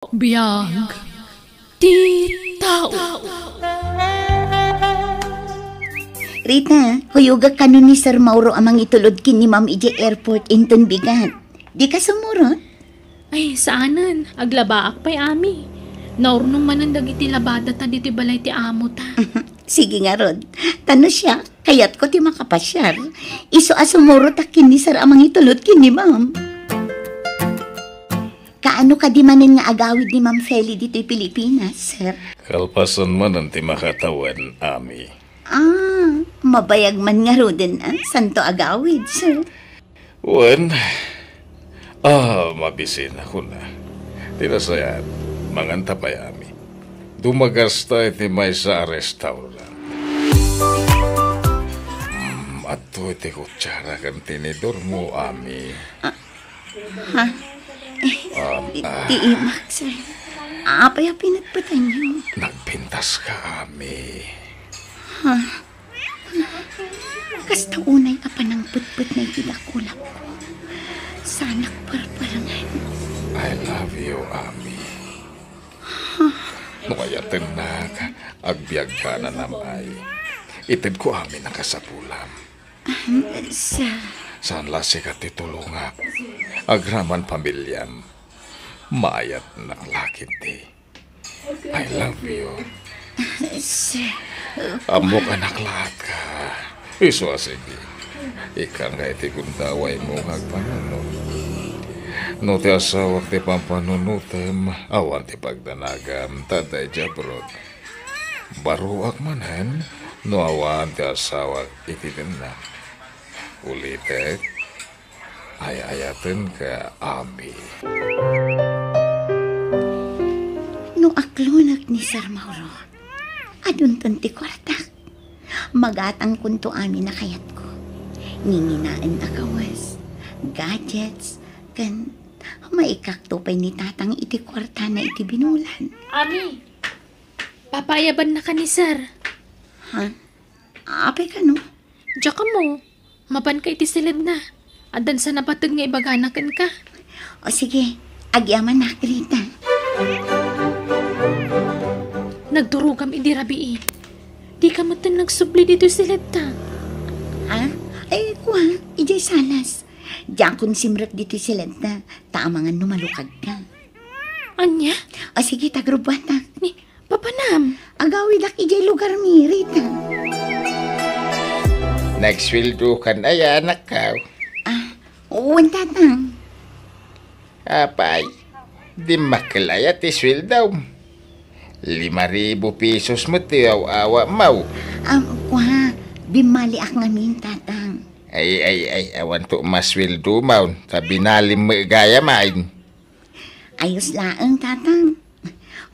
Biyag ti tao. Rita, huyuga ka nun ni Sir Mauro amang itulod kin ni Ma'am Ije Airport inton bigat. Di ka sumuro? Ay, saanan? Aglabaak pa'y ami. Naurnong manan dagiti labada ta diti balay ti amo ta. Sige nga Rod. Tano siya, kayat ko ti makapasyar. Iso asumuro ta kin ni Sir amang itulod kin ni Ma'am. Kaano ka di manin nga agawid ni Ma'am Feli dito'y Pilipinas, Sir? Kalpasan man ang ti makatawan, ami. Mabayag man nga Roden, santo agawid, Sir. Wan, mabisin ako na. Tinasayan, manganta pa ami. Dumagasta iti may sa restaurant. Ato iti kutsara kan tinidor mo, ami. Iimak, Sir. Apay pinagpatan niyo. Nagpintas ka, ami. Kasta unay apa ng putput na itinakulap ko. Sanak parparangan. I love you, ami. Nukayatin na agbyag ka na namay. Itid ko ami nakasapulam. Sir. Saan lasi ka titulunga? Agraman pamilyam. Mayat na lakit di. I love you. Sir. Amok anak lahat ka. Iso asigi. Ika nga iti kundaway mo agpanunod. No ti asawak ti pampanunutem, awan ti pagdanagam, taday jabrod. Baruak manan, no awan ti asawak iti dinak. Ulitek, ayayaten ka ami. No aklunag ni Sir Mauro, adun tanti kwartak. Magatang kunto amin na kayat ko. Ninginaan akawas, gadgets, kan maikaktupay ni tatang iti kwarta na iti binulan. Ami, papayaban na ka ni Sir. Apay ka no? Diyak ka mo. Mapan ka iti silid na. Adan sa napatag nga ibaganakan ka. O sige, agyaman na, Rita. Nagdurugam idi rabii. Di ka matan nagsubli dito silid ta. Ay, kuha, ijay salas. Diyan kun simrek dito silenta, taamangan numalukag ka. Anya? O sige, tagrubata. Ni, papanam. Agawid ak ijay lugar mi, Rita. Nagswildo ka na yan, nakaw. Uwan tatang. Apay, di makalaya ti swildaw. 5,000 pesos mo ti awa mau. Kuha, bimali ak ngamin tatang. Ay, awan to maswildo maun. Sabi nalim mo gaya main. Ayos laang tatang.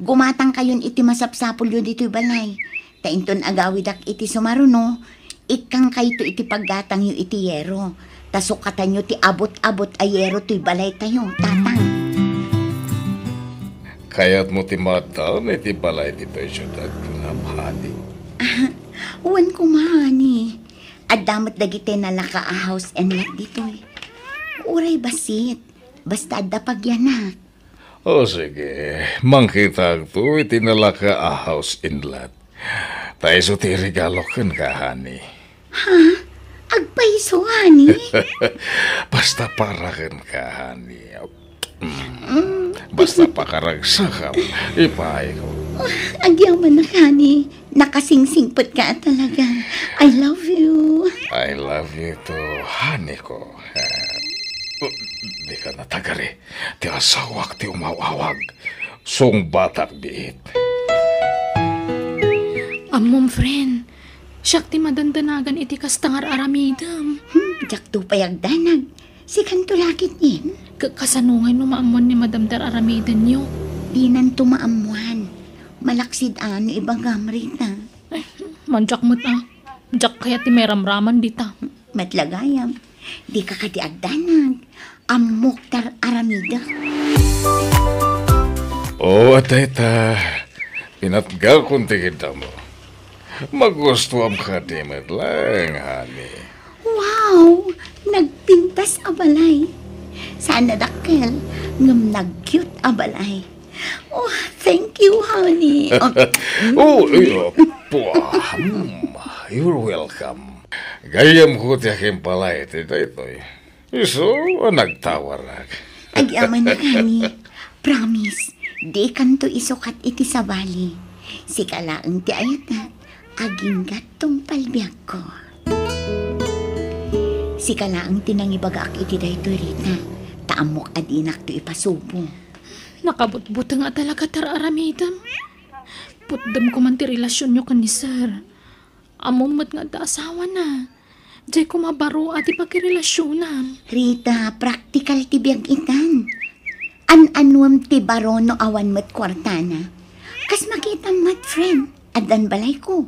Gumatang kayon iti masapsapol yun dito'y balay. Tainton agawid ak iti sumaruno. Ikang kayto iti paggatang yu iti yero. Tasukatan yu ti abot-abot ayero to'y balay tayo, tatang. Kaya't mo ti mataon iti balay dito'y syudad namhani. Uwan ko mahani. Adamat dagiti nalaka a house and lot dito'y. Uray basit. Basta adda pagyanak. O sige, mangkita to iti nalaka a house inlet. Tayo so ti regalo kan ka, hani. Agpaiso, hani. Basta para kan ka, hani. Basta pakaragsakam, ipay ko. Agyaman na, hani. Nakasingsingpot ka talaga. I love you. I love you too, hani ko. Di ka natagari. Ti asawak ti umawawag. Sung batak biit. Amom, friend. Siyak ti madandanagan iti kastangar aramidam. Jak to payagdanag. Si kanto lakit nin. Kasanungay no maamon ni Madam Dar aramidan niyo. Di nan tumaamuan. Malaksid ano ibagam, Rita. Ay, manjak mo't Jak kaya ti meramraman dita. Matlagayam. Di ka kadiagdanag. Amok tar aramida. Atay ta. Pinatgal kong tigita mo. Magustuhan ka dimit lang, hani. Wow! Nagpintas abalay. Sana dakkel, ngam nag-cute abalay. Oh, thank you, honey. Oh, you're welcome. Gayam ko tiyakin pala ito. So, nagtawarag. Agyaman na, honey. Promise, di kanto isukat iti sa bali. Si kalaang ti ayat na, aging gatong palbiag ko. Si kalaang tinangibagaak iti dayto rita, taamok adinak to ipasubo. Nakabutbut nga talaga tararamidam. Putdam ko man ti relasyon nyo kan ni sir. Amumat nga da asawa na. Diyay ko mabaro at ipakirelasyonan. Rita, practical ti biag itan. An-anuam ti baro no awan mat kwartana. Kas makita mat friend, adan balay ko.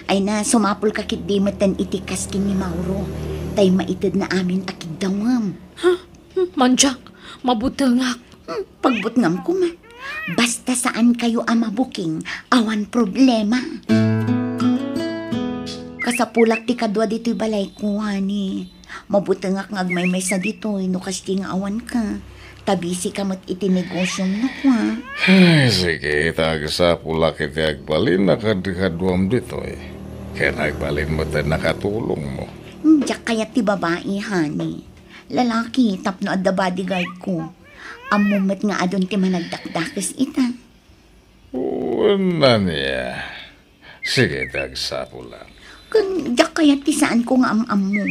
Ay na, sumapol kakit di matan itikas kin ni Mauro. Tay maitid na amin akid dawam. Manjak, mabutangak. Pagbutngam ko ma. Basta saan kayo ama booking, awan problema. Kasapulak ti kadwa dito'y balay ko, honey. Mabutangak ngagmay-may sa dito'y, no kasi nga awan ka. Tabisi ka mat itinegosyo no ko, ha? Sige, tagasapulak iti agbalin nakadikadwam dito Kaya nagbalin mo tayo nakatulong mo. Diyak kaya ti babae, honey. Lalaki, tapno at the bodyguard ko. Amumat nga adon ti managdakdakis ita. Wala niya. Sige, tagasapulak. Kung diyak kaya ti saan ko nga am mo.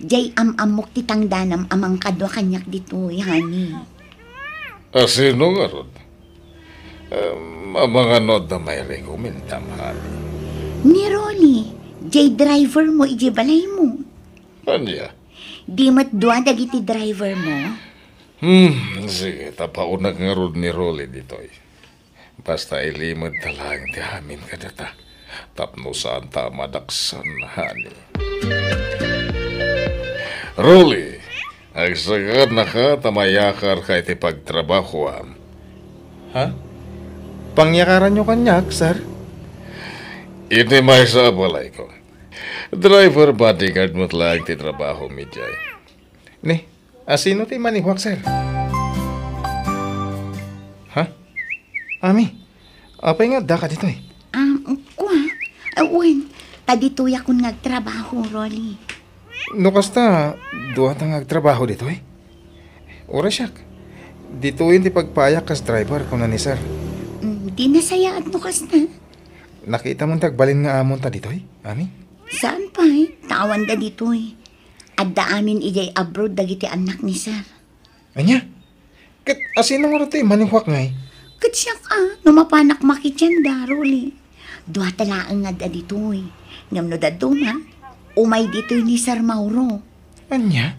Diyay amok ti tangdanam amang kadwa kanyak dito'y, honey. Sino nga ron? Mga nod na may rekomendam, honey. Ni Rolly, jay driver mo, iji balay mo. Anya? Di mat dua dagiti driver mo. Sige, tapaunag nga ron ni Rolly dito Basta ilimod talang ti amin ka data. Tapno saan ta madaksan, honey. Rolly, agsagad na ka tamayakar ka iti pagtrabahoan. Ha? Pangyakaran nyo kanyak, sir? Iti may sa balay ko. Driver bodyguard mo't lang ti trabaho mi jay. Ni, asino ti maniwak, sir? Ha? Ami, apay nga da ka dito Kuha. Awen, tadituya kung nagtrabaho, Rolly. No kasta, duwa tang agtrabaho dito Ora siyak. Dito yun ti pagpayak kas driver ko na ni sir. Di nasayaan mo kas na. Nakita mong tagbalin nga amon ta dito Ami? Saan pa Tawan da dito Adda amin ijay abroad dagiti anak ni sir. Anya? Kat asino nga rito maniwak nga Katsyak numapanak makityan da, Rolly. Duha talaang nga da dito Ngam no da duma, umay dito ni Sir Mauro. Anya?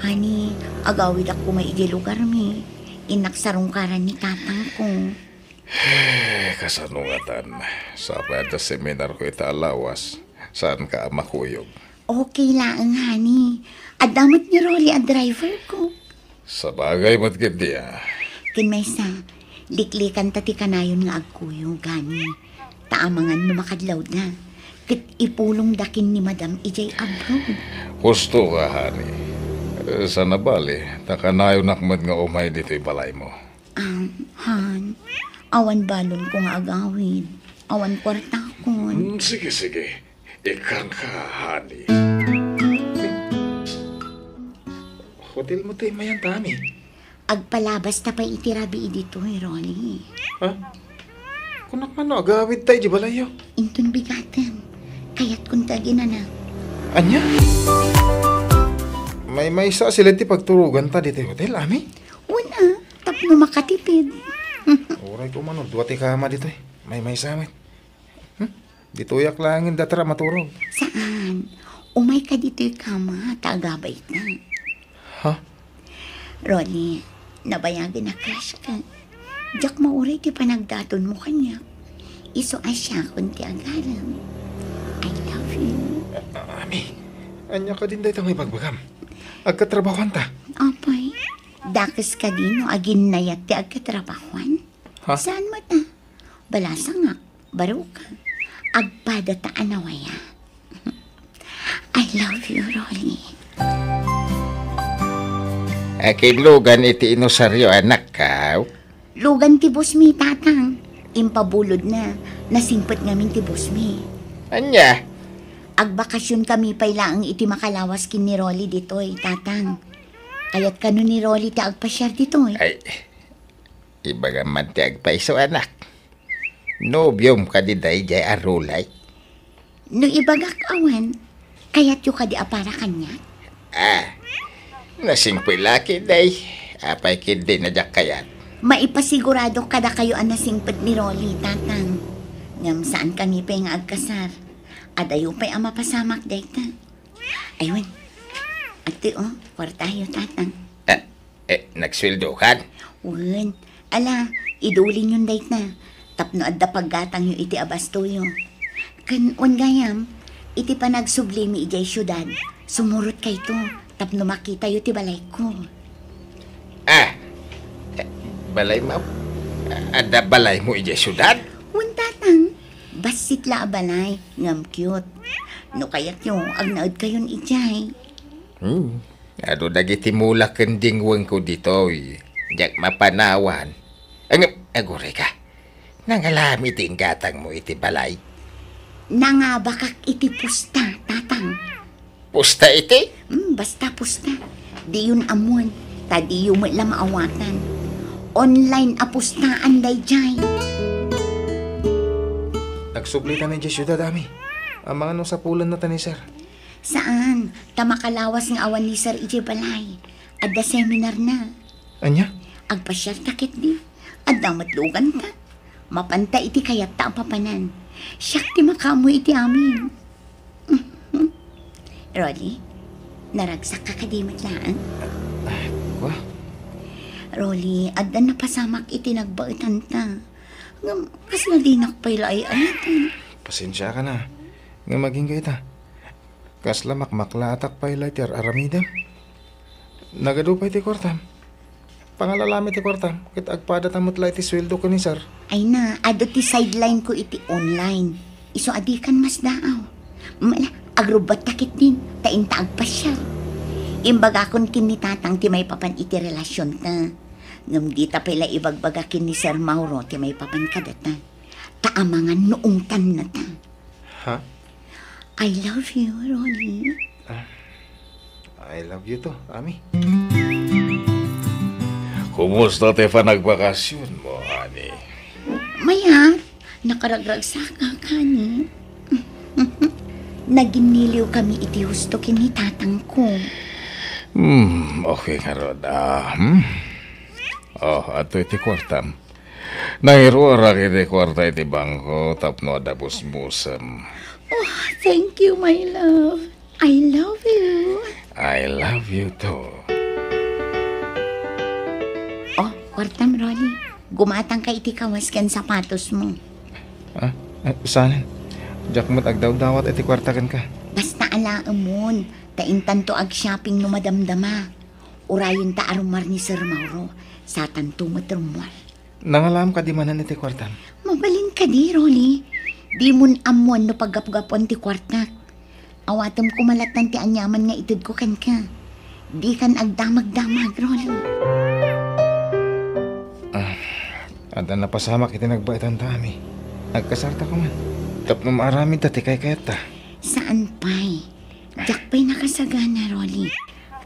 Honey, agawid ako may iji lugar mi. Inaksarungkaran ni tatang ko. Kasanungatan. Sa pada seminar ko italawas. Saan ka makuyog? Okay lang, honey. Adamot ni Rolly ang driver ko. Sa bagay mo't gindi Kinmaysa, liklikan tati kanayon nga agkuyog, gani. Taamangan numakadlaw na. Kit ipulong dakin ni Madam ijay abroad. Gusto ka, honey. Sa nabali, takanayo nakmad nga umay dito'y balay mo. Han, awan balon ko nga agawid. Awan kwarta ko. Sige. Ikan ka, honey. Hotel mo tayo mayan tami. Agpalabas ta pa itirabi dito, Rolly. Ha? Kunak man no, agawid tayo di balayo. Intun bigatan. Kaya't kung tagin na. Anya? May isa sila ti pagturugan ta dito hotel, Ami? Una, tapno makatipid. Oray ko man, duwa ti kama dito May samit. Dito yak langin datara maturog. Saan? Umay ka dito'y kama, tagabay na. Ha? Rolly, nabayagin na crush ka. Diyak mauray ti panagdaton mo kanya. Iso asya kung ti agaram. I love you. Ami, anya ka din dahi may pagbagam. Agkatrabahuan ta. Apay, dakas ka din no agin nayat ti agkatrabahuan. Ha? Saan mo ta? Balasa nga, baro ka. Agpada ta anawaya. I love you, Rolly. Akinlugan iti inosaryo anak ka. Lugan ti boss mi, tatang. Impabulod na. Nasingpet ngamin ti boss mi. Anya? Agbakasyon kami pailaang iti makalawas kin ni Rolly ditoy, tatang. Kaya't kano ni Rolly ti agpasyar ditoy. Ay, ibaga man ti agpaiso anak. Nobyom ka di day jay arulay. No ibagak awan, kaya't yu ka di apara kanya. Nasingpoy laki day. Apay kindi na jak kayat. Maipasigurado kada kayo ang nasingpet ni Rolly, tatang. Ngam saan kami pa yung agkasar. Adayo pa'y ama pasamak, dekta. Ayun. Ate, kwartayo, tatang. Nagsweldo kan? Wen, ala, idulin yung date na. Tapno adda paggatang yung iti abastoyo. Kan, gayam, iti pa nagsublimi ijay syudad. Sumurot kay to, tapno makita yung ti balay ko. Balay mo? Ada balay mo ijay syudad? Wen, tatang, basit la balay, ngam cute. No kayat yung agnaod kayon ijay. Ado dagiti mula kendingweng ko dito. Jak mapanawan. Agore ka. Nangalami ting gatang mo iti balay. Nangabakak iti pusta, tatang. Pusta iti? Basta pusta. Di yun amon. Tadi yung la maawatan. Online apustaan day jay. Nagsublitan na dyan syudad, Ami. Ang mga nung sapulan na tani, sir. Saan? Tamakalawas ng awan ni Sir Ije Balay. Adda seminar na. Anya? Agpasyar takit di. Adda matlugan ta. Mapanta iti kayat ta ang papanan. Siyak ti makamu iti amin. Rolly, naragsak ka kadimit lang. Wah? Rolly, adda na pasamak iti nagbaitan ta. Kas na dinak pa'y laay ayatan. Pasensya ka na. Nga maging kayo ta. Kasla makmaklatak pa ilay ti aramida. Nagado pa iti kwartam. Pangalalami ti kwartam. Kit agpada tamot la iti sweldo ko ni sir. Ay na, ado ti sideline ko iti online. Iso adikan mas daaw. Mala, agrubat takit din. Tainta agpasyal. Imbaga kon kini tatang ti may papan iti relasyon ta. Ngam di ta pala ibagbagakin ni Sir Mauro ti may papan kadata. Taamangan noong tan na ta. Ha? I love you, Rolly. I love you to, Ami. Kumusta te pa nagbakasyon mo, honey? Maya, nakaragragsak ka kani. Naginiliw kami iti husto kini tatang ko. Okay nga ron. Ato iti kwartam. Nangiruara kiti kwarta iti bangko tapno adabos musam. Oh, thank you, my love. I love you. I love you too. Oh, kwartam, Rolly. Gumatang ka iti kawas kan sapatos mo. Saan? Jack mo't agdaw-dawat iti kwartakan ka. Basta alaamon, taintan to ag shopping no madamdama. Urayon ta arumar ni Sir Mauro, sa tanto matrumwal. Nangalam ka di manan iti kwartam. Mabalin ka di, Rolly. Di mun amon no paggapgapon ti kwartak. Awatam kumalatan ti anyaman nga itid ko kan ka. Di kan agdamag-damag, Rolly. Ada na pasamak iti nagbaitan ta, Ami. Nagkasarta ko man. Tapno maaramid ta ti kayat ta. Saan pa'y? Diyak pa'y nakasagana, Rolly.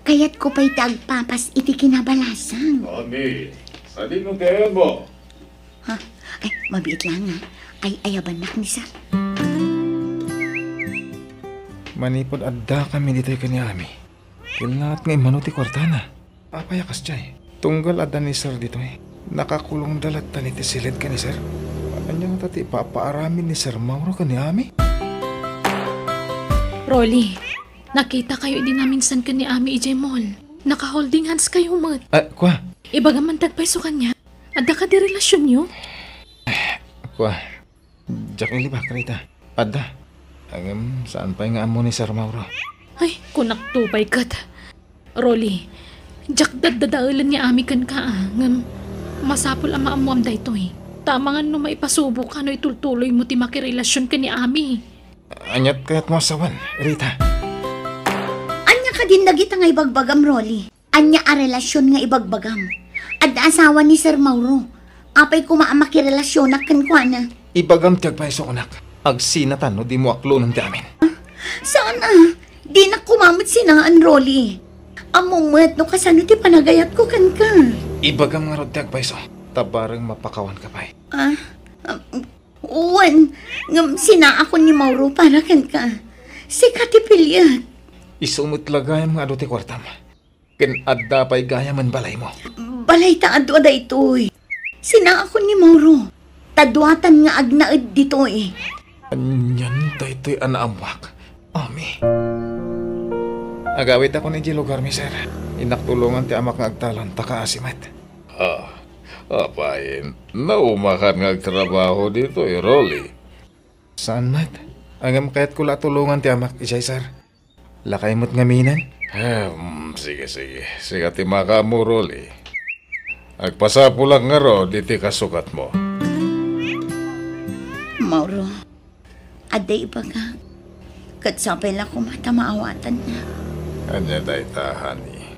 Kaya't ko pa'y tagpapas iti kinabalasan. Honey, sali mo kayo mo. Ha? Ay, mabiit lang ha. Ay, ayabanak ni Sir. Manipod adda kami dito'y kanya, Ami. Kilaat nga imano ti kwartana. Apayakas jay. Tunggal adda ni Sir dito'y. Nakakulong dalat ta ni ti silid ka ni Sir. Anyang tati papaaramin ni Sir Mauro ka ni Ami. Rolly, nakita kayo din namin san ka ni Ami ijay mall. Naka-holding hands kayo, mat. Kwa? Ibaga man tagpaiso kanya. Adda ka di relasyon nyo? Kwa? Jack yung liba, karita. Adda. Agam, saan pa nga amo ni Sir Mauro? Ay, kunak tupay kat. Rolly, Jack dadadaulan niya Ami kan ka ngam masapol ang maamuam da ito eh. Tama nga no maipasubok ka no itultuloy mo ti makirelasyon ka ni Ami. Anyat kaya't masawan, Rita. Anya ka din nagita nga ibagbagam, Rolly. Anya a relasyon nga ibagbagam. At asawa ni Sir Mauro. Apay kumaamakirrelasyon na kan kwa na. Ibagam ti agpaiso ko nak. Agsinatan no di mo aklunan ti amin. Sana, di na kumamot sinaan, Rolly. Amumat no kasano ti panagayat ko kan ka. Ibagam nga rod ti agpaiso. Tabarang mapakawan ka pa'y. Uwan, ngam sina ako ni Mauro para kan ka. Si Katipilya. Isumot lagayam nga ado ti kwartam. Ken adda pa'y gaya man balay mo. Balay ta ado da ito'y. Sina ako ni Mauro. Tadwatan nga agnaed dito'y. Anyan da ito'y anaamwak. Ami. Agawit ako ni lugar mi, sir. Inaktulungan ti amak nga agtalon, takaasimat. Apain, naumakan nga trabaho dito Rolly. Saan mat? Agam kaya't kula tulungan ti amak, isay, sir. Lakay mo't ngaminan? Sige. Sige ti maka mo, Rolly. Agpasapo lang nga ro, diti kasukat mo. Mauro, aday ba ka? Katsapay lang kumata maawatan na. Anya day tahani.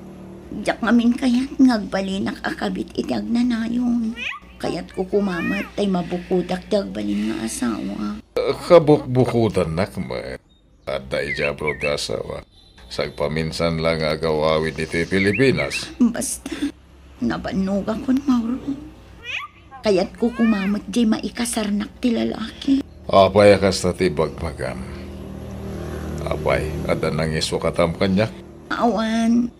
Diyak ngamin kayat ngagbalinak akabit itag na nayon. Kayat ko kumamat tay mabukudak dagbalin nga asawa. Kabukbukutan nakma. At day jabro ti asawa. Sagpaminsan lang agawawid dito Pilipinas. Basta, nabanog ako, Mauro. Kayat ko kumamat di maikasarnak ti lalaki. Apay kasta ti bagmagam. Apay, ada nang isukatam kanyak. Awan,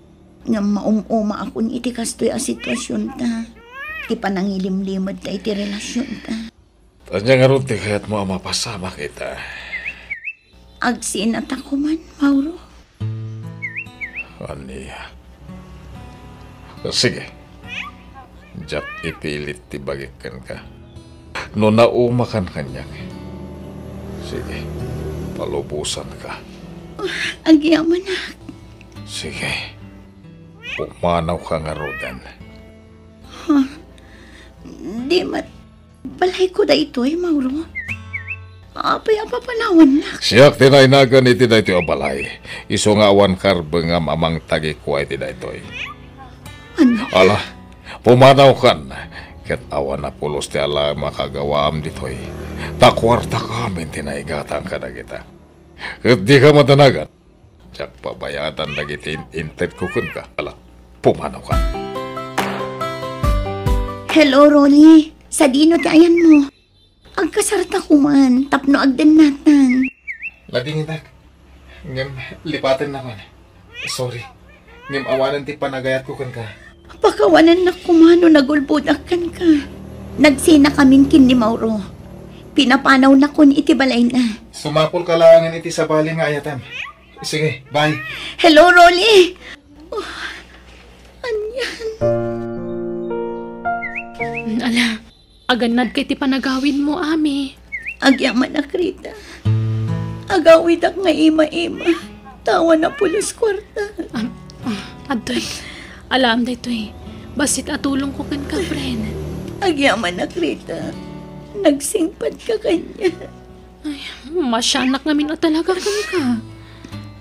nga maumuma akong iti kastoy a sitwasyon ta. Ti panangilimlimad ta iti relasyon ta. Tanya nga ron ti kayat mo mapasama kita. Agsinat ako man, Mauro. Aniya. Sige. Diyak ipilit ti bagikan ka. No naumakan kanyak. Sige. Palubusan ka. Agyaman na. Sige. Pumanaw ka nga rodan. Di mat, balay ko da ito Mauro. Apay apapanawan na. Siyak tinainagan iti da ito abalay. Iso nga awan karbe nga mamang tagi kuwa iti da ito. Ano? Ala, pumanaw kan. Ket awan na pulos ti ala makagawaam dito. Takwarta kamin tinaigatang ka na kita. Ket di ka matanagan. Siyak pabayatan na giti inted kukun ka. Ala, pumanaw kan. Hello, Rolly. Sa dino ti ayan mo. Agkasarta ko man. Tapno agden natan. Ladingin tak. Ngem, lipatin na man. Sorry. Ngem, awanan ti panagayat ko kan ka. Pakawanan na kumano nagulbudakan ka. Nagsina kaming kin ni Mauro. Pinapanaw na kun iti balay na. Sumapol ka langan iti sa bali nga ayatam. Sige, bye. Hello, Rolly. Oh, anyan. Ala, aganad kay ti panagawin mo, Ami. Agyaman na Krita. Agawid ak nga ima-ima. Tawa na pulos kwarta. Adoy, alam da ito Basit atulong ko kan ka, friend. Agyaman na Krita. Nagsingpad ka kanya. Masyanak ngamin at talaga kan ka.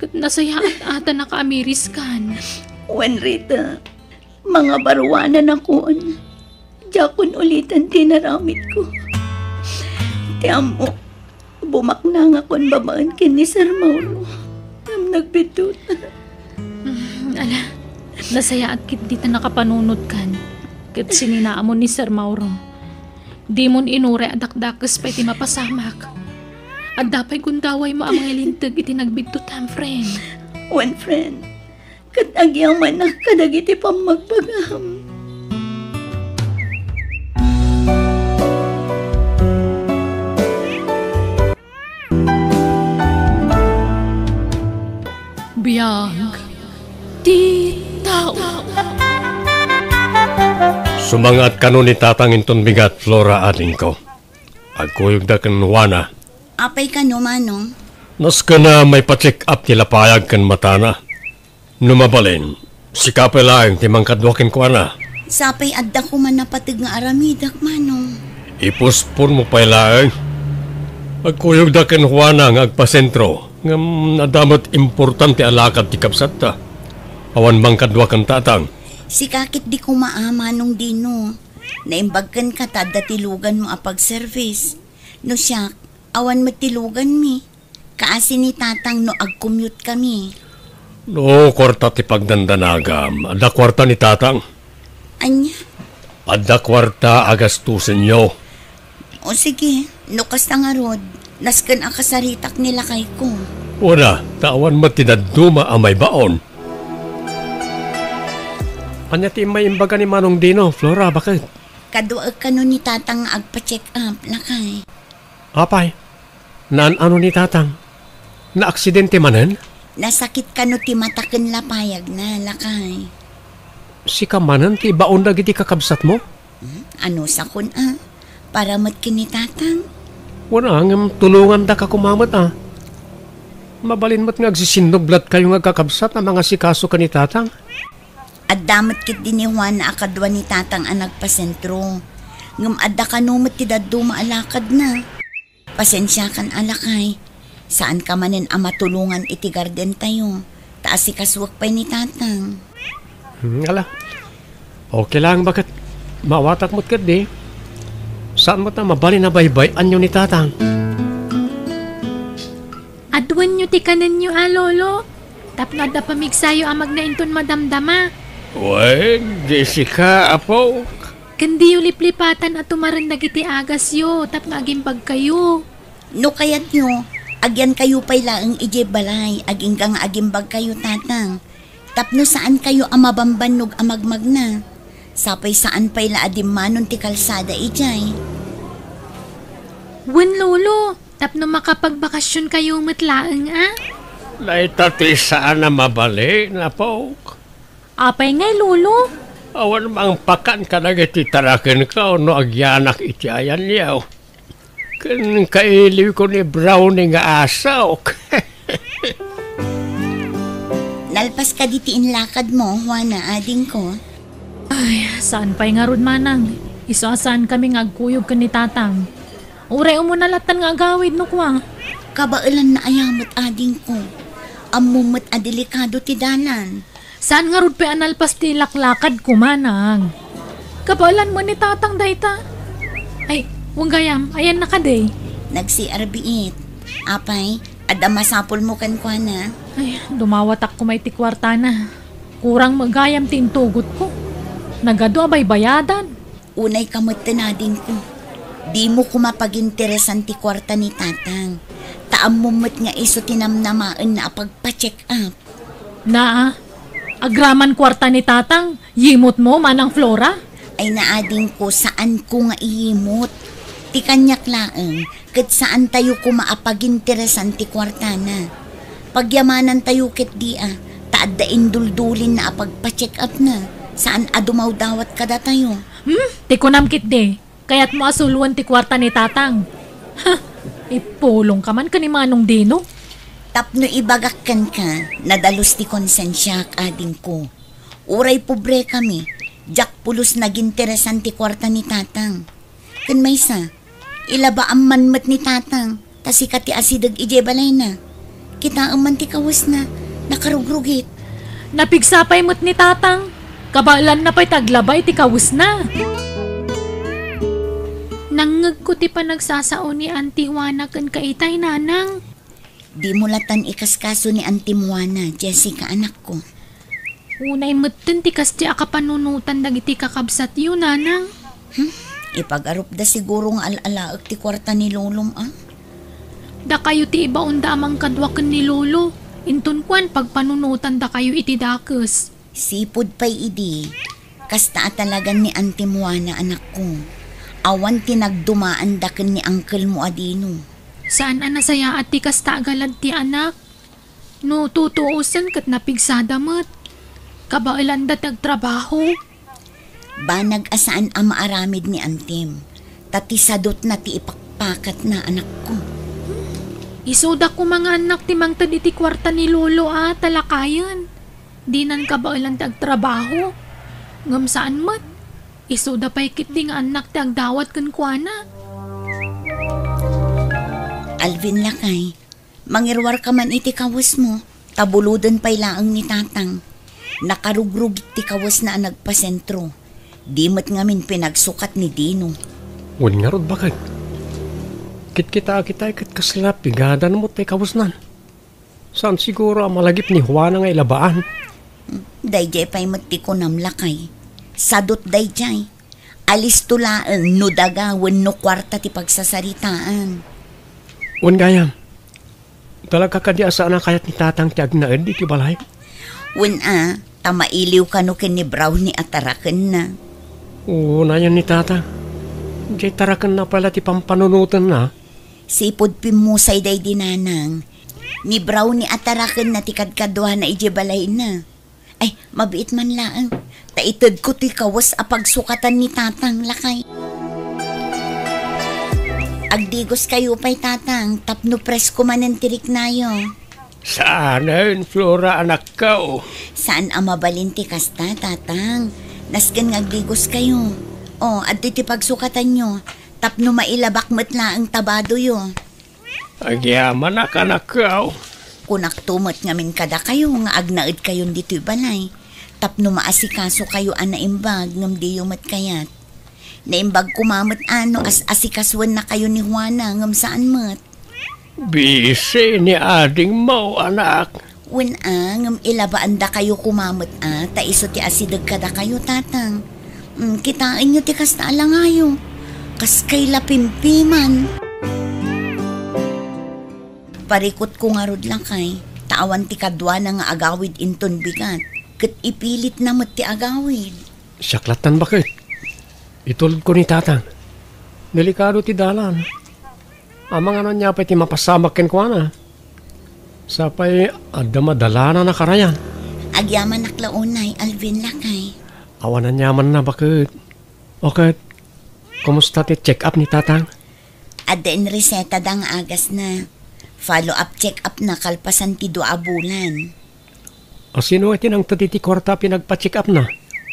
Kat nasaya at ata nakaamiris kan. Wan Rita, mga baruanan akoon. Jakon ulitan tinaramit ko. Tiyamo, bumakna nga kon babaan kin ni Sir Mauro. Nagbitut. Ala, nasaya at kit dita nakapanunod kan. Kat sininaamon ni Sir Mauro. Di mon inure at dakdakas pa iti mapasamak. At dapay kundaway mo ang mga lintag iti nagbigtutan, friend. One friend, kat agyaman na kadagiti pamagbagam. Biyag ti tao. Sumangat kano ni tatanginton bigat Flora ating ko. Agkuyog da kan wana. Apay ka no, Manong? Nas ka na may pa-check up nila payag kan matana. Numabalin, si kapelaang timangkadwakin ko na. Sapay adda ko man napatig nga aramidak, Manong. Ipuspon mo pailaang. Agkuyog da kan wana nga agpasentro. Ngam nadamot importante alakad ti kapsat ta. Awan bang kadwa kang tatang? Si kakit di ko maama nung dino. Naimbagkan ka tada tilugan mo apag service. No siya, awan matilugan mi. Kaasi ni tatang no ag-commute kami. No, kwarta ti pagdandanagam. Ada kwarta ni tatang. Anya? Ada kwarta agastusin nyo. O sige, no kasta nga rod. Naskan akasaritak nila kay ko. Wala, tawan matinaduma amay baon. Anya ti may imbaga ni Manong Dino, Flora, bakit? Kaduag ka no ni tatang agpa-check up, lakay. Apay, naan ano ni tatang? Na-aksidente manen? Nasakit ka no ti mataken lapayag na, lakay. Si kamanan ti baon na giti kakabsat mo? Ano sa kun para matkin ni tatang? Wala, ngam tulungan da ka kumamat Mabalin mo't nga agsisinublat kayo nga kakabsat ang mga sikaso ka ni tatang. At damat kit din ni Juan na akadwa ni tatang ang nagpasentro. Ngam adda ka numot ti daddo maalakad na. Pasensya kan alakay. Saan ka manin matulungan iti garden tayo. Taas si kaswak pa ni tatang. Ala, okay lang bakit mawatak mo't kat di. Saan mo't na mabalin na baybay anyo ni tatang? Adwan nyo ti kanan nyo, lolo. Tapno da pamigsayo amag na inton madamdama. Uy, Jessica, apo. Kandi yung liplipatan at tumaran na giti agas yo. Tapno agimbag kayo. No kayat nyo, agyan kayo pa'y laang ije balay. Aging kang agimbag kayo tatang. Tapno saan kayo amabambanog amagmag na. Sapay saan pa'y laadim manon ti kalsada ijay. Wen, lolo. Tapno makapagbakasyon kayo matlaang, Naitati saan na mabali, napo. Apay ngay, lolo. Awan mang pakan ka na titarakin ka no agyanak iti ayan niyaw. Kan kailiw ko ni Brownie nga asok. Nalpas ka ditiin lakad mo, Juana, ading ko. Ay, saan pa'y nga rod manang? Isasaan kami nga agkuyog ka ni tatang. Uray mo nalatan nga agawid no kwa. Kabailan na ayamot ading ko. Amumot adelikado ti dalan. Saan nga rod pa analpas ti laklakad ko manang? Kabalan mo ni tatang dayta. Ay, wang gayam, ayan na ka day. Nagsi-arbiit. Apay, adamasapol mo kan kwa na. Ay, dumawatak ko may tikwarta na. Kurang magayam tintugot ko. Nagado abay bayadan. Unay kamot tinading ko. Di mo kumapaginteresan ti kwarta ni tatang. Taamumot nga iso tinamnamaan na pagpa-check up. Agraman kwarta ni tatang, yimot mo manang Flora? Ay naading ko saan ko nga iyimot. Ti kanyak laeng, kat saan tayo kumaapaginteresan ti kwarta na. Pagyamanan tayo kit taad da induldulin na pagpa-check up na. Saan adumaw dawat kada tayo? Ti kunam kit de, kaya't mo asuluan ti kwarta ni tatang. Ha, ipulong ka man ka ni Manong Dino. Tapno ibagakkan ka, nadalos ti konsensya ading ko. Uray pobre kami, jak pulos naginteresan ti kwarta ni tatang. Kan maysa, ilaba ang manmat ni tatang, tasika ti asidag ije balay na. Kita ang ti kawas na, nakarugrugit. Napigsapay mo't ni tatang, kabalan na pa'y taglabay ti kawas na. Nangag ko ti pa nagsasao ni Auntie Juana kan kaitay nanang. Di mo latan ikaskaso ni Auntie Juana, Jessica anak ko. Unay mutten ti kas ti akapanunutan dagiti kakabsat yun nanang. Ipag-arup da siguro nga alalaag ti kwarta ni Lolom Da kayo ti ibaon da amang kadwakan ni Lolo. Intun kwan pagpanunutan da kayo iti dakes. Sipod pa'y idi. Kasta talagan ni Auntie Juana anak ko. Awan tinagdumaan daken ni Uncle mo adino. Saan anasaya at ti kasta agalad ti anak? No tutuusan kat napigsada mat. Kabailan da tagtrabaho. Banag asaan ang maaramid ni Antim. Tatisadot na ti ipakpakat na anak ko. Isoda ko mga anak ti mangtad iti kwarta ni Lolo talakayan. Di nan kabailan tagtrabaho. Ngam saan mat? Isoda pa'y kit di nga anak ti agdawat kan kuana. Alvin lakay, mangirwar ka man iti kawas mo, tabuludan pa'y laang ni tatang. Nakarugrug ti kawas na nagpasentro. Di mat ngamin pinagsukat ni Dino. Wan nga rod bakit? Kita kat kaslap, pigadan mo tay kawasnan. Saan siguro ang malagip ni Juana nga ilabaan? Dayjay pa'y mati ko namlakay. Sadot dayjay. Alis tulaan, no daga, no kwarta ti pagsasaritaan. Wan gayam. Talaga ka di asaan ang kayat ni tatang tiyag na di ti balay? Tamailiw ka no ken ni Brownie at tarakan na. Oo na yan ni tatang. Diyay tarakan na pala ti pampanunutan na. Sipod pimusay day dinanang. Ni Brownie at tarakan na ti kadkadwa na ijibalay na. Ay, mabiit man lang. Taitad ko ti kawas apagsukatan ni tatang lakay. Agdigos kayo pa'y tatang, tapno presko man ang tirik na yo. Saan yun, Flora, anak ka o? Saan ang mabalinti kasta, tatang? Nasgan ngagdigos kayo. At ti pagsukatan nyo, tapno mailabak matla ang tabado yo. Agyaman anak ka o. Kunak tumot ngamin kada kayo, nga agnaid kayon dito'y balay. Tapno maasikaso kayo anaimbag, ngam di yumat kayat. Naimbag kumamat as asikaswan na kayo ni Juana, ngam saan mat? Bisi ni ading mo, anak. Ngam ilabaan da kayo kumamat taiso ti asidag kada kayo, tatang. Kitain nyo ti kasta alangayo. Kas kay lapimpiman. Parikot ko nga rod lang kay, tawan ti kadwa na nga agawid inton bigat. Kat ipilit na mat ti agawid. Siyaklatan bakit? Itulad ko ni tatang. Delikado ti dalan. Amang ano niya pa ti mapasamak ken kwa na. Sapay adda madala na nakarayan. Agyaman naklaunay, Alvin lakay. Awanan yaman na bakit? Okay. Kumusta ti check up ni tatang? Adda in reseta dang agas na. Follow-up check-up na kalpasan ti 2 bulan. O sino iti nang tati kwarta pinagpa-check up na?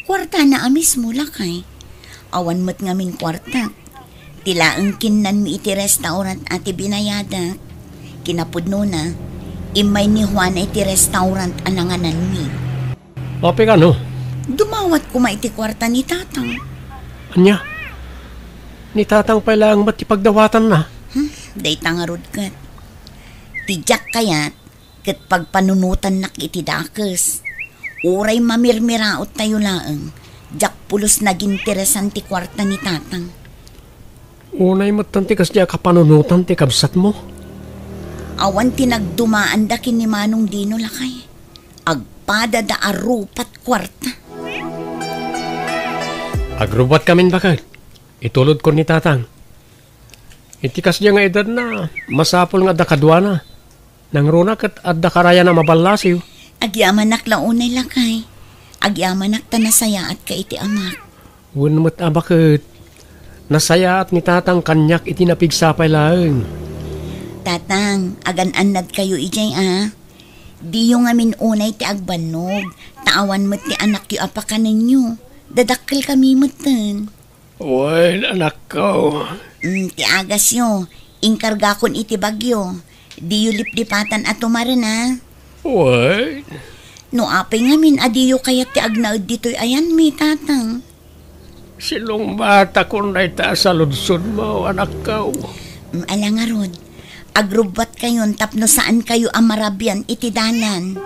Kwarta na amis mo lakay. Awan mo't ngamin kwarta. Tilaang kinan mi iti restaurant ati binayada. Kinapudno na, imay ni Juana iti restaurant ananganan mi. Ope ka no? Dumawat kuma iti kwarta ni tatang. Anya? Ni tatang pala ang matipagdawatan na. Day tangarod kat. Tijak kayat, kat pagpanunutan nak iti dakes. Uray mamirmiraot tayo laang, jak pulos naging teresan ti kwarta ni tatang. Unay matantikas diya kapanunutan ti kabsat mo. Awan tinagdumaan da kin ni Manong Dino lakay. Agpada da arupat kwarta. Agrubat kamin bakit? Itulod ko ni tatang. Itikas diya nga edad na, masapol nga da kadwa na. Nang runak at adda karaya na mabalasiw. Agyaman naklaunay lakay. Agyaman naktanasaya at ka iti amak. Wunmut bakit? Nasaya at ni tatang kanyak iti napigsapay lang. Tatang, agan-anad kayo ijay Di yung amin unay ti agbanog. Taawan mo't ti anak yu apakanan nyo. Dadakkel kami motan. Well, anak ko. Ti agas yo. Inkarga kon iti bagyo. Di yu lip-lipatan at tumaran What? No apay ngamin adiyo kayat ti agnaud dito'y ayan mi tatang. Silong bata ko na ita sa lunsod mo, anak ko. Alangarod, agrubat kayon tapno saan kayo amarabyan iti dalan.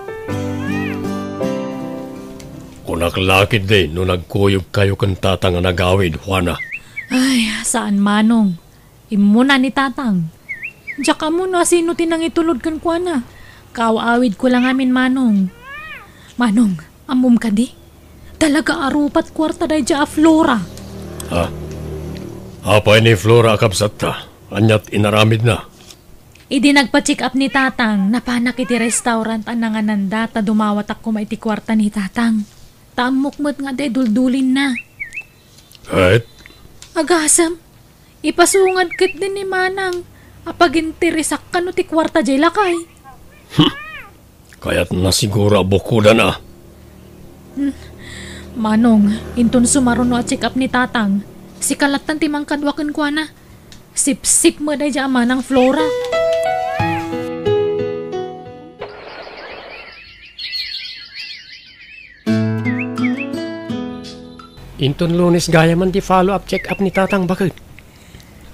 Kunaklakid din no nagkuyog kayo kan tatang nga nagawid, Juana. Ay, saan manong? Imuna ni tatang. Tsaka mo no, sino tinang itulod kan kwa na? Kawaawid ko lang amin, Manong. Manong, amom ka di? Talaga arupat kwarta day dya Flora. Ha? Apay ni Flora akabsat ta. Anyat inaramid na. Idi nagpa-check up ni tatang, napanak iti restaurant ananganan data dumawatak ko maiti kwarta ni tatang. Tamukmat nga day duldulin na. Kahit? Agasam, ipasungad kit din ni Manang. Apagintirisak ka no ti kwarta jay lakay. Kaya't nasigura bukuda na. Manong, inton sumaron no at check up ni tatang. Si kalatan timang kadwakan kwa na. Sip-sip mo day dya Manang Flora. Inton Lunes gaya man di follow-up check-up ni tatang bakit?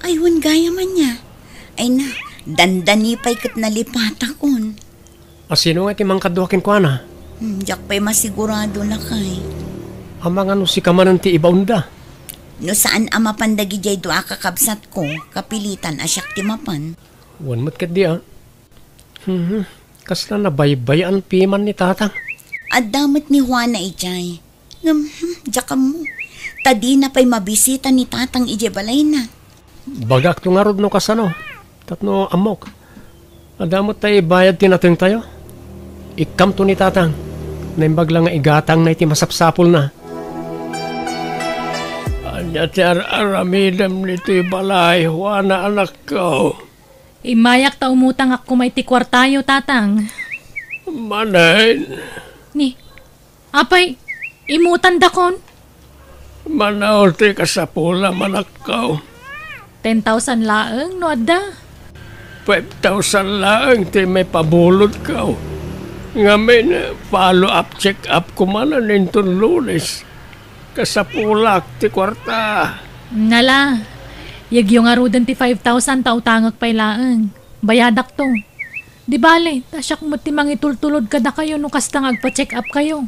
Aywan gaya man niya. Ay na, dandani pa'y kat nalipata kon. Asino nga ti mangkadwakin ko na? Diyak pa'y masigurado na kay. Amang ano si kamanan ti ibaunda. No saan ama pandagi jay doa kakabsat ko, kapilitan asyak timapan. Wan mo't kat di Kasla na baybayan piman ni tatang. At damat ni Juana ijay. Diyak mo. Tadi na pa'y mabisita ni tatang ije balay na. Bagak to nga rod no kasano. Tatno amok. Adamot tayo bayad tinateng tayo. Ikam to ni tatang. Naimbag lang nga igatang na iti masapsapol na. Anya ti aramidam niti balay, Juana anak ko. Imayak ta umutang ako may tikwartayo, tatang. Manay, Ni, apay, imutan dakon? manaw ti kasapula manak ko. 10,000 laeng, no adda. 5,000 lang ti may pabulod ko. Ngamin, follow-up check-up ko man ninton Lunes. Kasapulak ti kwarta. Nala, yagyo nga rudan ti 5,000 tautangag pay laeng. Bayadak to. Di bale, tasyak mo ti mangitultulod kada kayo no kasta agpa-check up kayo.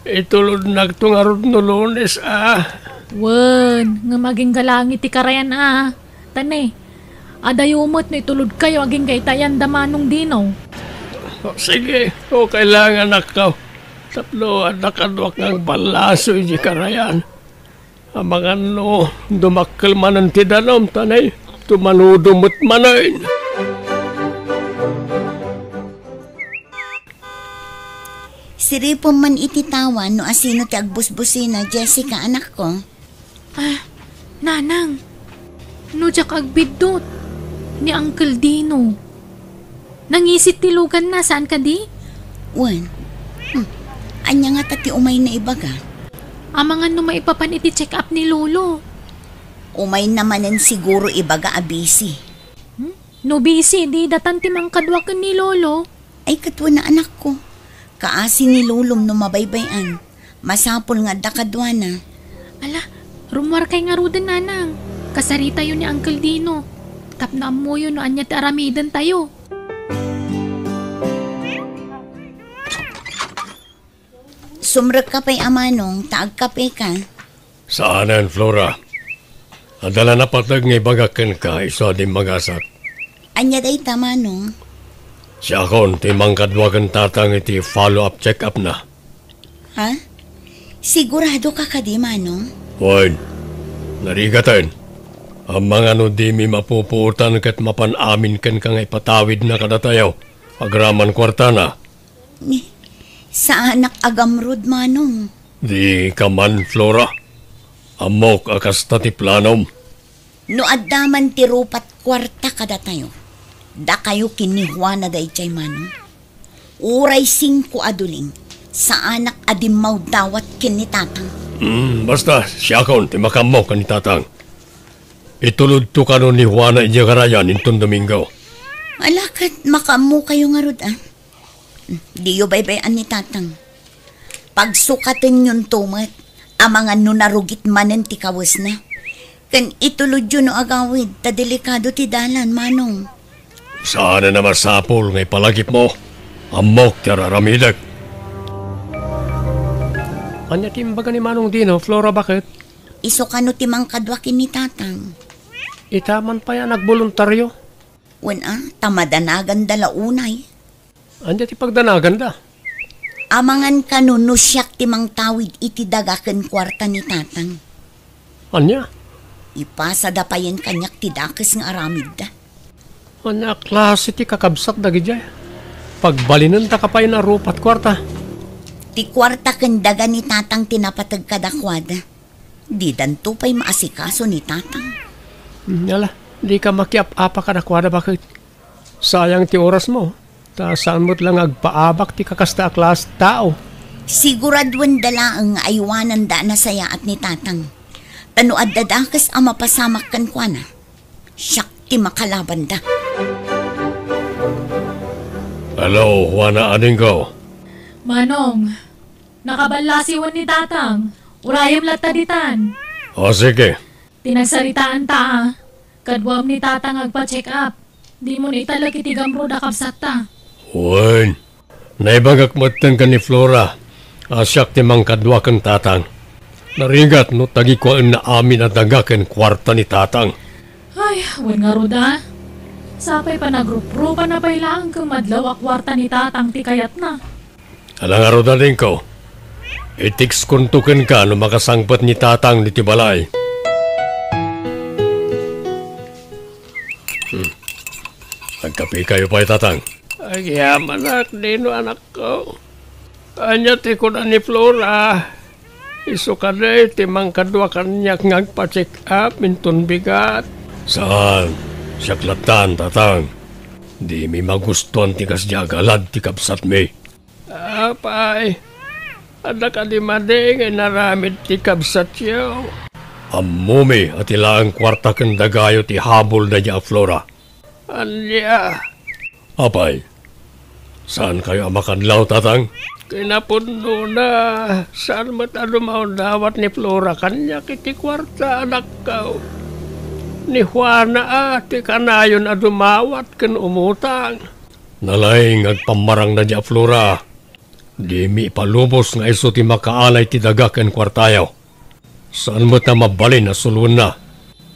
Itulod nagtungarod no Lunes Wen, nga maging galangi ti karayan Tane, adayumot no itulod kayo aging kaitayan damanong dinaw. Sige, kailangan nakaw. Tatlo nakadwak ng balaso di karayan. Amang ano, dumakkel man ang tidanom, tanay. Tumanudumot manayin. Siripon man ititawan no asino ti agbusbusina, Jessica anak ko. Nanang, no jak agbidot ni Uncle Dino. Nangisit tilugan na, saan ka di? Wan, anya nga tati umay na ibaga. Amangan no maipapan iti check up ni Lolo. Umay namanen siguro ibaga abisi. No busy, di datan ti mangkadwakan ni Lolo. Ay katwa na anak ko. Kaasi ni Lulom no mabaybayan. Masapol nga dakadwa na. Ala, rumwar kay nga rudan, nanang. Kasarita yun ni Uncle Dino. Tapnaan mo yun no anya ti aramidan tayo. Sumrek ka pa'y amanong, taag kape ka. Saanan, Flora? Adala na patag nga ibagakan ka, iso di magasak. Anya day tamanong. Siya kon, ti mangkadwakan tatang iti follow-up check-up na. Ha? Sigurado ka ka di manong? Wait, narigatan. Ang mga no di mi mapuputan kat mapanamin kan kang ipatawid na kadatayaw. Agraman kwarta na. Sa anak agamrod manong. Di ka man, Flora. Amok akas ti planom. No addaman ti rupat kwarta kada tayo. Da kayo kinihwa na day chay manong. Uray 5 aduling. Sa anak adimaw dawat kinitatang. Basta, siya kon, ti makamok ni tatang. Itulod to ka ni Juana Inyagarayan intong Domingo. Alakat, makamu kayo nga rod Di yo baybayan ni tatang. Pagsukatin yun tumat, amangan no narugit manen ti kawas na. Kan itulod yun no agawid, ta delikado ti dalan, manong. Saan na masapol ngay palagip mo? Amok ti araramidag. Anya timbaga ni Manong Dino, Flora, bakit? Iso ka no timang kadwakin ni tatang. Itaman pa yan nagboluntaryo. Tamadanagan dala unay. Anya ti pagdanagan da. Amangan ka no siyak timang tawid iti dagaken kwarta ni tatang. Anya? Ipasa da pa yan kanyak ti dakes nga aramid da. Anya klase ti kakabsat dagi jay. Pagbalinan ta kapay na rupat kwarta. Ti kwarta ken daga ni tatang tinapatag kadakwada. Di danto pa'y maasikaso ni tatang. Yala, di ka makiap-apa kadakwada bakit? Sayang ti oras mo. Ta saan mo't lang agpaabak ti kakasta klas tao. Siguradwan dala ang aywanan da na saya at ni tatang. Tano at dadakas ang mapasamak kan kwa na. Siyak ti makalaban da. Hello, Juana Adingo. Manong, nakabalasiwan ni tatang. Urayam lataditan. O sige, Tinagsaritaan ta. Kadwam ni tatang agpa-check up. Di mo na italag itigamro da kapsat ta. Wan, naibagak matang ka ni Flora. Asyak timang kadwa kang tatang. Narigat no tagi ko na amin at dagakan kwarta ni tatang. Ay, wan nga ruda. Sapay pa nagrup-rupa na pailangan kang madlaw akwarta ni tatang ti kayat na. Alang araw na rin ko. Itiks kuntukin ka no makasangpat ni tatang ni Tibalay. Nagkape kayo pa tatang. Ay, yaman dino anak ko. Anya ti ko na ni Flora. Iso ka na timang kadwa kanyak ngagpa-check up mintun bigat. Saan? Siyaklatan, tatang. Di mi magustuhan ti kasya galad ti kapsat mi. Apay, ada ka di mading naramid ti kapsat yaw. Amumi at ilang kwarta kang dagayo ti habol na niya Flora. Anya. Apay, saan kayo makanlaw, tatang? Kinapuno na. Saan matalumaw dawat ni Flora kanya kiti kwarta anak ka. Ni Juana ti kanayon a dumawat ken umutang. Nalaing agpamarang na niya Flora. Di mi palubos nga iso ti makaalay ti daga ken kwartayaw. Saan mo't na mabalin na sulun na?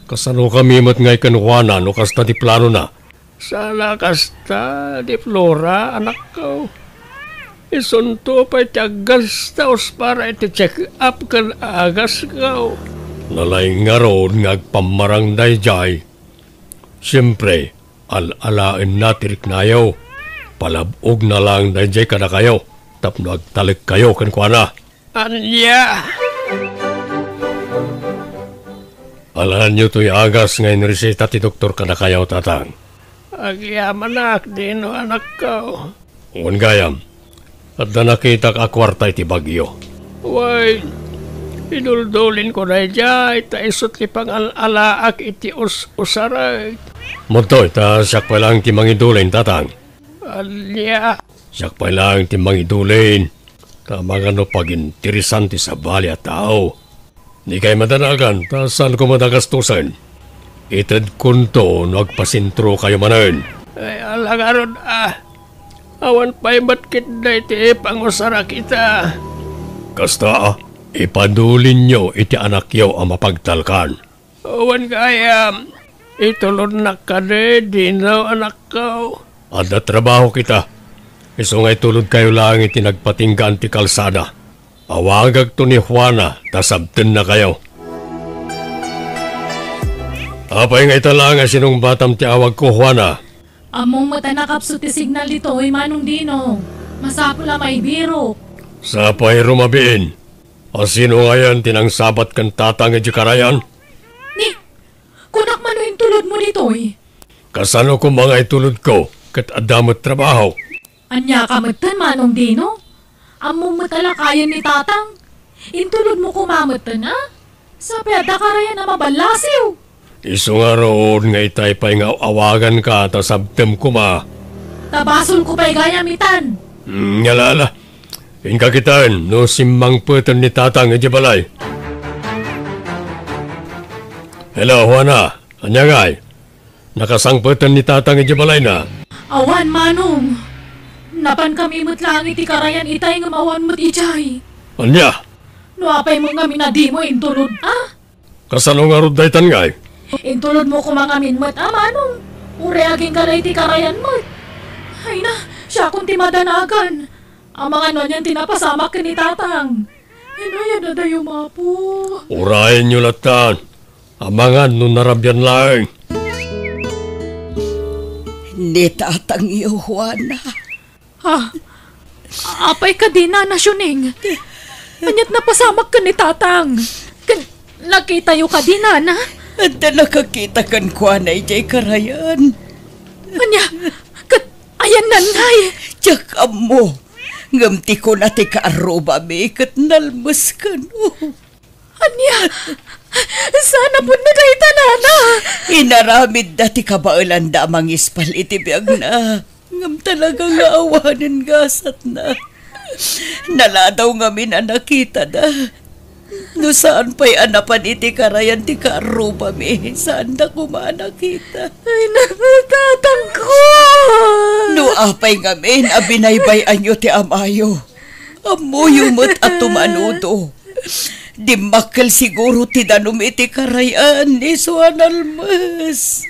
Kasano kami mo't ngay ken Juana no kasta ti plano na? Sana kasta di Flora anak ko. Isunto pa iti agastaos para iti check up ken agas ko. Nalaing nga roon ngagpamarang dayjay. Siyempre, al-alain natirik nayaw. Palabog na lang dayjay ka na kayo. Tapno agtalik kayo kan kuana. Anya! Alahan nyo to'y agas ngayon reseta ti doktor ka na kayo, tatang. Agyamanak din o anak ko. Uwan gayam. At na nakita ka kwarta iti bagyo. Why? Iduldulin ko na dyan, ita isot li pang alaak iti usaray. Muntoy, ta siyak pa lang timang idulin, tatang. Alya. Siyak pa lang timang idulin. Tama nga no pag-intirisan ti sa bali at tao. Di kayo madanagan, ta saan ko madagastusan? Itad kunto, nagpasintro kayo manan. Ay, alangaron awan pa'y batkit na iti pangusara kita. Kasta ipadulin nyo iti anak yaw ang mapagtalkan. Awan kaya, itulod na ka di na anak ko. Ada trabaho kita. Iso nga'y tulod kayo lang iti nagpatinggan ti kalsada. Awagag to ni Juana, tasabten na kayo. Apay nga'y talang sinong batam ti awag ko, Juana. Among mata nakapso ti signal dito ay manong dino. Masapula may biro. Sapay rumabiin. O sino ngayon tinangsabat kan tatang iti karayan? Ni, kunak mano yung tulod mo dito eh. Kasano ko mga itulod ko, kat adamot trabaho. Anya ka matan manong dino? Among matalakayan ni tatang. Intulod mo kumamatan ha? Sabi ada karayan na mabalasiw. Iso nga roon nga itay pa'y nga awagan ka, tasabtem ko ma. Tabasol ko pa'y gayamitan. Ngalala. Inkakitaan, no simmang putan ni tatang iti balay. Hello, Juana. Anya ngay? Nakasangputan ni tatang iti balay na. Awan, manong. Napan kami lang iti karayan itay nga mawan mo't ijay. Anya? No apay mo nga minadi mo intulod, ah? Kasano nga rod daytan ngay? Intulod mo kumangamin mo't, manong. Ureaging ka na iti karayan mo't. Ay na, siya kung timadanagan. Ang mga nonyan tinapasamak ka ni tatang. Hinaya na dayo mapo. Urayan nyo latan. Amangan nung narabyan lang. Ni tatang iyo, Juana. Ha? Apay ka din na, nasyuning. Anyat napasamak ka ni tatang. Nakita yu ka din na. At na nakakita kan Juana ijay karayan. Anya, ayan nanay. Tiyak mo. Ngamti ko na ti kaaruba mi kat nalmas ka no. Anya, sana po na dahi tanana. Inaramid na ti kabailan da mang ispal iti biyag na. Ngam talaga nga awanan gasat na. Naladaw nga min nakita na. No saan pa'y anapan iti karayan ti karuba mi? Saan na kumana kita? Ay, nakatatang ko! No apay ngamin, abinaybayan nyo ti amayo. Amuyo mo't at tumanudo. Di makal siguro ti danum iti karayan ni Suan Almas.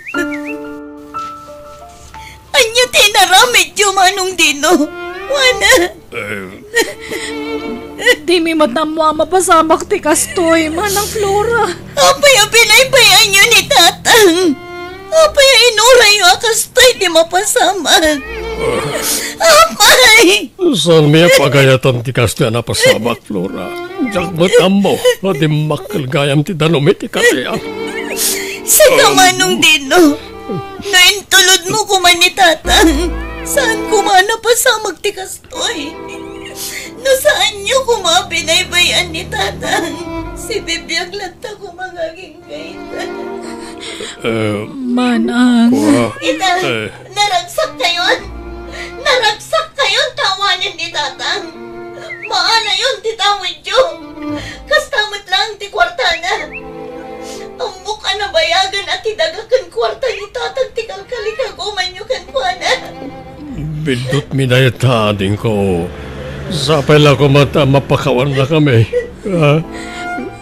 Anya tinaramid yung manong dino. Wana. Di mi matamwa mapasamak ti kastoy, manang Flora. Apay abinaybayan nyo ni tatang. Apay inuray yung akastoy di mapasamak. Apay! Saan may pagayatan ti kastoy na pasamak, Flora? Diyak matam mo, o di makal gayam ti danumit ti karayan. Sa kamanong dino, naintulod mo kuman ni tatang. Saan kumana pa sa magtikastoy? No saan niyo kumabinaybayan ni tatang? Si bibiyag lata kumagaging kaitan. Manang. Ita, naragsak kayon? Naragsak kayon tawanin ni tatang? Maana yun titawid yun? Kastamot lang ti kwartana. Ang mukha na bayagan at idagakan kwarta ni tatang ti kalkalikaguman nyo kan kuana. Bindot minayatadin ko. Sapay lang ko mapakawan na kami.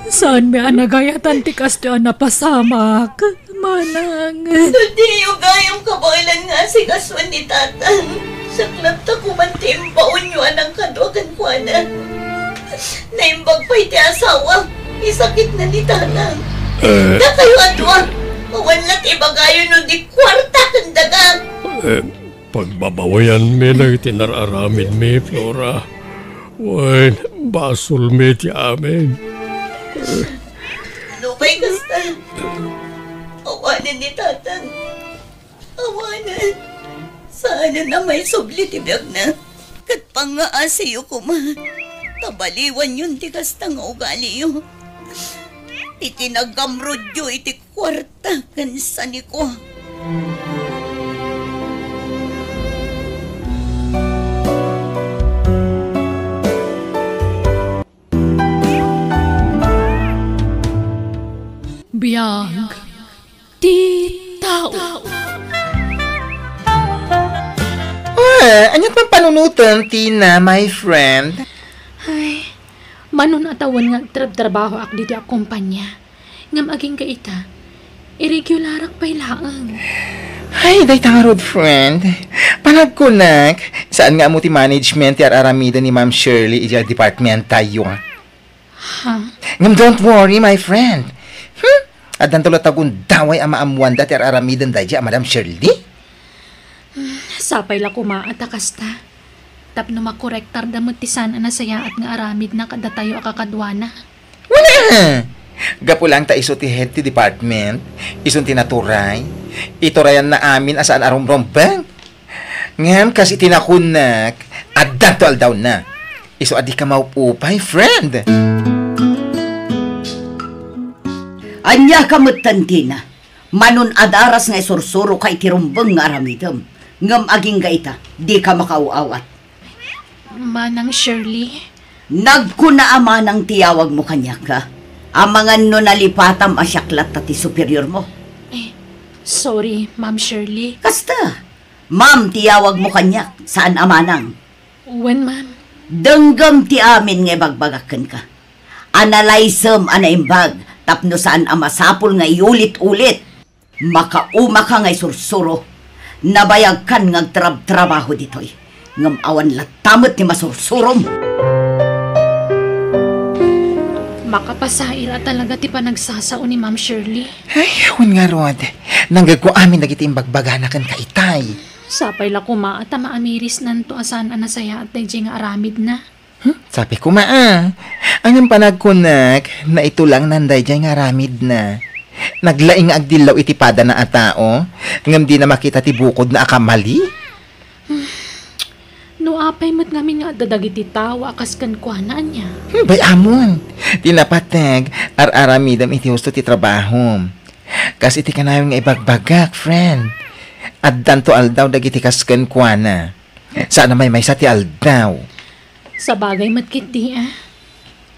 Saan may anagayatan ti kastoy na pasamak? Manang. Hindi yung gayong kabailan nga si kaswan ni tatang. Saklap ta kumantimbaon nyo anang kadwagan kuana. Naimbag pa'y ti asawa. Isakit na ni tatang. Na kayo atwa. Mawanlat ibagayo no di kwarta kandagang. Pagbabawayan mi na itinararamid mi, Flora. Wen, basol mi ti amin. Lupay kasta. Awanan ni tatang. Awanan. Sana na may subli ti biyag na. Kat pangaasiyo ko ma. Tabaliwan yun ti kasta nga ugali yun. Itinagamrod yun iti kwarta kansa ni ko. Biyag. Di tao. Anyat pang panunutan, Tina, my friend? Ay, manon atawan nga trabaho ak dito ak kumpanya. Ngam aging kaita. Irregularak pa'y laang. Ay, day tangarod, friend. Panagkunak, saan nga mo ti management ti aramida ni Ma'am Shirley iti department tayo? Ha? Ngam, don't worry, my friend. Adan tulad tagun daway ama amuan dati aramidan dahi Madam Shirley? Sapay la kumaatakas ta. Tapno makorektar damot ti sana na saya at nga aramid na kada tayo akakadwana. Wala! Gapo lang ta iso ti head ti department, ison tinaturay, iturayan na amin asaan arumrombang. Ngam kasi tinakunak, adan to aldaw na. Iso adi ka maupupay, friend. Anya kamutan tina. Manon adaras nga sursuro kay tirumbang nga aramidam. Ngam aging gaita, di ka makauawat. Manang Shirley. Nagkuna ama ng tiyawag mo kanya ka. Amangan no nalipatam asyaklat ti superior mo. Sorry, Ma'am Shirley. Kasta, ma'am tiyawag mo kanya. Saan amanang? When, ma'am? Denggam ti amin nga bagbagakan ka. Analysem anaimbag. Tapno saan amasapol nga iulit-ulit. Makauma ka ngay sursuro. Nabayag kan ngagtrabaho ditoy. Ngam awan latamot ni masursurom. Makapasaira talaga ti panagsasao ni Ma'am Shirley. Ay, yun nga, Rod. Nanggag ko amin nagitiim bagbaganakan ka itay. Sapay la kuma at maamiris nanto asan anasaya at dayjay nga aramid na. Sabi ko anyang panagkunak na ito lang nanday dyan nga ramid na. Naglaing agdilaw itipada na atao, ngam di na makita ti bukod na akamali. No apay mat ngamin nga dadagiti tawa kas kan kuanaan niya. Bay amon, tinapatag ar-aramidam iti husto ti trabaho. Kas iti kanayong nga ibagbagak, friend. Addan to aldaw dagiti kas kan kuana. Sana may sa ti aldaw. Sa bagay matkit di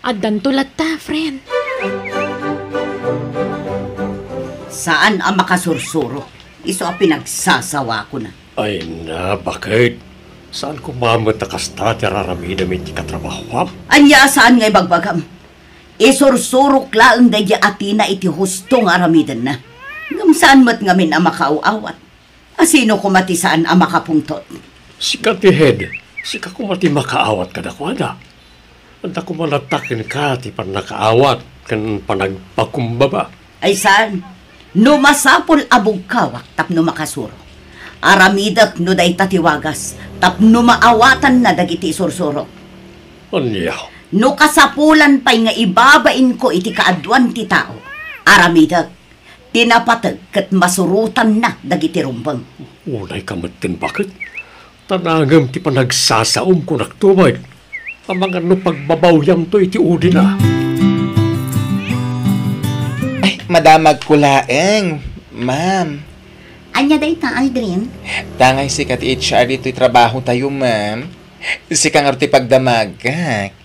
Addan tulat ta, friend. Saan ang makasursuro? Iso ang pinagsasawa ko na. Ay na, bakit? Saan ko mamatakas ta tiraramida may tikatrabaho? Anya saan ngay bagbagam? Isursurok laang day atina iti husto nga aramidan na. Ngam saan mat ngamin ang makauawat? Asino kumati saan ang makapungtot? Si Katihed, si kakumati makaawat ka dakwada. Anta kumalatakin ka ti pan nakaawat kan panagpakumbaba. Ay saan? No masapol abog kawak tapno makasuro. Aramidak no day tatiwagas tapno maawatan na dagiti sursuro. Anya? No kasapulan pa'y nga ibabain ko iti kaadwan ti tao. Aramidak, tinapatag kat masurutan na dagiti rumbang. Unay kamatin bakit? Tanangam ti panagsasaom ko naktumay. Ang mga no pagbabawyam to iti udi na. Ay, madamag ko laeng, ma'am. Anya day ta, Aldrin? Tangay si kat HR dito'y trabaho tayo, ma'am. Si kang arti pagdamagak.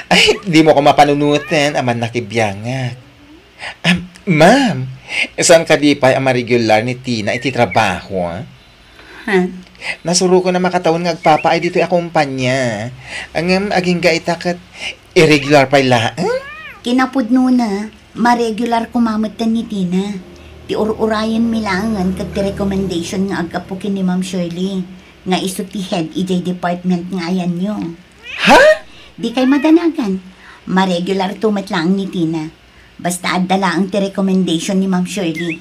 Ay, di mo ko mapanunutan, aman nakibiyangak. Ma'am, saan ka di pa ang regular ni Tina iti trabaho, ha? Ha? Nasuro ko na makatawon nga agpapaay dito'y akumpanya. Ang aging gaitakat irregular pa ila, Kinapudno na, ma-regular kumamatan ni Tina. Ti ur-urayan milangan kat ti recommendation nga agapukin ni Ma'am Shirley. Nga iso ti head EJ department nga ayan nyo. Ha? Di kay madanagan. Ma-regular tumat lang ni Tina. Basta adala ang ti recommendation ni Ma'am Shirley.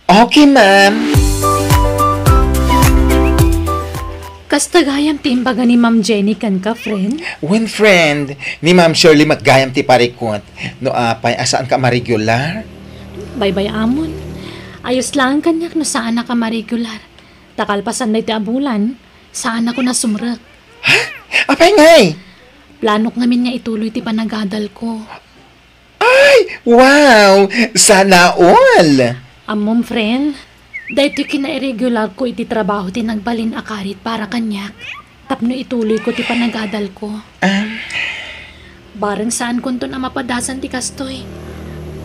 Okay, ma'am. Kastagayam ti imbaga ni Ma'am Jenny kan ka, friend? When friend, ni Ma'am Shirley maggayam ti parikot. No apay, asaan ka ma-regular? Bye-bye amon. Ayos lang kanyak no saan ka ma-regular. Takalpasan na iti abulan, saan ako nasumrak. Apay ngay! Planok namin nga ituloy ti panagadal ko. Ay! Wow! Sana all! Amom, friend, dahil kina-irregular ko iti trabaho ti nagbalin akarit para kanyak. Tapno ituloy ko ti panagadal ko. Barang saan kunto na mapadasan ti kastoy.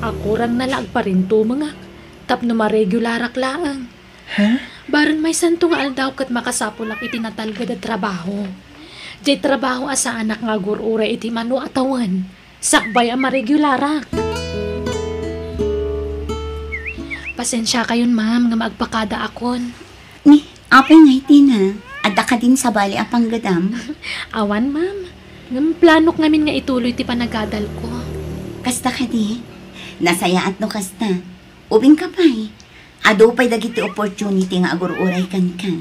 Ako rang nalag pa rin tumangak. Tapno ma-regularak laang. Barang may santo nga aldaw kat makasapulak iti natalgad at trabaho. Jay trabaho asa anak nga gurura iti manu atawan. Sakbay ang ma-regularak. Pasensya kayon, ma'am, nga magpakada akon. Ni, apay ngay Tina. Ada ka din sa bali apang gadam. Awan, ma'am. Ngam planok ngamin nga ituloy ti panagadal ko. Kasta ka di. Nasayaat no kasta. Ubing ka pa'y. Ado pa'y dagiti opportunity nga agur-uray kan ka.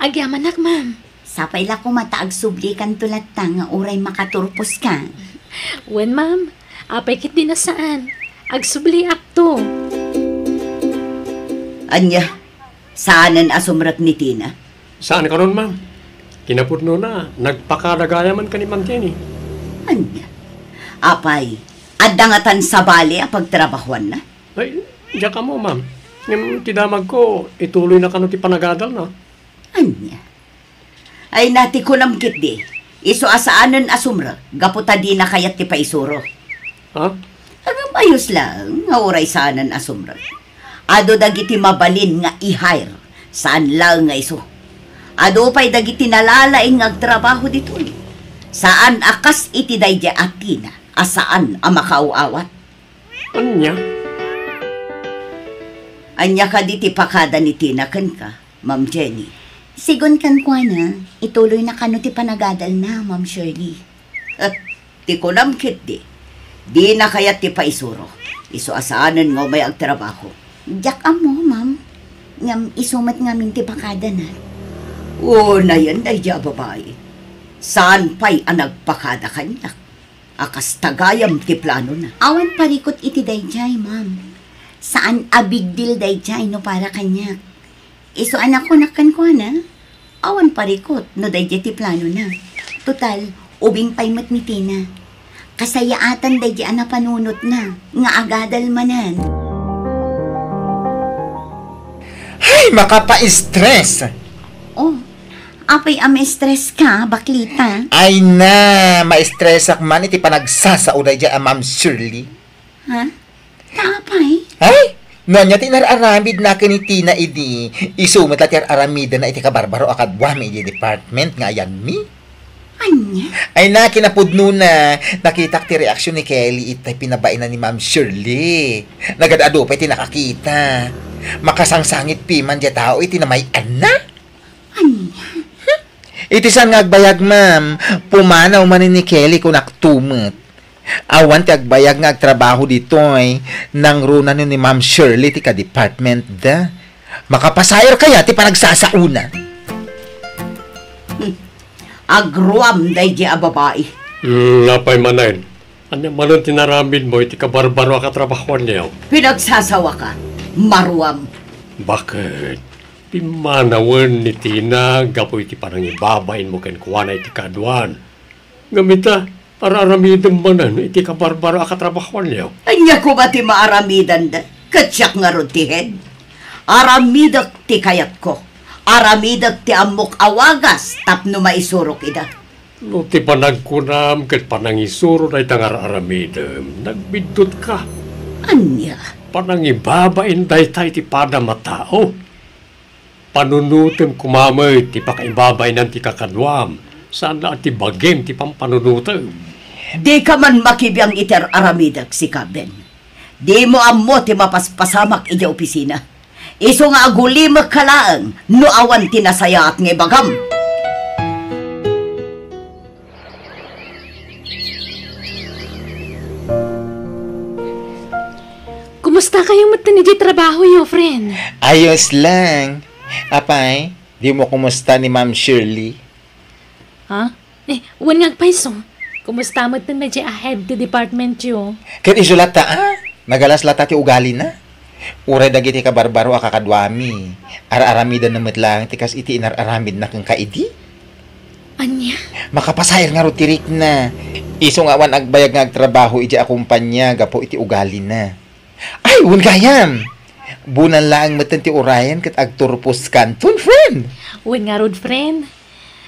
Agyamanak, ma'am. Sapay la ko mataag subli kan tulat ta nga uray makaturpos ka. Wen, ma'am. Apay kit din na saan. Agsubli akto. Anya, saanan asumrat ni Tina? Saan ka nun, ma'am? Kinapudno na, nagpakadagayaman ka ni Ma'am Jenny. Anya, apay, adangatan sa bali ang pagtrabahuan na? Ay, diya ka mo, ma'am. Yung tidamag ko, ituloy na ka no ti panagadal na. Anya, ay nati ko namkit di. Iso asaanan asumra, gaputa di na kayat ti paisuro. Ha? Agam ayos lang, nga oray saanan asumra. Ado dagiti mabalin nga i-hire, saan lang nga iso. Ado pa'y dagiti nalalaing agtrabaho dito. Saan akas iti dayja atina, asaan ang makauawat. Anya? Anya ka diti pakada ni Tina kan ka, Ma'am Jenny. Sigon kan kwa na, ituloy na kano ti panagadal na, Ma'am Shirley. Ti ko namkit di. Di na kayat ti paisuro. Iso asaanan nga may agtrabaho. Diyak mo, Ma'am. Ngam isumat ngamin ti pakada na. Oo na yan, dayja babae. Saan pa'y ang nagpakada kanyak? Akas tagayam ti plano na. Awan parikot iti dayjay, Ma'am. Saan a big deal dayjay no para kanyak. Iso anak ko nakan ko na. Awan parikot no dayjay ti plano na. Total, ubing pa'y mat ni Tina. Kasayaatan dayjay na panunot na. Nga agadal manan. Ay, makapa-stress! Oh, Apay stress ka, baklita. Ay na, ma-stress ak man iti panagsasaunay dyan Ma'am Shirley. Ha? Apay? Ay, nonya tinararamid na kinitina idi. Isumat lat aramida na iti kabarbaro akadwami iti department nga yan mi. Anya? Ay na, kinapudno na. Nakita ti reaksyon ni Kelly itay pinabain na ni Ma'am Shirley. Nagadado pa iti nakakita. Makasangsangit piman dya tao iti na may anak. Anya? Iti saan nga agbayag, ma'am? Pumanaw man ni Kelly kung naktumot. Awan ti agbayag nga agtrabaho dito ay nang runa ni Ma'am Shirley ti ka-department da. Makapasayar kaya ti panagsasauna. Agruam day di a babae. Napay manayin. Ano manon tinaramid mo, iti kabarbaro katrabahuan niyo. Pinagsasawa ka. Maruam. Bakit? Pimanawan ni Tina, gapo iti parang ibabain mo ken kuwana iti kaduan. Gamita, araramidam manan, iti kabarbaro katrabahuan niyo. Anya ko ba ti maaramidan da? Katsyak nga ron ti head. Aramidak ti kayat ko. Aramidak ti amok awagas tapno maisurok ida. No ti panagkunam, ket panangisuro na itangar aramidam, nagbidot ka. Anya? Panangibabain daytay ti pada matao. Panunutem kumamay ti pakaibabay ng ti kakadwam. Sana ti bagim ti pampanunutem. Di ka man makibiyang iter aramidak si Kaben. Di mo amo ti mapaspasamak ija opisina. Iso nga agulimak kalaang no awan tinasaya at nga bagam. Kumusta kayong matanigi trabaho yo, friend? Ayos lang. Apay, di mo kumusta ni Ma'am Shirley? Ha? Wan nga paiso. Kumusta mo tan medyo ahead the department yo? Ket isulata nagalas lata ti ugali na. Uray dagiti ka barbaro akakadwami. Ara-aramida na metlang tikas iti inararamid na kang kaidi. Anya? Makapasayar nga rutirik na. Iso nga wan agbayag nga agtrabaho iti akumpanya gapo iti ugali na. Ay, un gayam. Bunan lang matan ti urayan ket agturpos kanton, friend. Wan nga rod, friend.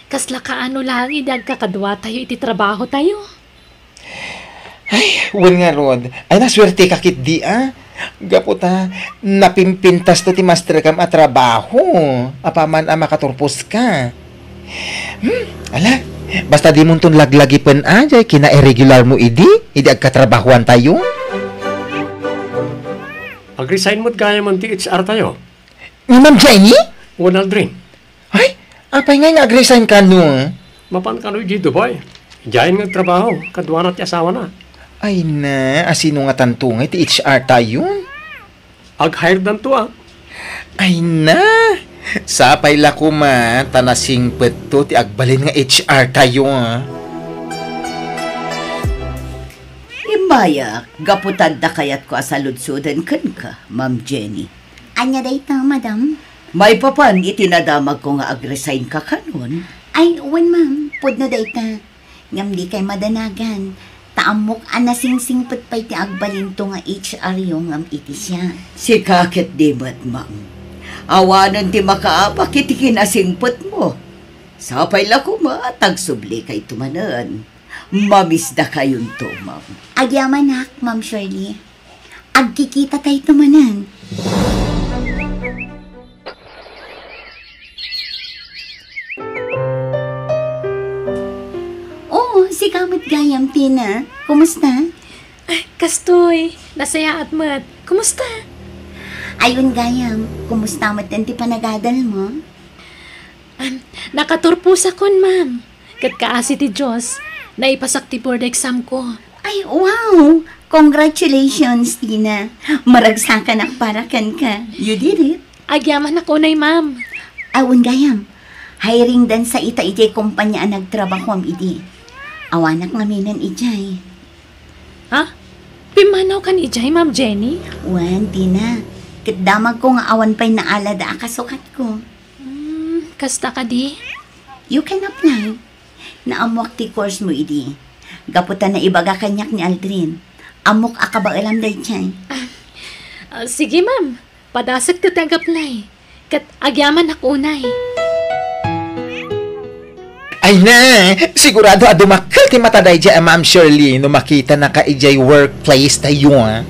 Kasla kaano lang idag kakadwa tayo iti trabaho tayo. Ay, wan nga rod. Ay, naswerte kakit di Gaputa, napimpintas to ti master kam at trabaho. Apaman makaturpos ka. Ala, basta di mo ton laglagi pen jay kina-irregular mo idi agkatrabahuan tayo.Ag-resign mo't gaya man ti HR tayo. Ni Ma'am Jenny? Wala rin. Ay, apay nga nag-resign ka no? Mapan ka no dito ba? Diyan nga trabaho, kadwa na ti asawa na. Ay na, asino nga tantungay ti HR tayo? Ag-hire dan to Ay na, sapay la ko man, tanasing peto ti agbalin nga HR tayo Imaya, gaputan da kayat ko asaludsudan kan ka, Ma'am Jenny. Anya dayta, madam? May papan itinadamag ko nga ag-resign ka kanon. Ay, uwan, ma'am. Pudno dayta. Ngam di kay madanagan. Taamok anasingsingpet pa'y ti agbalin to nga HR yung ngam iti siya. Si kakit di ba't, ma'am? Awanan ti makaapa kiti kinasingpet mo. Sapay la ko tagsubli kay tumanan. Mamisda kayon to, ma'am. Agyaman Ma'am Shirley. Agkikita tayo tumanan. Oh, si Kamot Gayam, Tina. Kumusta? Kastoy, nasaya at mat. Kumusta? Ayun, Gayam. Kumusta mo ti panagadal mo? Nakaturpos akon, ma'am. Kat kaasi ti Diyos, naipasak ti board exam ko. Ay, wow! Congratulations, Tina. Maragsakan ak parakan ka. You did it. Agyaman ako na, ma'am. Awon Gayam. Hiring dan sa ita-ijay kumpanya ang nagtrabaho am idi. Awanak ngaminan ijay. Ha? Pimanaw kan ijay, Ma'am Jenny? Wan, Tina. Kitdamag ko nga awan pa'y naalada akasukat ko. Kasta ka di? You can apply. Naamwak ti course mo idi. Gaputan na ibaga kanyak ni Aldrin. Amok akabailam day chay. Sige, ma'am. Padasag ka tag-apply. Kat agyaman ako unay. Ay na, sigurado adumakal ti mataday dya, Ma'am Shirley, no makita na ka ijay workplace tayo, ha?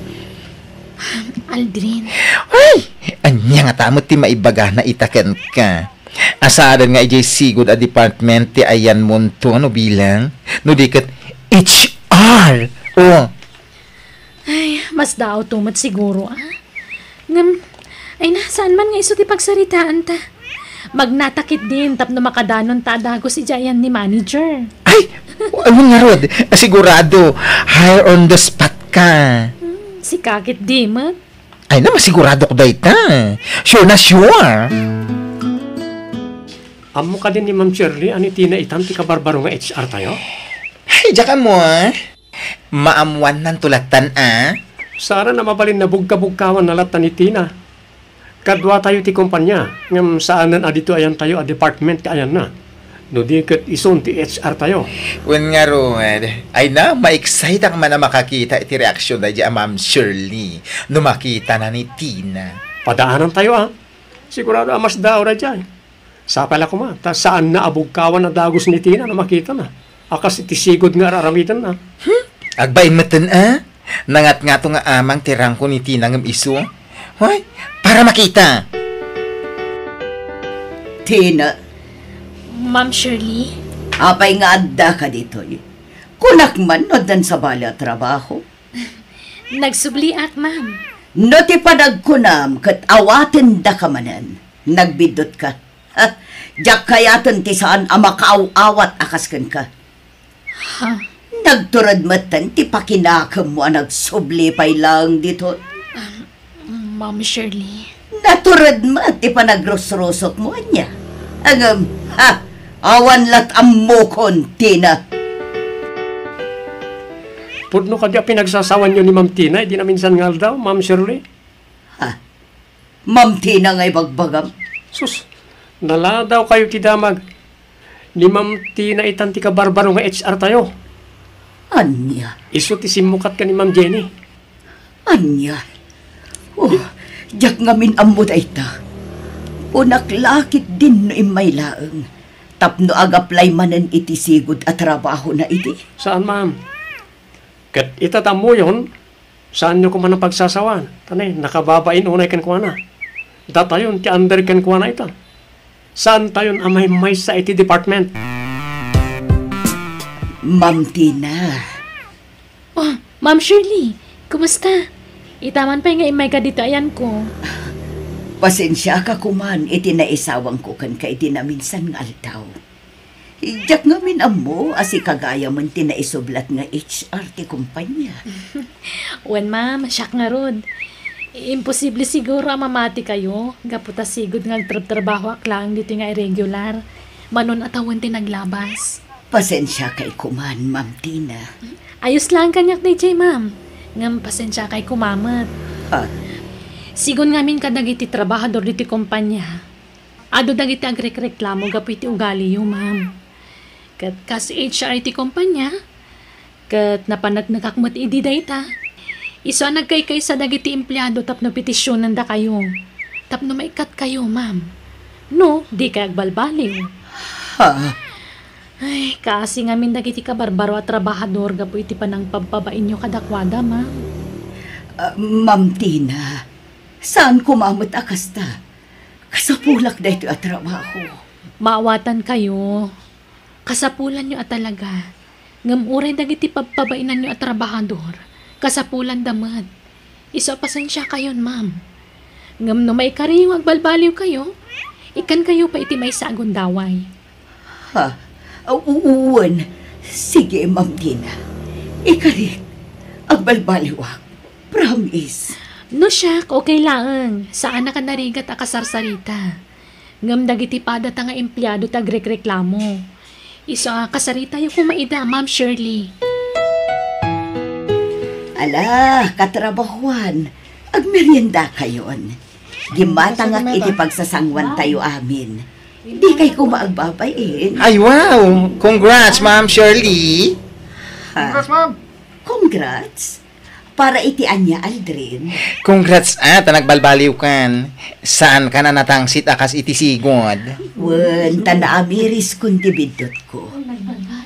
Aldrin, Ay, anya nga tamot ti maibaga na itaken ka. Asaran nga ijay sigod a department ti ayan monto, ano bilang? No diket HR. Oh, ay, mas daw tumat siguro, Ngam, ay nasaan man nga iso ti pagsaritaan ta. Magnatakit din tapno makadanon ta dagos ijayan ni manager. ay, ano nga rod? Sigurado, hire on the spot ka. Si kakit di mat. Ay na, masigurado ko dahi ta. Sure na sure. Amo ka din ni Ma'am Shirley, ani tina itam ti kabarbaro nga HR tayo? Ay, dyan ka mo, ah. Maamuan ng tulatan, ah. Sara na mabalin na bugka-bugkawan na latan ni Tina. Kadwa tayo ti kumpanya, ngam saanan adito ayan tayo a department ka ayan na. No di kat ison ti HR tayo. Wen nga Rod, ay na, ma-excite ako man na makakita iti reaksyon na dyan, Ma'am Shirley, no makita na ni Tina. Padaanan tayo Sigurado amas daw na dyan. Sapala ko ta saan na abugkawan na dagos ni Tina na makita na. Akas iti sigod nga araramitan na. Agbain matan, ah. Nangat nga to nga amang tirang ko ni Tina ngam iso. Hoy, para makita. Tina, Ma'am Shirley, apay nga adda ka dito. Kunak man no dan sa bala trabaho. nagsubliak, ma'am. No ti panagkunam kat awaten da ka manan. Nagbidot ka. Ha? Diyak kayaton ti saan amakaaw-awat akaskan ka. Ha? Nagturad matan ti pakinakam mo nagsubli pay lang dito. Ma'am Shirley. Naturad mo ti panagrosrosok mo niya. Ang awan lat amokon, Tina. Pudno ka di pinagsasawan nyo ni Ma'am Tina, di na minsan ngal daw, Ma'am Shirley. Ma'am Tina nga'y bagbagam. Sus, nala daw kayo ti damag. Ni Ma'am Tina itan ti kabarbaro nga HR tayo. Anya, Iso ti simukat ka ni Ma'am Jenny. anya. Oh, jak ngamin ammo ita. Unaklakit din no imay laeng. Tapno agaplay manen iti sigud at trabaho na iti. Saan, Ma'am? Kat itatamo yun, saan nyo ko man ang pagsasawan? Tanay, nakababain unay kan kuwana. Datayon, ti under kan kuwana ita. Saan tayon amay-may sa iti department? Ma'am Tina. Oh, Ma'am Shirley, kumusta? Itaman pa nga imay ka dito ayan ko. Pasensya ka kuman iti naisawang ko kan ka iti na minsan nga altaw. Jak ngamin ammo asi kagaya man tinaisublat nga HR ti kumpanya. Wen ma'am, siyak nga rod. Imposible siguro mamati kayo. Gaputa sigod nga trabaho aklang dito nga irregular. Manon atawan ti naglabas. Pasensya kay kuman, Ma'am Tina. Ayos lang kanyak DJ ma'am. Ngam pasensya kay kumamat. Ha? Sigon ngamin kadagiti trabahador diti kumpanya. Ado dagiti agrek-reklamo gapu iti ugali yung ma'am. Kat kas HR iti kumpanya, kat napanagkakmat idi dayta. Iso nagkaykay sa dagiti empleyado tapno petisyonan da kayo. Tapno maikat kayo, ma'am. No, di kay agbalbaliw. Ha? Ay, kasi ngamin dagiti kabarbaro at trabahador gapu iti panang pagpabain nyo kadakwada, ma'am. Ma'am Tina, saan kumamot akasta? Kasapulak na ito at trabaho. Maawatan kayo. Kasapulan nyo at talaga. Ngamuray dagiti pagpabainan nyo at trabahador. Kasapulan damad. Iso pasensya kayon, ma'am. Ngam no may kariyong agbalbaliw kayo, ikan kayo pa iti may sagon daway. Ha? Uwan. Sige, Ma'am Tina. Ikarit. Agbalbaliwak. Promise. No siyak, okay lang. Saan na ka narigat akasarsarita? Ngam dagiti padata nga empleyado tagrek-reklamo. Iso kasarita yung kumaida, Ma'am Shirley. Ala, katrabahuan. Agmerienda kayon. Gimatangak iti pagsasangwan tayo amin. Di kay kumaagbabayin. Ay, wow! Congrats, Ma'am Shirley! Congrats, Ma'am. Congrats? para itian niya, Aldrin. Congrats nagbalbaliw kan. Saan ka na natangsit akas iti sigod? Wen, tanaamiris kundi bidot ko.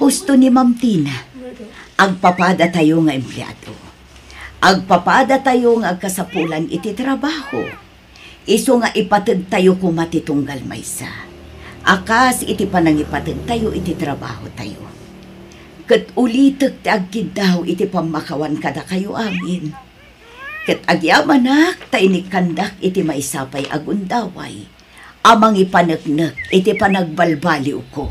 Gusto ni Ma'am Tina, agpapada tayo nga empleyado. Agpapada tayo nga agkasapulan iti trabaho. Iso nga ipatid tayo kumatitunggal maysa. Akas iti panangipatid tayo iti trabaho tayo. Kat ulitek ti agkid daw iti pamakawan kada kayo amin. Kat agyamanak ta inikandak iti maisapay agundaway. Amang ipanagnak iti panagbalbaliw ko.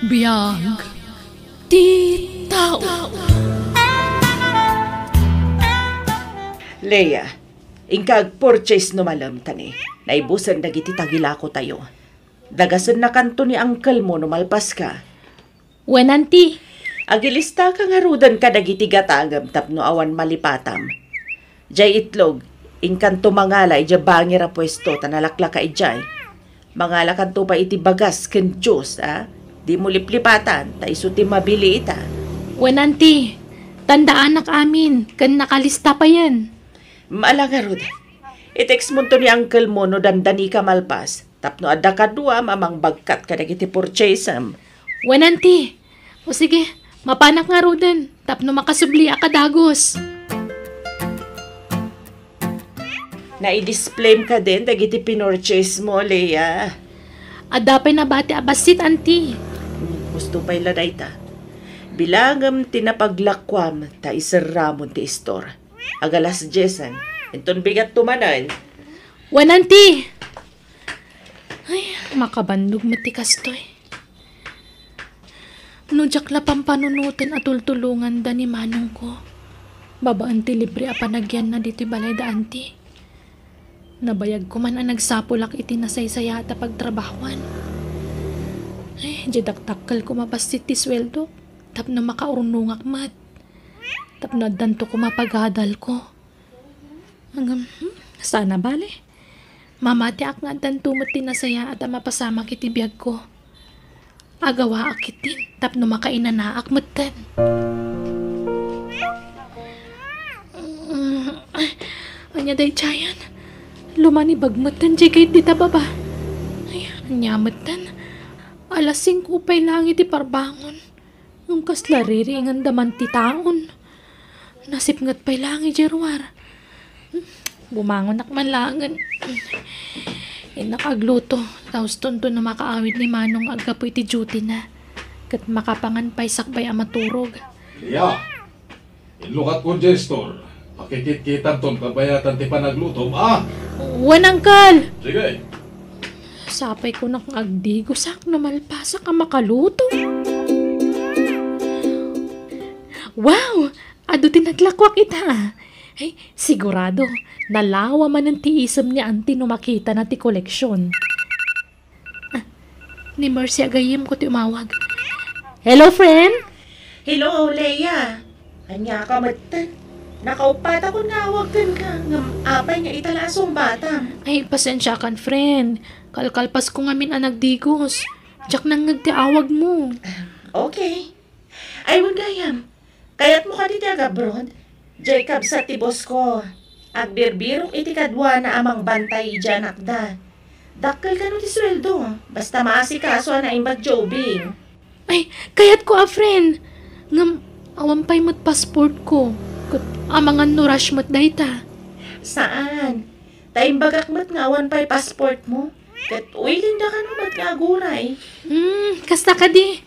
Biyag ti tao. Leia, ingkag purchase no malam tani. Naibusan dagiti tagilako tayo. Dagasan na kanto ni uncle mo no malpas ka. Wen, auntie. Agilista ka nga rudan ka dagiti gatagam tapno awan malipatam. Jay itlog, ingkanto mangalay jay bangir a pwesto tanalakla ka ijay. Mangala kanto pa iti bagas ken Diyos, Di mo liplipatan, ta isuti mabili ita. Wen, auntie. Tandaan nak amin, kan nakalista pa yan. Maalangarod. I-text mo to ni uncle mo no dandani ka malpas. Tapno adda ka duwa mamang bagkat ka dagiti purchase-am. Wen, auntie. O sige, mapanak nga roden. Tapno makasubli ka dagos. Na-i-display ka din dagiti pinurchase mo, Leia. Adapay na bati abasit, auntie. Gusto pa'y laday ta. Bilangam tinapaglakwam ta isaramon ti store. Agalas Jesan, enton bigat tumanan. Wen, auntie. Ay, makabandog matikas to eh. No jakla pampanunutin at tultulungan da ni manong ko. Babaan ti libre a panagyan na dito'y balay da, auntie. Nabayag ko man ang nagsapulak iti nasaysaya at pagtrabahuan. Ay, jadaktakal ko mabasit ti sweldo. Tap na makaurnungak mat. Tap na danto ko mapagadal ko. Hanggang, sana bale. Mamati ak nga danto mo tinasaya at mapasama kiti biyag ko. Agawa akitin. Tap na makainanaak matan. Anya day chayan. Lumani bagmatan jay kahit dita baba. Ay, anyamatan. Alas 5 upay lang iti parbangon. Nung kaslariri ang daman ti taon. Nasipngat pa'y lang ijerwar. Bumangon nakman langan. Nakagluto. Taos tonto na makaawit ni Manong agapoy ti duty na. Kat makapangan pa'y sakbay amaturog. Yeah. Ilukat ko dyan, store. Pakikit-kitan ton kabayatan ti panaglutom, Wen, uncle! Sige. Sapay ko nakagdigo sak na malpasa ka makaluto. Wow! Ado tinaglakwak ita. Ay, sigurado, nalawa man ang tiisam ni auntie no makita na ti koleksyon. Ni Mercy agayim ko ti umawag. Hello, friend? Hello, Leia. Anya ka matan. Nakaupat ako nga awagan ka. Apay nga italasong bata. Ay, pasensya kan, friend. Kalkalpas ko nga min anagdigos. Diyak nang nagtiawag mo. Okay. Ay, gayam. Kaya't mo ka diti agabroad. Jacob sa tibos ko. Agbirbirok iti kadwa na amang bantay dyan akda. Dakkel ka no ti sweldo. Basta maasikaso na imbag jobing. Ay, kaya't ko friend. Ngam, awampay mo't passport ko. Kut, amangan no rush mo't dayta. Saan? Taimbagak mo't ngawan pa'y passport mo. Kat uilinda ka naman kaguray. Kasta ka di.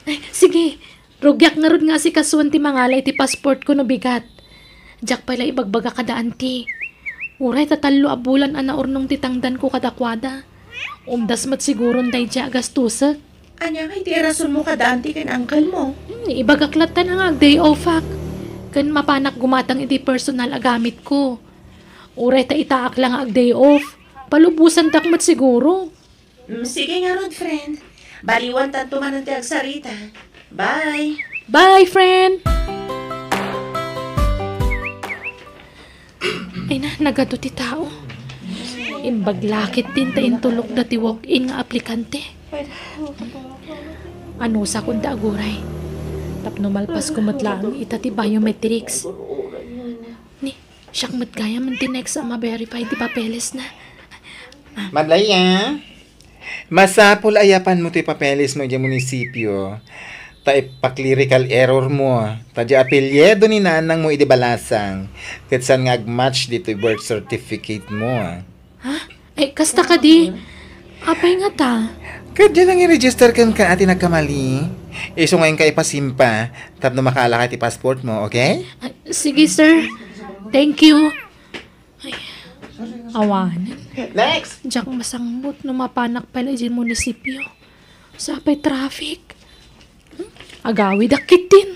Ay, sige. Rugyak nga rin nga si kasuan ti mangalay ti passport ko no bigat. Diyak pala ibagbaga kada anti. Uray tatalo abulan ana urnong titangdan ko kadakwada. Umdas mat siguron day dya gastusak. Anya nga iti rason mo kada anti kan uncle mo. Ibagaklatan ang day off hak. Kan mapanak gumatang iti personal agamit ko. Uray ta itaak lang ag day off. Palubusan takmat siguro. Sige nga ron, friend. Baliwan tanto man ang tiagsarita. Bye! Bye, friend! Ay na, nagado ti tao. Imbaglakit din ta intulok dati walk-in nga aplikante. Ano sa kunda aguray? Tapno malpas kumatlang itati biometrics. Ni, siyak matgaya man tinex sa ma-verify ti papeles na. Madlaya, masapol ayapan mo ti papeles no di munisipyo. Ta ipa-clerical error mo. Ta di apelyedo ni nanang mo idibalasang. Katsan nga match dito yung birth certificate mo. Ha? Ay, kasta ka di. Apay nga ta. Kadya nang i-register kan ka ati nagkamali. Iso ngayon ka ipasimpa. Tapno makala ka ti passport mo, okay? Ay, sige, sir. Thank you. Ay, awanan. Next! Diyak masangbot no mapanak pala di munisipyo. Sapay traffic. Agawi dakit din.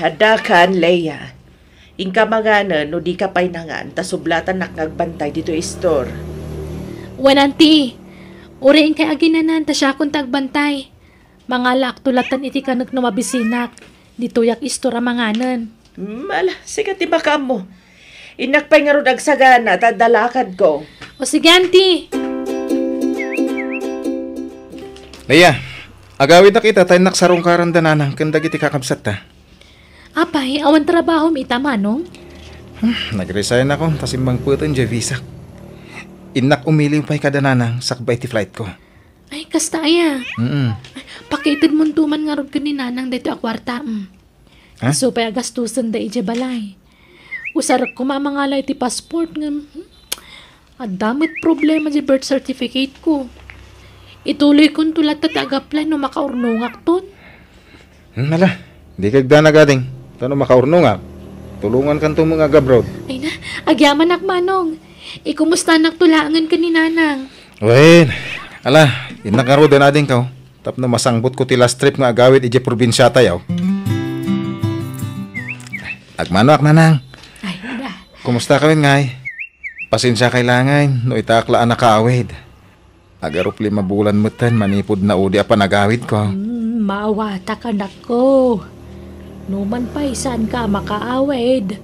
Hadakan, Leia. Ingka magana no di ka pay nangan, ta sublatan nakagbantay dito store. Wananti. Uriin kay aginanan ta siya kung tagbantay. Mga laktulatan iti kanag no mabisinak. Dito yak istora manganan. Mala, sige ti baka mo. Inakpay nga ron agsagana, tadalakad ko. O sige, auntie. Leia, agawid na kita tayo naksarong karandananang kandag iti kakabsat ta. Apay, awan trabaho mi tama, no? Nag-resign ako, tasimbang putan dya visa. Inak umiling pa'y kadananang sakbay ti flight ko. Ay, kasta aya. Mm-mm. Pakitid mo tuman nga ron kaninanang dito akwarta. Ha? So, pa'y agastusan da ije balay. Usarak ko mamangalay ti passport nga. Adamit problema di birth certificate ko. Ituloy kong tulat atag-apply no makaurnungak ton. Nala, di kagda na gading. Tano makaurnungak. Tulungan kan to mga gabrod. Ay na, agyaman manong. Ikumusta anak tulangan ka ni nanang? Wen, ala, inakaro din ading ka. Tapno masangbot ko ti last trip nga agawid ije probinsya tayaw. Agmano ak nanang. Ay, na. Kumusta ka ngay? Pasensya kailangan, no itaklaan na kaawid. Agarup 5 bulan mutan, manipod na udi apa nagawid ko. Maawata ka na ko. Numan pa isan ka makaawid.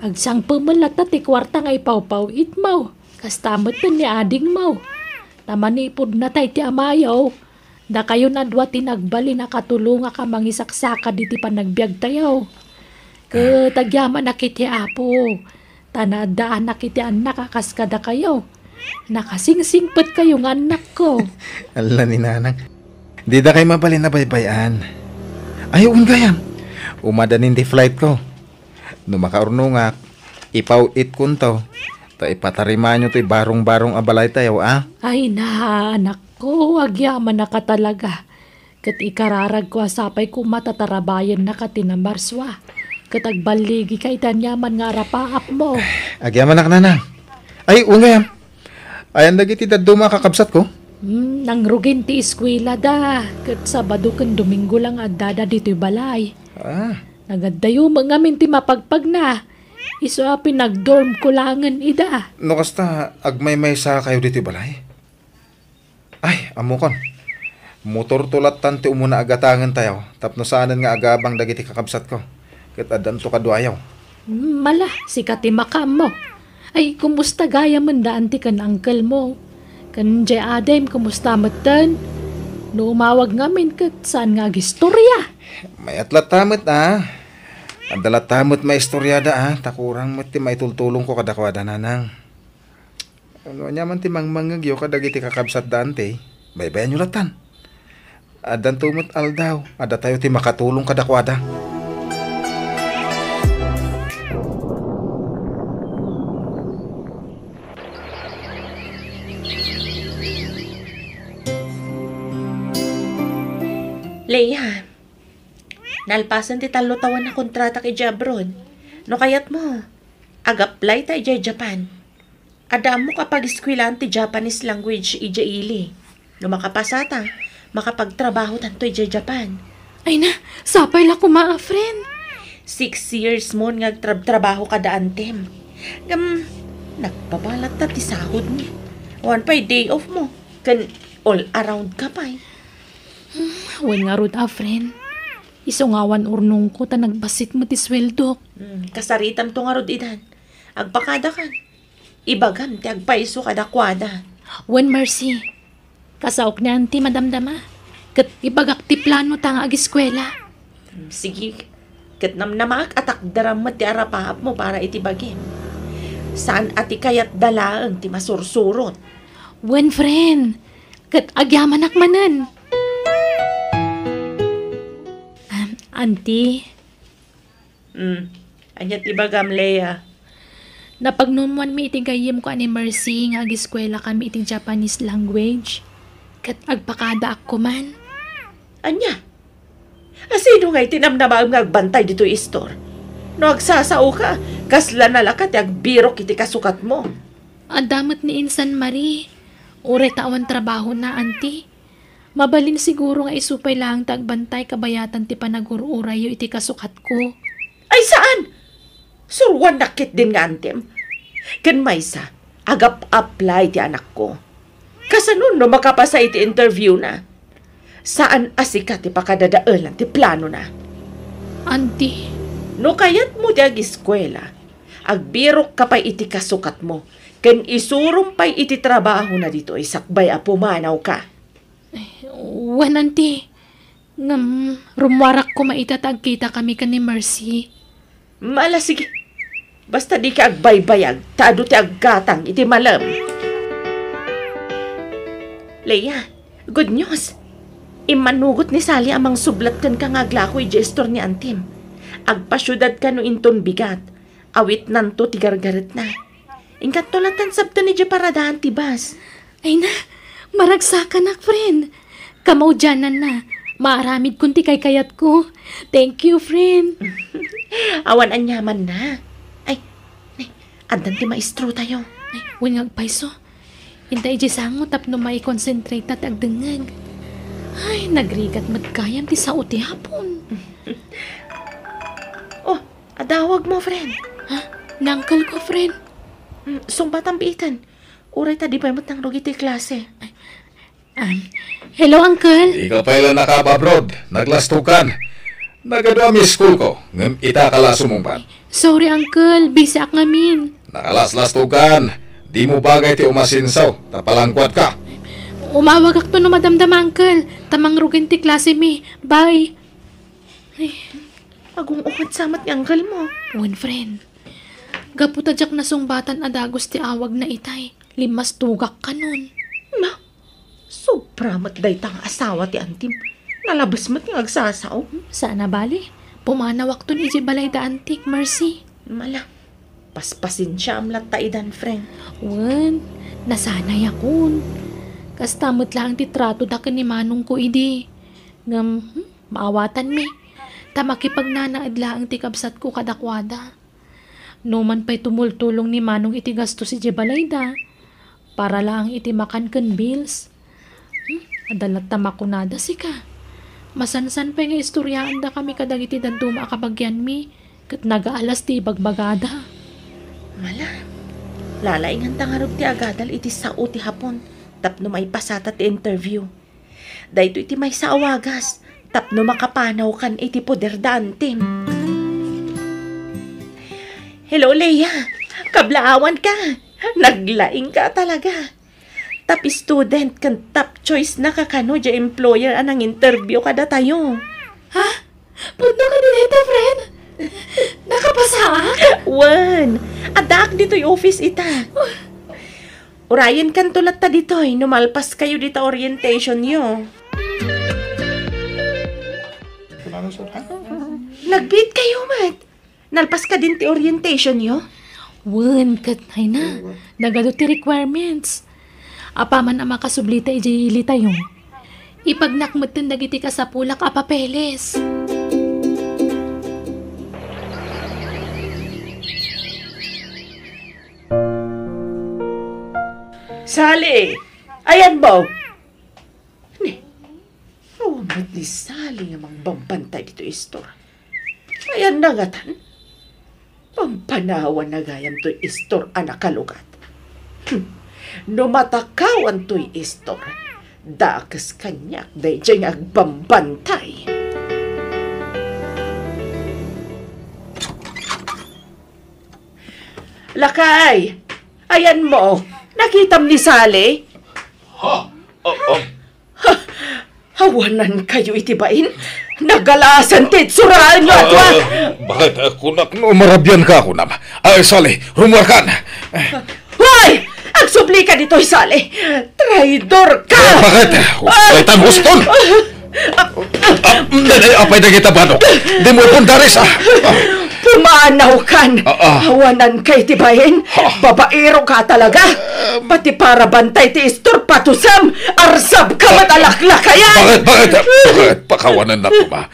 Agsang pumalat na ti kwarta nga ipaw-paw itmaw. Kastamot na ni ading maw. Namanipod na tay ti amayaw. Na kayo na dwa tinagbali na katulunga ka mangisaksaka di ti panagbiag tayaw. Katagyaman na kiti apo. Tanadaan na kiti anak kakaskada kayo. Nakasingsingpet kayo ng anak ko. Ala ni nanang. Di da kayo mabalin na baybayan. Ayaw gayam. Umadanin di flight ko. No makaurnungak, ipaw-it kun to. Ta ipatarima nyo to'y barong-barong abalay tayo, ah? Ay na, anak ko, agyaman na ka talaga. Kat ikararag ko asapay ko matatarabayan na ka tinamarswa. Kat agbaligi kay tanyaman nga rapaap mo. Agyaman na ka nanang. Ay, gayam. Ayan dagiti daduma kakabsat ko. Nangrugin ti eskwela da. Kat Sabado kan Domingo lang adada dito'y balay. Ah, Nagadayo mga minti mapagpag na. Iso pinag-dorm ko langan ida. no kasta agmay-may sa kayo dito balay. Ay, amukon. Motor tulat tante umuna agatangan tayo. Tapno saanan nga agabang dagiti kakabsat ko. Kat adan to kadwayaw. Mala, sikati makam mo. Ay, kumusta gaya man daan ti kan uncle mo? Kan jay adem, kumusta matan? No umawag ngamin kat saan nga gistorya? May atlat tamot ah. Ang dalat tamot may istoryada ah. Takurang mo ti maitultulong ko kadakwada nanang. Ano niya man ti mangmangagyo kadagiti kakabsat dante. Baybayan nyo latan. Adan tumot aldaw. Ada tayo ti makatulong kadakwada. Leia, nalpasan ti talo tawan na kontrata kay abroad. No kayat mo, ag-apply tayo dyan Japan. Adam mo kapag iskwilan ti Japanese language ija ili. No makapasata, makapagtrabaho tanto ija Japan. Ay na, sapay la kuma friend. 6 years mo nga trabaho kada antem. Nagpabalat ta ti sahod mo. One pa day off mo. Kan all around ka pa eh. Wen nga rod friend. Iso ngawan urnong ko ta nagbasit mo ti sweldo. Kasaritam to nga rod idan. Agpakada kan. Ibagam ti agpaiso kadakwada. Wen Mercy, kasaok ni auntie madamdama. Kat ibagak ti plano tang ag-eskwela. Sige, kat namnamak at akdaram mo ti arapahap mo para itibagim. Saan ati kayat dalaang ti masursurot? Wen friend, kat agyaman akmanan. Auntie, Anyat ibagam, Leia. napagnumuan mi iting gayem ko ani Mercy nga ag-eskwela kami iting Japanese language. Kat agpakada ako man. Anya? Sino nga'y tinamnamaam nga agbantay dito istor? No agsasao ka, kasla na lakat agbirok iti kasukat mo. Adamot ni Insan Marie. Ure tawan trabaho na, auntie. Mabalin siguro nga isupay lang tagbantay kabayatan ti panagururayo iti kasukat ko. Ay saan? Surwan nakit din nga antem. Ken maysa, agap-apply ti anak ko. Kasanun no makapasa iti interview na. Saan asika ti pakadadaalan ti plano na? Auntie, No kayat mo di ag-eskwela, agbirok ka pa iti kasukat mo, ken isurong pa'y iti trabaho na dito ay sakbay a pumanaw ka. wan auntie. Ngam, rumwarak ko maitatag kita kami ka ni Mercy. Mala sige, basta di ka agbaybayag, taado ti aggatang iti malam. Leia, good news. Imanugot ni Sally amang sublat kan ka ngaglakoy gestor ni Antim. Agpasyudad ka no inton bigat. Awit nanto ti gargaret na. Ingkat tolatan sabta ni Japaradahan ti bas. Ay na, maragsakan nak, friend. Kamaw dyanan na. Maaramid kunti kay kayat ko. Thank you, friend. Awan anyaman na. Ay, andan ti maestro tayo. Ay, wingag paiso. Intay di sango tapno may concentrate at agdengag. Ay, nagrigat magkayam ti sao ti hapon. Oh, adawag mo, friend. Ha? Nangkal ko, friend. Sumbat ang biitan. Uray ta di pa mo tang rugi ti klase. Hello, uncle. Di ka pa ilan nakababroad. Naglastukan. Nagadwa mi school ko. Ngam ita kala sumumpat. Sorry, uncle. Busy ak ngamin. Nakalaslastukan. Di mo bagay ti umasinsaw. Tapalangkwat ka. Umawag ak to no madamdam, uncle. Tamang rugin ti klase mi. Bye. Agong ukad samat ni anggal mo. One friend. Gaputadyak na sungbatan adagos ti awag na itay. Limas tugak ka nun. Ma, sobra matday tang asawa ti Antim. Nalabas mat yung agsasaw. Sana bali. Pumanawak to ni Jibalay da Antik, Mercy. Mala, paspasin siya am lataidan, friend. Wan, nasanay akon. Kastamot lang ti trato da ni manong ko idi. Ngam, maawatan mi. Tamakipag nanaadla ang tikabsat ko kadakwada. No man pa'y tumultulong ni manong iti gasto si Jibalayda. Para lang iti makan ken bills. Adalat tamakunada si ka. Masansan pa nga istoryaan da kami kadag iti danduma akabagyan mi. Kat nagaalas ti bagbagada. Mala, lalaingan tangarog ti agadal iti sao ti hapon. Tapno may pasata ti interview. Dahito iti may saawagas. Tapno makapanaw kan iti poder da Antim. Hello, Leia. Kablaawan ka. Naglaing ka talaga. Top student kan top choice na kakano dya employer anang interview kada tayo. Ha? Punto ka dineta, friend? Nakapasa ka? Wan, adak dito'y office ita. Urayan kan tulat ta dito'y, numalpas kayo dito orientation nyo. Nagbid kayo, Mat. Nalpas ka din ti orientation nyo? Wan, katay na. Nagado ti requirements. Apaman ang makasublita ijili tayo. Ipagnakmutin dagiti ka sa pulak a papeles. Sally! Ayan ba? Rumot ni Sally nga magbambantay dito istor. Ayan na nga tan. Pampanawan na gayam to'y istor anak kalugat. Numatakawan to'y istor. Dakas kanyak day dyan agbambantay. Lakay! Ayan mo, nakitam ni Sally? Hawanan kayo itibain? Nagalasan suraan nyo at Bakit kunak no marabyan ka ako nam? Ay, Sally, rumuarkan! Hoy! Ang supli ka dito, Sally! Traidor ka! Bakit? Kaitan huston! Apay na kita ba, no? Di mo pundaris, Pumanaw kan! Hawanan kay tibayin! Babaero ka talaga! Pati para bantay ti istor patusam! Arsab ka matalakla kaya! Bakit? Pakawanan na ko ba?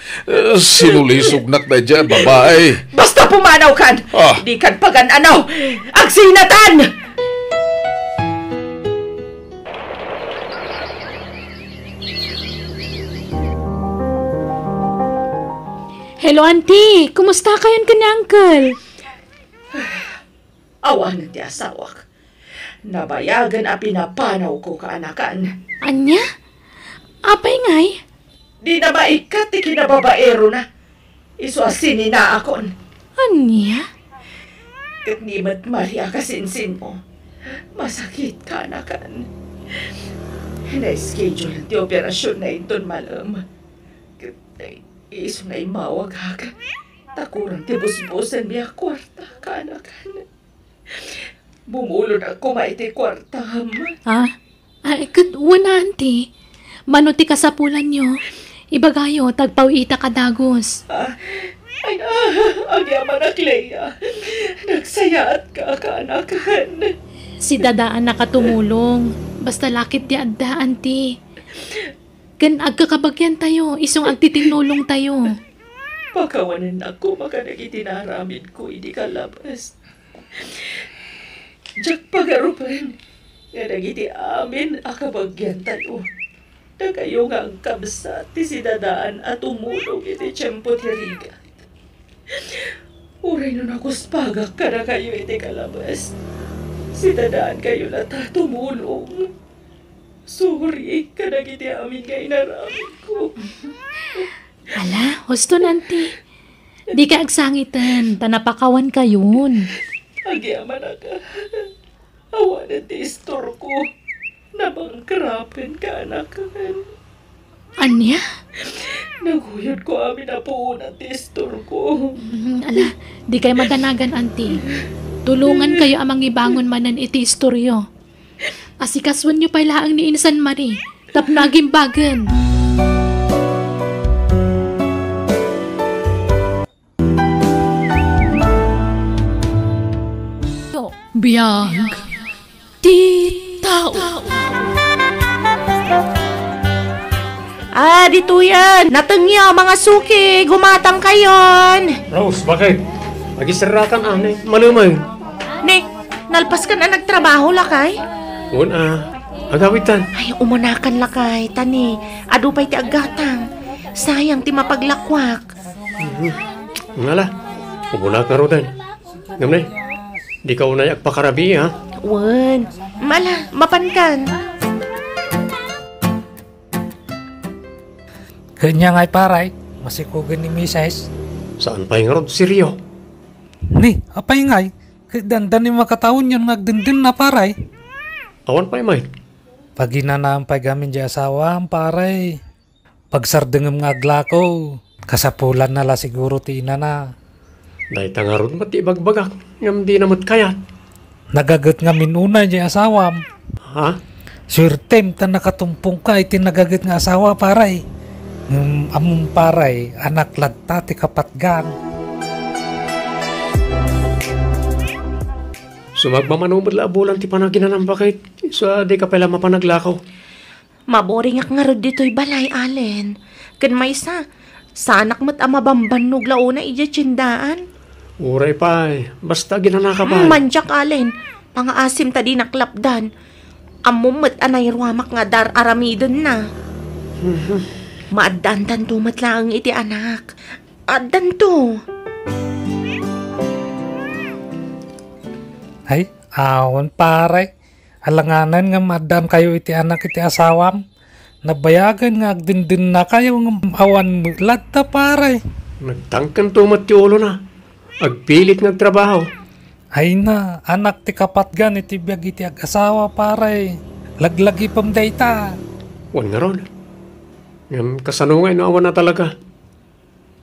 Sinulisog nak na dyan, babae. Basta pumanaw kan! Di kan pagan-anaw! Agsinatan! Hello, auntie. Kumusta kayon ka ni uncle? Awanan ti asawak. Nabayagan a pinapanaw ko kaanakan. Anya? Apay ngay? Di na maikat ti kinababaero na. Iso asini na akon. Anya? Kat ni mat Maria kasinsin mo. Masakit kaanakan. Na-schedule ti operasyon na iton malam. Iso na imawag haka. Takurang ti busbusan niya kwarta kaanakan. Bumulo na kumay ti kwarta hama. Ay, wala, auntie. Manuti ka sa pulan nyo. Ibagayo, tagpawita ka dagos. Ay na, ang yaman na Clea. Nagsayaat ka kaanakan. Si dadaan nakatumulong. Basta lakit di adda, auntie. Kan agkakabagyan tayo, isong agtitinulong tayo. Pagkawanan ako, makanagitinaramid ko, hindi ka labas. Diyak pagarupan, nga nagiti amin, akabagyan tayo. Na kayo nga ang kabsat, ti sidadaan at umulong iti tiyempo ti riga. Uray nun ako spagak ka na kayo iti kalabas. Sidadaan kayo na tumulong. Sorry, kanagiti amin nga inaramid ko. Ala, husto nanti. Di ka agsangitan, tanapakawan ka yun. Agyaman na ka. Awanan ti istor ko. Nabangkrapin ka, anakan. Anya? Naguyod ko amin na po na ti istor ko. Ala, di kayo madanagan, auntie. Tulungan kayo amang ibangon manan iti istoryo. Asikaswan nyo pa ilaang ni Insan Marie. Tapnaging bagan. Biyag. Titaw. Dito yan. Natangya, mga suki. Gumatang kayon. Rose, bakit? Magisarakan, ane. Malumay. Nick, nalpas ka na nagtrabaho, lakay? Agawitan. Ay, umunakan lakay, tani. Adupay ti agatang. Sayang ti mapaglakwak. Ngala, umuna ka rodan. Gamnay, di ka unay agpakarabi, ha? Wan, mala, mapankan. Kanya nga'y paray, masikugan ni Mises. Saan pa yung rod si Rio? Ni, apay nga'y, dandan ni makataon yun nagdindin na paray. Awan pa yung may. Pag inanaang pagamin di asawa ang paray. Pagsardengem nga aglako, kasapulan na la siguro ti ina na. Dahil tangarod mati bagbagak, ngam di namot kayat. Nagagat nga minuna di asawam. Ha? Surtem ta nakatumpong ka iti nagagat nga asawa paray. Among paray, anak ladta ti kapatgan. Sumagmamanumad la bulan ti panaginan ng bakit. So, di ka pala mapanaglakaw. Maboring ak nga rod dito'y balay, Allen. Kan may sanak mat amabamban nuglaw na ija tsindaan. Uray pa basta ginanaka pa. Manjak, Allen. Pangaasim ta di naklapdan. Amumot anay ruamak nga dar aramidon na. Maaddan tumat lang iti anak. Addan to. Ay, awan paray. Alanganan nga madan kayo iti anak iti asawam. Nabayagan nga agdindin na kayo ng awan ladta paray. Nagtangkan tumat ti ulo na. Agpilit nagtrabaho. Ay na, anak ti kapatgan iti biyag iti ag-asawa pare. Laglagi pam dayta. Wan nga ron. Ngam kasanungay no awan na talaga.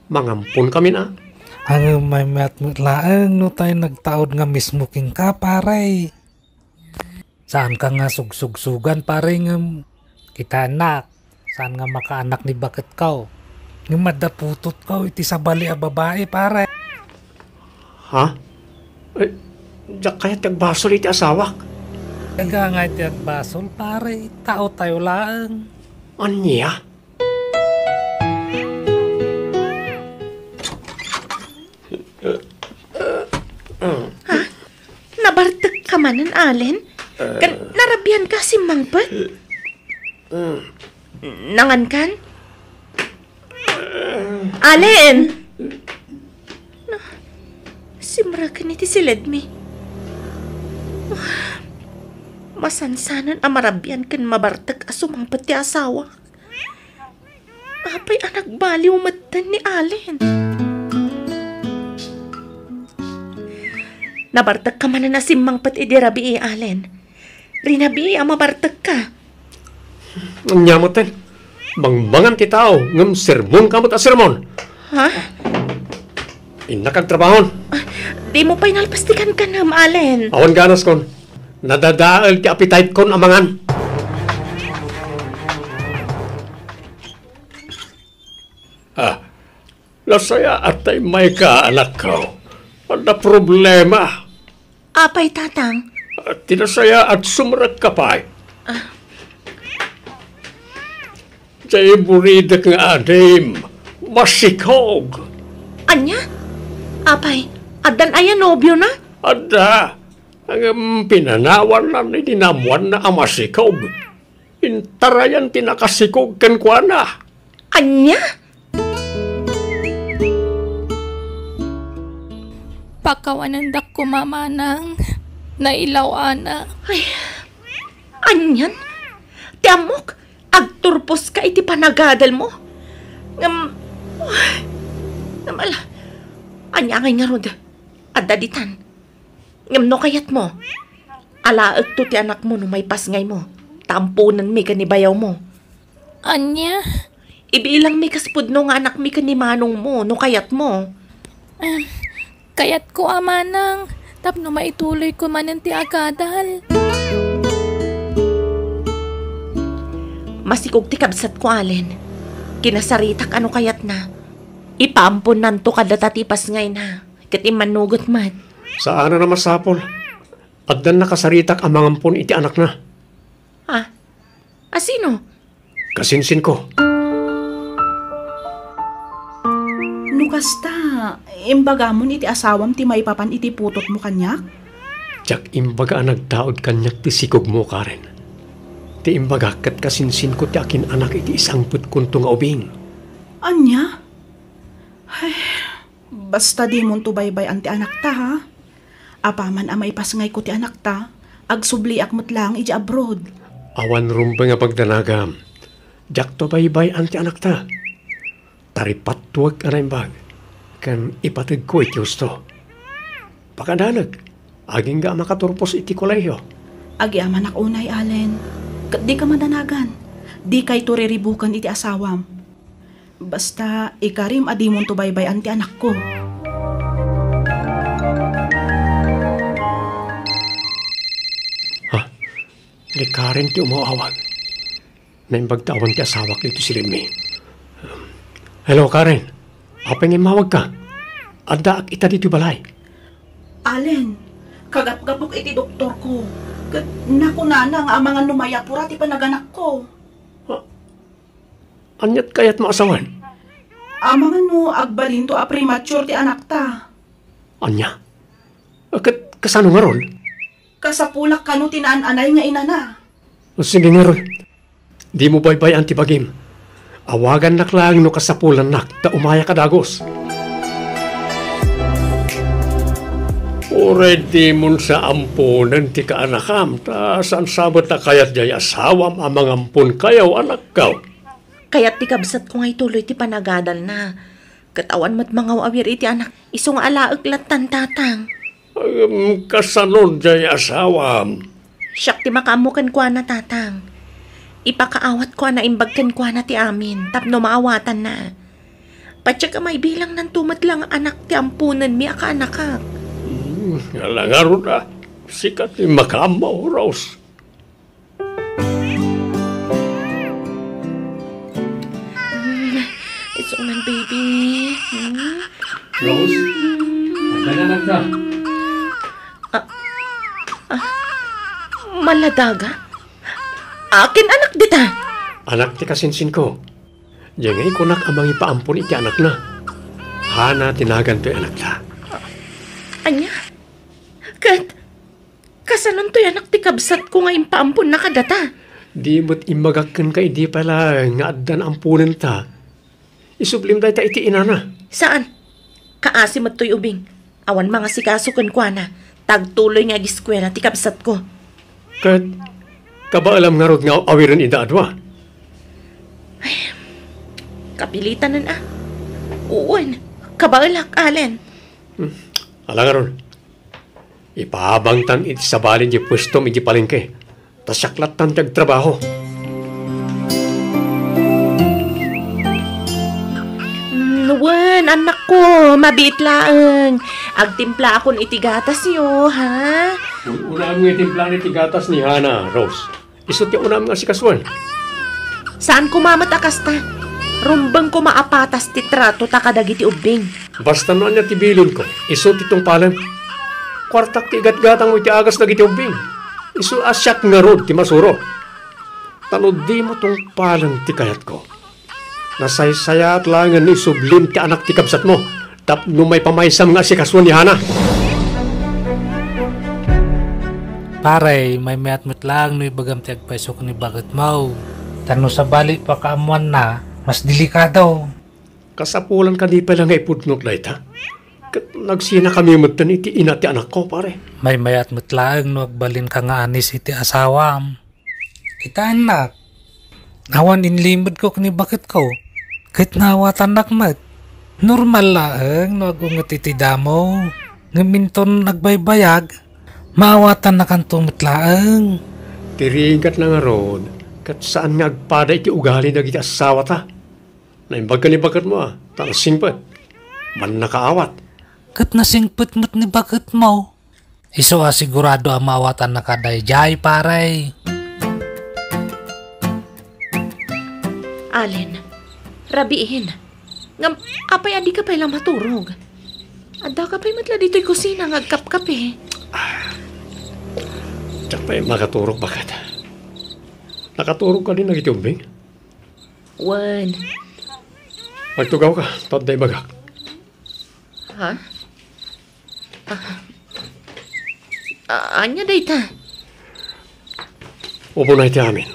Mangampun kami na. Ang may matmutlaang no tayo nagtaod nga mismo king ka pare. Saan ka nga sugsugsugan pare nga kita anak. Saan nga makaanak ni bakit kao. Nga madaputot kao iti sabali a babae pare. Ha? Eh, diyak kaya't nagbasol iti asawak. Kaya nga iti agbasol pare. Tao tayo lang. Anya? Nabartag ka manan, Allen? Narabian ka si Mangpat? Nangan kan? Allen! Simrakan iti silid mi. Masansanan amarabian kan mabartag asumangpat ti asawa. Apay anak baliw matan ni Allen. Nabartag ka man na simangpat idirabi Allen. Rinabi ang mabartag ka. Anyamoten. Bangbangan ti tao ngam sermon kamot a sermon. Ha? Inakagtrabahon. Di mo pa'y nalpastikan ka na, Allen. Awan ganas kon. Nadadaal ti appetite kon amangan. Lasaya atay may kaanak ko. Ada problema. Apay, tatang? Tinasaya at sumrak kapay. Jay buridak nga adim. Masikog. Anya? Apay, adan ayan nobyo na? Ada. Ang pinanawan na ni dinamuan na amasikog. Intarayan tinakasikog kan kwa na. Anya? Pakawanandak ko mamanang nailaw ana. Ay, anyan? Tiamok, agturpos ka iti panagadal mo. Namala, anya ngay nga rod, adaditan. No kayat mo, alaag to ti anak mo no may pasngay mo. Tampunan mi ka ni bayaw mo. Anya? Ibilang mi kaspud no nga anak mi ka ni manong mo no kayat mo. Kayat ko amanang, tapno maituloy ko manan ti agadal. Masikog ti kabsat ko, Allen. Kinasaritak ano kayat na. Ipampon nanto kadatatipas ngay na. Kat imanugot mat. Saan na masapol? Addan nakasaritak ang mangampun iti anak na. Ha? Asino? Kasinsin ko. Nukasta, imbagamon iti asawam ti maipapan iti putot mo kanyak? Tiyak imbaga nagtaod kanyak ti sikog mo, Karen. Ti imbaga kat kasinsin ko ti akin anak iti isang putkunto nga ubing. Anya? Ay, basta di mo tubaybay ang ti anak ta, ha? Apaman amay pasngay ko ti anak ta, agsubli akmot lang iti abroad. Awan rumpa nga pagdanagam. Jak to baybay ang ti anak ta. Taripatwag ka na imbag. Kan ipatid ko iti gusto. Pakadanag. Aging ga makaturpos iti koleyo. Agi aman ak unay, Allen. Kat di ka madanagan. Di kay turiribukan iti asawam. Basta ikarim adi mong tubaybay ang ti anak ko. Di Karen ti umawawag. Naimbagtawan ti asawak dito si Remy. Hello, Karen. Apeng imawag ka. Adda ak ita dito balay. Allen, kagap-gapok iti doktor ko. Kat nakunana nga ang mga numayapura ti panaganak ko. Anyat kayat maasawan? Ang mga no agbalin to a premature ti anak ta. Anya? Kasano nga ron? Kasapulak kanu tinaan-anay nga inana. Sige nga ron. Di mo baybay antibagim. Awagan naklang no kasapulan nak ta umaya kadagos. Already mun sa ampunan ti kaanakam ta saan sabot na kayat jay asawam amang ampun kayaw anak kaw. Kaya't ti kabsat ko ngay tuloy ti panagadal na. Katawan mat mga awir iti anak. Isong alaag latan tatang. Kasanod jay asawam. Siyak ti makamukan kwa na tatang. Ipakaawat kwa na imbagkan kwa na ti amin, tapno maawatan na. Patsya ka may bilang ng tumatlang anak ti ampunan mi aka anakak. Alangaro na, sikat ti makamaw, Rose. It's on baby. Rose, nagananak ka. Maladaga? Akin anak dita. Anak ti kasinsin ko. Diyan ngay kunak amang ipaampun iti anak na. Hana tinagan to anak ta. Anya? Kasanon to'y anak ti kabsat ko nga impaampun na kadata. Di mo't imagagkan ka, di pala nga addan ampunan ta. Isublim dahi ta iti inana. Saan? Kaasi mo't to'y ubing. Awan mga sikasukan kwa na. Tagtuloy nga giskwela ti kabsat ko. Kat, kabaalam nga rod nga awiran ida adwa. Kapilitan na. Uwan. Kabaalak, Allen. Alang nga rod. Ipahabang tan iti sabalin di pwesto mi di palengke. Tasyaklat tan tag trabaho. Nuwan, anak ko, mabit laeng. Agtimpla akon iti gatas yo, ha? Unam nga itimpla iti gatas ni Hana, Rose. Isot yung unam nga si Kaswan. Saan ko mamatakas ta? Rumbang ko maapatas ti trato ta kadagiti ubing. Basta noon niya tibilon ko, isot itong palam. Kwartak ti gat-gatang mo iti agas na giti ubing. Isu asyak nga rod ti masuro. Tanod di mo tong palang ti kayat ko. Nasaysayat lang nga ni sublim ti anak ti kabsat mo. Tapno may pamaysam nga si Kaswan ni Hana. Pare, may mayat-mat lang no ibagam ti agpaisok ni bakit mau. Tano sa bali pa kaamuan na, mas delikado. Kasapulan ka di pala nga ipudnot na ita. Nagsina kami matan iti ina ti anak ko, pare. May mayat-mat lang no agbalin ka nga anis iti asawam. Kita anak, nawan inlimod ko kani bakit ko. Kahit nawatan nakmat. Normal lang no agungat iti damo. Ngaminton nagbaybayag. Maawatan na kang tumitlaang. Tirigat na nga rod, kat saan nga agpada iti ugali na iti asawa ta. Naimbag ka ni bakat mo tanasingpat. Man nakaawat. Kat nasingpit mo't ni bakit mo. Iso sigurado ang maawatan na kadayjay paray. Allen, rabiin. Ngam, apay adi ka pa ilang maturog. Adda ka pa'y matla dito'y kusina ngagkap-kape. Tsak pa'y makaturog bakat. Nakaturog ka din na iti umbing. Wan. Magtugaw ka, taday bagak. Ha? Anya day ta? Upo na iti amin.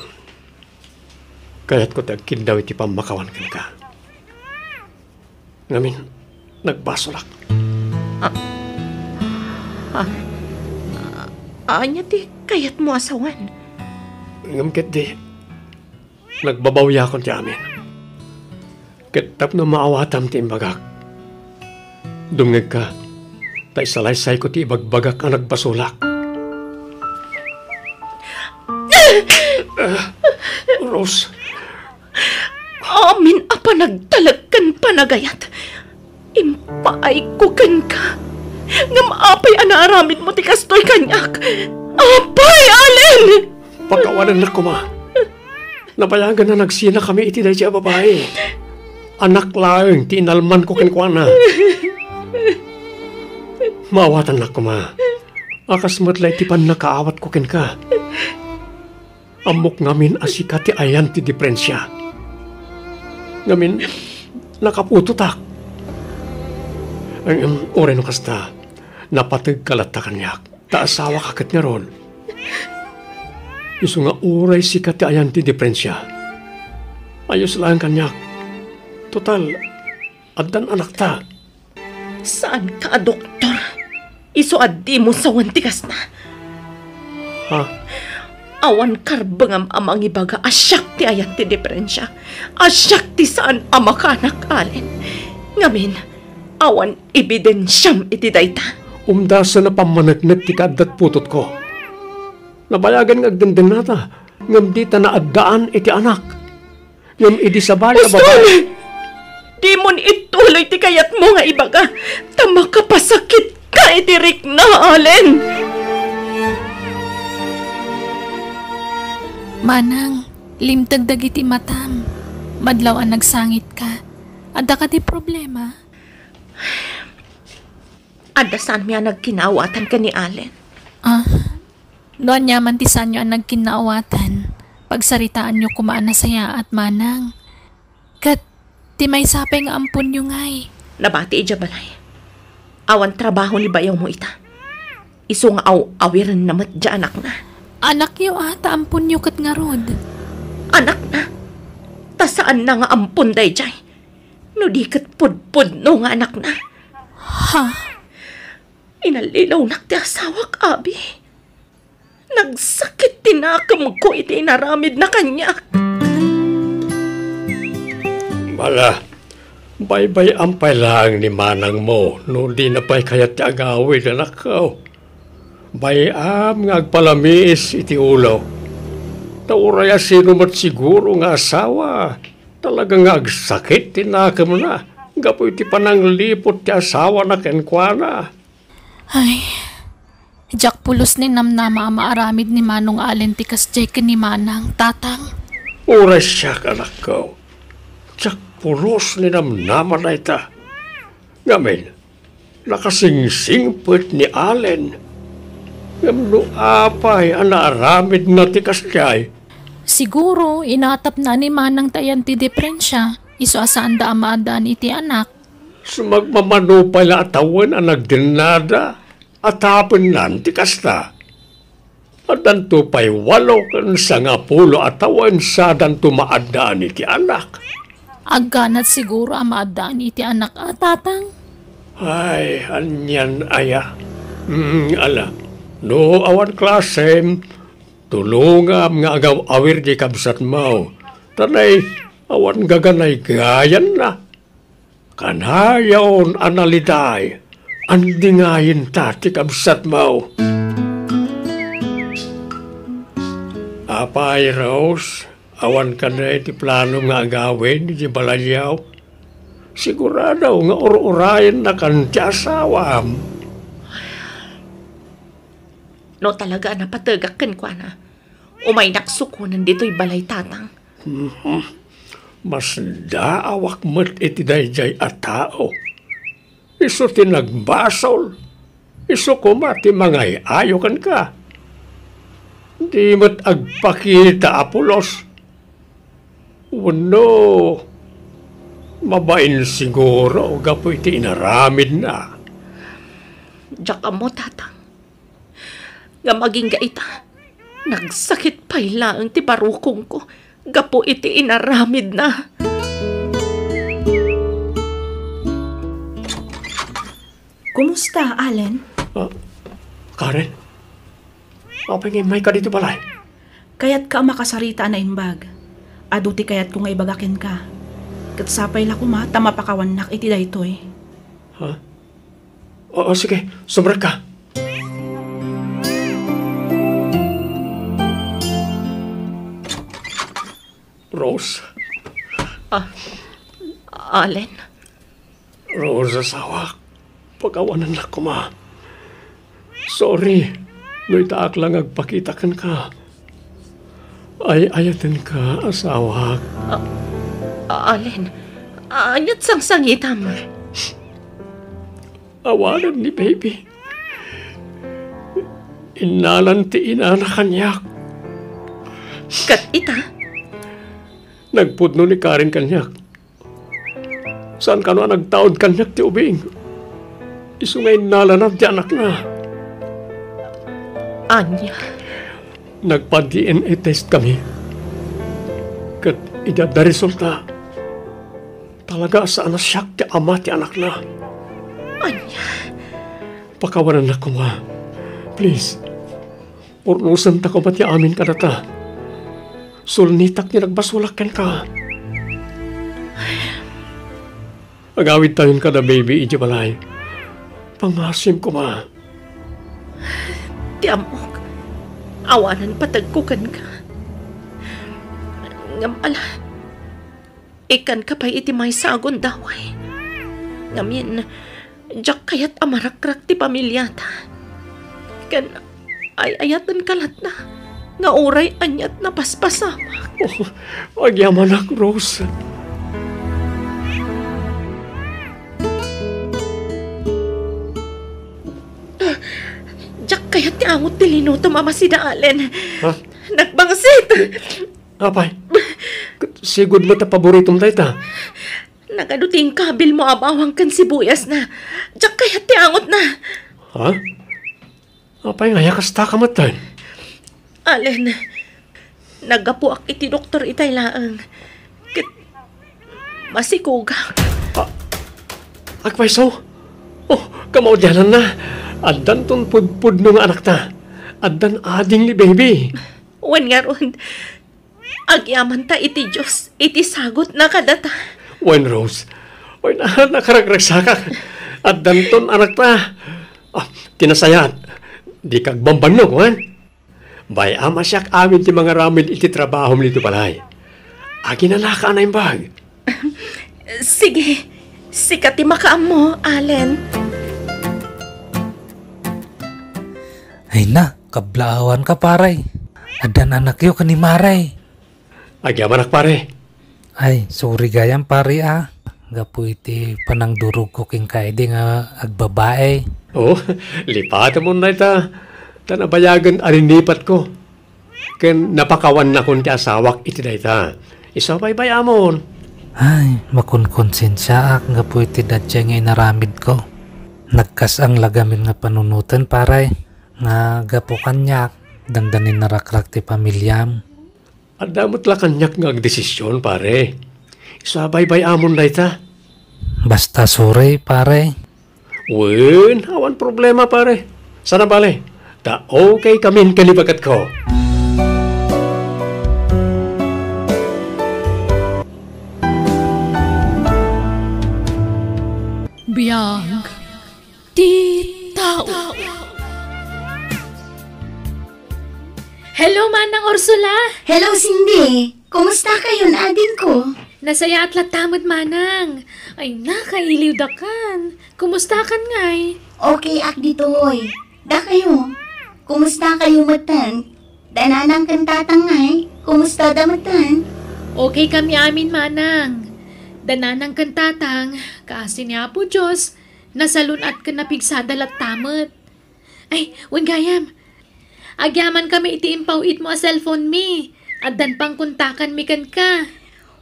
Kaya't ko tagkin daw iti pamakawan ka. Ngamin, nagbasolak. Anya ti kayat mo asawan? Ngamkit di, nagbabawya kon ti amin. Kitap na maawatam ti imbagak. Dumngeg ka, tay salaysay ko ti ibagbagak ang nagbasolak. Rose. Amin apa nagtalagkan panagayat. Impaay ko kan ka. Ngam apay anaaramid mo ti kastoy kanyak. Apay, Allen! Pagkawanan na kuma. Nabayagan na nagsina kami iti dahi siya babae. Anak lang, tinalman ko kenkwana. Maawatan na kuma. Akas matlay ti pan nakaawat ko kenka. Amok ngamin asika ti ayan ti diferensya. Ngamin, nakapututak. Ang oray no kasta, napatag kalata kanyak. Taasawa kakat nga ron. Iso nga oray sikat ti ayan ti diferensya. Ayos lang kanyak. Total, addan anak ta. Saan ka, doktor? Iso addi mo sa wantikas na. Ha? Awan karbangam amang ibaga asyak ti ayan ti diferensya. Asyak ti saan amakanak, Allen. Ngamin, awan ebidensyam iti dayta. umdasa na pamanagnet ti kadat putot ko. Nabayagan nga agdenden nata, ngam di ta naaddaan iti anak. Ngam idi sabay na babae. Di mon ituloy ti kayat mo nga ibaga. Tama ka pasakit ka itirik na, Allen. Manang, limtag dagiti matam. Madlaw ang nagsangit ka. Adda ka ti problema. Adda saan miya nagkinawatan ka ni Allen? Doon niya man ti sanyo ang nagkinaawatan. Pagsaritaan nyo kumaan na saya at manang. Kat, ti may sapay nga ampun nyo ngay. Nabati ija balay. Awan trabaho ni bayaw mo ita. Iso nga awiran namat dya anak na. Anak yo ata ampun nyo kat nga rod. Anak na? Ta saan na nga ampun day jay? No di kat pudpud no nga anak na. Ha? Inalilaw nak ti asawak, abi. Nagsakit tinakam ko iti inaramid na kanya. Bala, bay-bay ampay lang ni manang mo, no di na pa'y kayat ti agawid anak ko. Bayam nga agpalamis iti ulaw. Tauraya sino mat siguro nga asawa. Talaga nga agsakit tinakam na. Gapo iti pananglipot ti asawa na kenkwana. Ay, jak pulos ni namnama maaramid ni Manong Allen ti kasjay ka ni Manang, tatang. Oras siya anak ko. Jak pulos ni namnama na ita. Ngamin, nakasingsingpot ni Allen. Ngamno apay ang naaramid na ti kasjay. Siguro, inatap na ni Manang tayan ti deprensya. Iso asaan da amadaan iti anak. Sumagmamano pala atawan ang nagdinada at hapon nan ti kasta. At danto pa'y 8 sa nga pulo atawan sa danto maadaan iti anak. Agganat siguro ang maadaan iti anak at tatang. Ay, anyan aya. Ala, no awan klasem, tulungam nga agaw awir di kabsat mo. Tanay, awan gaganay gayan na. Kanayaon analiday, andingayin tati kabsat mo. Apay, Rose, awan ka na iti plano nga agawin di balayyaw. Sigurado nga urayan na kan ti asawam. No talaga napatagakan kwa na. Umay naksukunan dito'y balay tatang. Mas daawak mo't iti dayjay at tao. Iso tinagbasol. Iso kumati mangay ayokan ka. Di mo't agpakita apulos. Wano, mabain siguro gapo iti inaramid na. Diyak mo tatang. Nga maging gaita. Nagsakit pa'y lang ti barukong ko. Gapo iti inaramid na. Kumusta, Allen? Karen? Apay may ka dito balay? Kayat ka makasarita na imbag. Aduti kayat kung ibagakin ka. Katsapay la kuma, tamapakawanak iti daytoy. Ha? Oo, sige. Sumrat ka. Rose. Allen? Rose, asawa. Pagawanan na ko, ma. Sorry. No itaak lang agpakitakan ka. Ay ayatin ka, asawa. Allen, anyat sang sangitam. Awanan ni baby. Inalan ti ina na kanyak. Kat ita? Nagpudno ni Karen kanyak. Saan ka na nagtaod kanyak ti ubing? Isungay nalanap ti anak na. Anya? Nagpa-DNA test kami. Kat idad na resulta. Talaga saan na siyak ti ama ti anak na. Anya? Pakawanan na ko, ma. Please. Urnusan ta ko ba ti amin ka na ta? Sulnitak ni nagbasulakan ka. Agawid tayon ka na, baby, iti balay. Pangasim ko, ma. Tiamok, awanan patagkukan ka. Ngam ikan ka pa'y iti may sagon daway. Ngamin, jak kayat amarakrak ti pamilyata. Kan ay ayatan kalat na, nga oray anyat na paspasama. Oh, agyaman ak, Rose. Jak kayat ti angot ti linuto mama si Daalen. Ha? Nagbangsit! Apay, sigod mo ta paboritom tayo ta. Nagaduting kabil mo abawang kan sibuyas na. Jak kayat ti angot na. Ha? Apay nga, yakas ta kamatan. Alen, nagapu ak iti doktor itay laang. Ket masikuga. Agpay so? Oh, kamaudyanan na. Addan ton pudpud no nga anak ta. Addan ading ni baby. Wan nga ron. Agyaman ta iti Diyos, iti sagot na kadata. Wen Rose, oy nakaragragsaka. Addan ton anak ta. Tinasayat. Di kag bambanok, wan? Bay ama siyak amin ti mga ramid iti trabaho nito palay. Agi na naka na bag. Sige, sikat ti makaam mo, Allen. Ay na, kablaawan ka paray. Adan anak yo kani maray. Agyaman ak pare. Ay, sorry gayam pare ah. Gapu iti panangdurog ko king kaide nga agbabae. Oh, lipatan mo na ita. Tanabayagan arinipat ko. Ken napakawan na kun ti asawak iti dayta. Isabay-bay amon. Ay, makunkonsensya ak gapu iti dadya nga inaramid ko. Nagkas ang lagamin nga panunutan paray. Nga gapu kanyak. Dandanin narakrak ti pamilyam. Adamot la kanyak nga agdesisyon pare. Isabay-bay amon dayta. Basta sorry pare. Wen, awan problema pare. Sana bale. Da okay kamin kanibagat ko. Biyag ti tao. Hello, Manang Ursula. Hello, Cindy. Kumusta kayo na ading ko? Nasaya at latamad, Manang. Ay, nakailiw da kan. Kumusta kan ngay? Okay, ak ditoy. Da kayo. Kumusta kayo matan? Dananang kantatangay. Kumusta da matan? Okay kami amin, Manang. Dananang kantatang, kasi niya po Diyos, nasalunat ka na pigsada latamad. Ay, gayam. Agyaman kami iti impawit mo a cellphone mi. Addan pang kuntakan mi kan ka.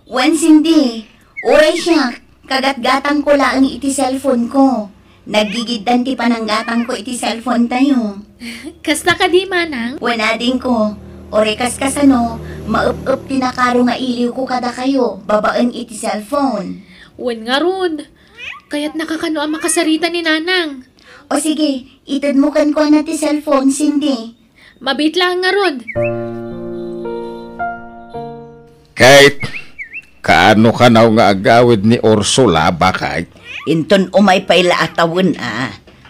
Wan Cindy, oray siya, kagatgatang ko lang iti cellphone ko. Nagigidan ti pananggatang ko iti cellphone tayo. Kasta ka di, Manang? Wanading ko, oray kaskasano, maup-up tinakaro nga iliw ko kada kayo, babaan iti cellphone. Wan nga ron. Kaya't nakakano ang makasarita ni Nanang. O sige, itad mo kan ko na ti cellphone, Cindy. Mabit lang nga ron. Kahit kaano ka na nga agawid ni Ursula bakay? Inton umay pa'y laatawon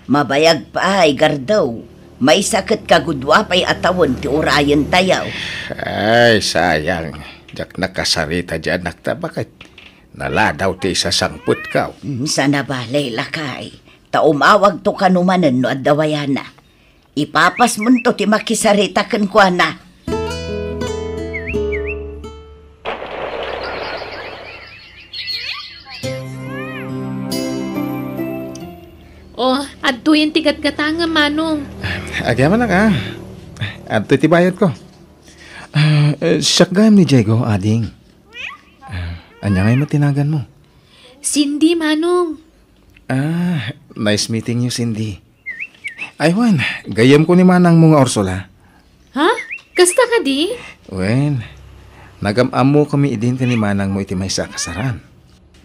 Mabayag pa ay gardaw. May sakit kagudwa pa'y atawon ti urayan tayaw. Ay, sayang. Jak nakasarita dyan nakta bakit? Naladaw ti isa sangput ka. Sana balay lakay. Taumawag to kanumanan no adawayana. Ipapas mo to ti makisarita kan kwa na. Oh, adto yung tigat-gatanga, Manong. Agyaman na ka. Adto iti bayad ko. Siyakgam ni Diego, ading. Anya ngay matinagan mo? Cindy, Manong. Nice meeting you, Cindy. Aywan, gayam ko ni Manang mo nga Ursula. Ha? Kasta ka di? Wen, nagam-am mo kami idin ka ni Manang mo iti may sakasaran.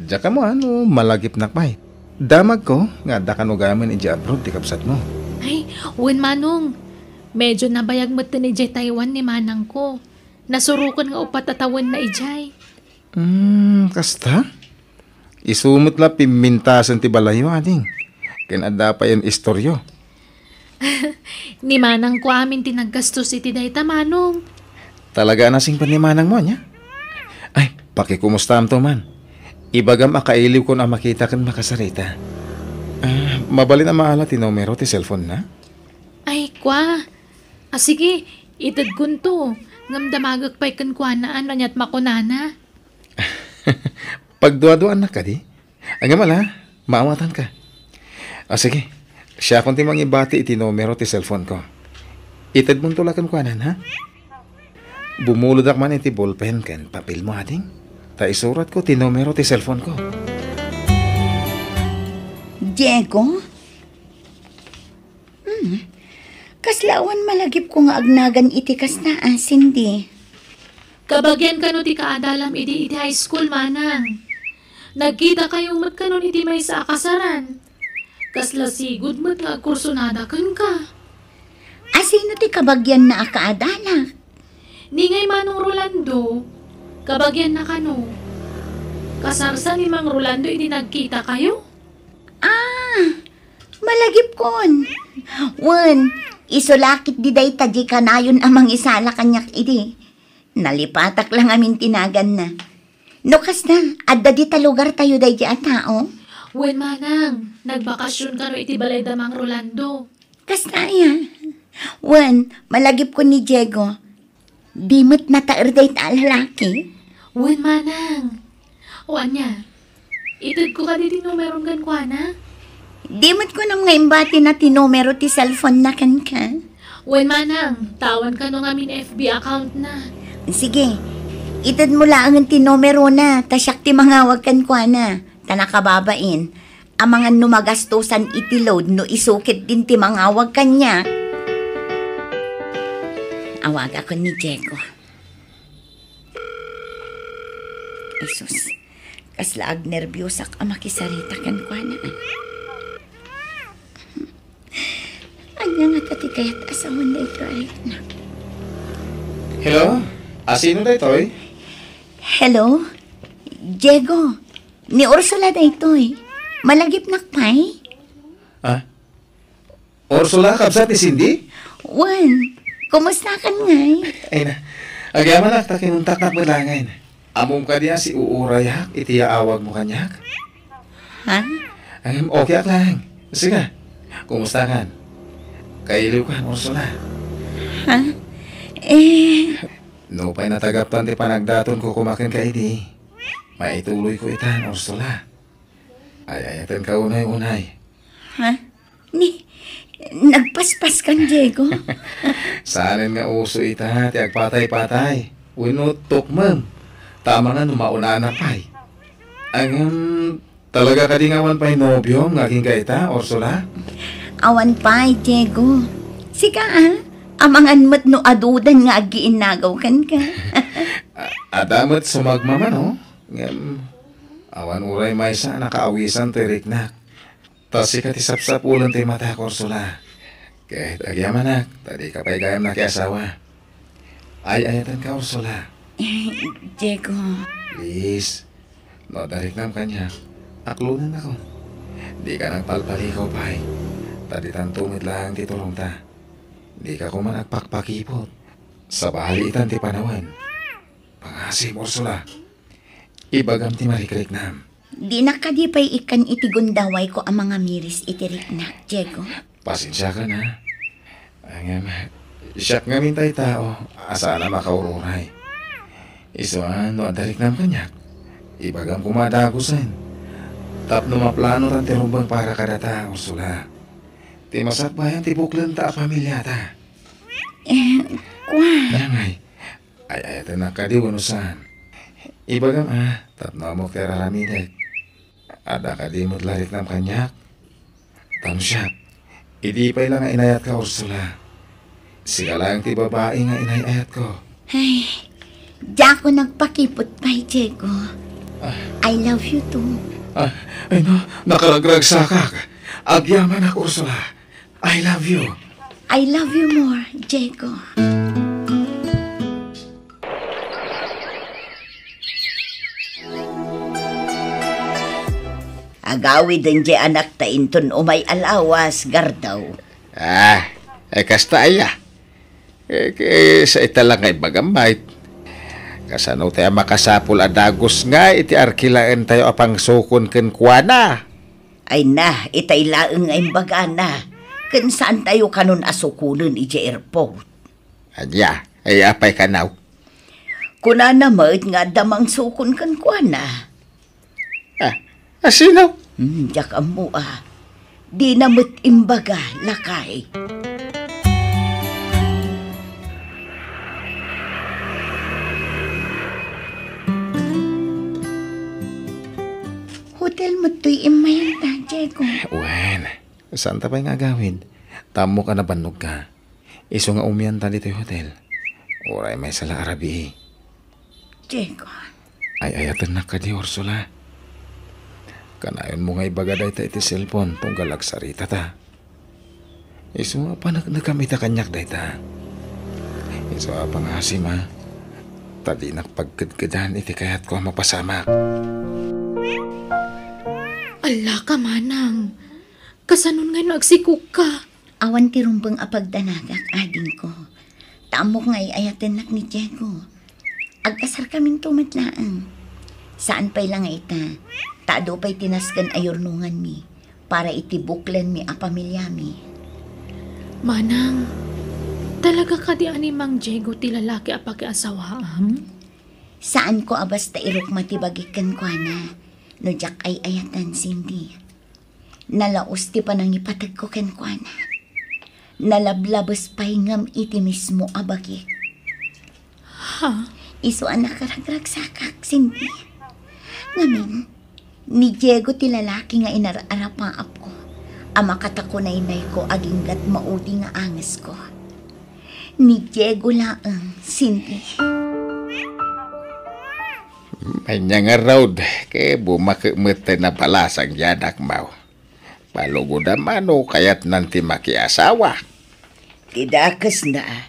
Diya ka mo malagip nakpay. Damag ko, nga da ka no gamin iti abroad ti kapsat mo. Ay, wen Manong. Medyo nabayag mo ni Jay Taiwan ni Manang ko. Nasurukon nga upat atawan na ijay. Kasta? Isumot la pimintasan ti balayo, ading. Kinada pa yung istoryo. Ni manang ko amin tinaggastos iti dayta manong. Talaga nasing panimanang mo niya? Ay, pakikumustahan to man. Ibagam akailiw ko na makita kan makasarita. Mabalin na maala ti numero ti cellphone na? Ay, kwa. Sige, itad kun to. Ngamdamagag pa'y kankuanaan anyat makunana. Pagduaduan na ka di? Ang mala, maawatan ka. Sige, siya kung timang ibati iti numero ti cellphone ko. Itad mong tulakan kuanan, ha? Bumuludak man iti ballpen kan papel mo ating. Ta isurat ko ti numero ti cellphone ko. Diego? Kaslawan malagip ko nga agnagan iti kasna asin di. Kabagyan ka no ti kaadalam iti high school manang. Nagkita kayong mat kanon iti may sa akasaran. Kasla sigud mat nga kursunada kan ka. Asino ti kabagyan na akaadala? Ningay manong Rolando, kabagyan na kano. Kasarsan ni Mang Rolando iti nagkita kayo? Malagip kon. Wan, isulakit di day tadi kanayon amang isala kanyak idi. Nalipatak lang amin tinagan na. Nukas na, adda di talugar tayo day di atao. Wen manang, nagbakasyon ka no iti balay da Mang Rolando. Kasnaya. Wan, malagip ko ni Diego. Dimot na taerday ta lalaki. Wen manang. O anya, itad ko ka di numerong gankwana? Dimot ko nang nga imbati na tinumero ti cellphone na kan ka. Wen manang, tawan ka no ngamin FB account na. Sige, itad mo lang ang tinumero na, tasyak ti mangawag kan kwa na, tanakababain. Ang mga numagastusan iti load no isukit din ti mangawag kanya. Awag ako ni Diego. Isus, kaslaag nervyosak ang makisarita kan kwa na. Anya nga tati kaya't asawan na ito ay na. Hello? Asino da ito'y? Hello? Diego, ni Ursula da ito'y. Malagip nakpay? Ursula, kabsat ni Cindy? Wan, kumusta ka ngay? Ay na, agyaman na, takinuntak na malangain. Among ka diya si Uurayak, iti aawag mo kanyak. Ha? Okay ak lang. Sige, kumusta kan? Kailiw ka, Ursula. Ha? No pa'y natagaptan ti panagdaton ko kumakin ka idi. Maituloy ko itan, Ursula. Ay-ayatan ka unay-unay. Ha? Nagpaspas kan, Diego. Saanin nga uso ita, ti agpatay-patay. Winutok ma'am. Tama nga numauna na pa'y. Talaga ka di ngawan pa'y nobyo, ngaging ka ita, Ursula? Awan pa'y, Diego. Sika amangan mat no adudan nga agiinagaw kan ka. Adamat sumagmama, no? Awan uray may sa nakaawisan ti riknak. Tas sikat isapsapulan ti mata, Ursula. Kahit agyamanak, tadi ka pa'y gayam na kiasawa. Ay-ayatan ka, Ursula. Diego. Please, no dariknam kanya. Aklunan ako. Di ka nagpalpalikaw, pa'y. Tadi tantumit lang ti tulong ta. Di ka kuman nagpakpakipot. Sa bahalitan ti panawan. Pangasim, Ursula. Ibagam ti marikriknam. Di nakadipay ikan iti gundaway ko ang mga miris iti riknak, Diego. Pasensya ka na. Siyak nga mintay tao. Asa na makaururay. Isuan no adariknam kanyak. Ibagam kumadagusan. Tapno maplano tan ti rumbang para kadata, Ursula. Ti masakbayan ti buklan ta a pamilya ta. Kwa. Nangay, ay-ayatan na ka di unusan. Ibagam tapno mo kay raramidek. Ada ka di mo't larik ng kanyak. Tansyak, idi pa'y lang nga inayat ka, Ursula. Siya lang ti babae nga inayat ko. Ay, di ako nagpakipot pa'y, Diego. I love you too. Ay no, nakaragrag sakak. Agyaman ako, Ursula. I love you. I love you more, Diego. Agawid din di anak ta inton umay alawas, gardaw. Kasta aya. Sa italang ay bagamait. Kasano tayo makasapul adagos nga, iti arkilaan tayo apang sukon ken kuana. Ay na, itay laeng ay bagana. Kan saan tayo kanon asukunan iti airport? Adya, ay apay kanaw. Kuna na maid nga damang sukon kan kuana. Asino? Diyak mo Di na mo't imbaga, lakay. Hotel mo to'y imayan ta, Diego. Wen, saan ta pa nga gawin? Tamo ka na banog ka. Iso nga umiyan ta dito hotel. Oray may sala arabi. Diego. Ay ayatan na ka di Ursula. Kanayon mo nga ibagaday ta iti cellphone tunggal agsarita ta. Iso nga pa nagkamita kanyak day ta. Iso nga pa nga si ma. Tadi nakpagkadkadan iti kayat ko mapasamak. Ala ka manang. Kasanon nga nagsikuk ka. Awan ti rumbang apagdanagak ading ko. Tamo nga ayaten nak ni Diego. Agkasar kaming tumatlaan. Saan pa'y lang ita? Tado pa'y tinaskan ayornungan mi para itibuklan mi a pamilya mi. Manang, talaga ka di ani Mang Diego ti lalaki a pag-asawaam? Saan ko abas ta irok matibagikan ko na? No jak ay ayatan Cindy. Nalaos ti panang ipatag ko ken ko na. Nalablabas pa'y ngam iti mismo abagik. Ha? Iso anak karagragsakak, Cindy. Ngamin, ni Diego ti lalaki nga inararapaap ko. Ama katakunaynay ko aginggat maudi nga anges ko. Ni Diego laang, Cindy. May nga road, kaya bumakimete na palasang yadak mau. Palugod naman o kaya't nanti makiasawa. Tidakas na.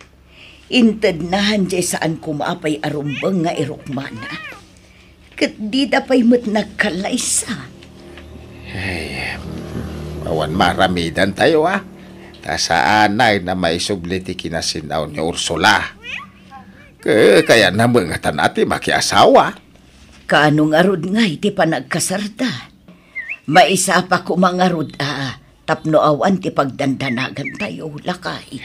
Intad nahan jay saan kumapay arumbang nga irukmana. Kat di da pa'y mat nagkalaysa. Ay, awan maramidan tayo Ta saan ay na may subliti kinasinaw ni Ursula. Kaya na mga tanati makiasawa. Kaano nga rod nga iti pa nagkasarda. Maisa pa ko mga rod tapno awan ti pagdandanagan tayo lakay.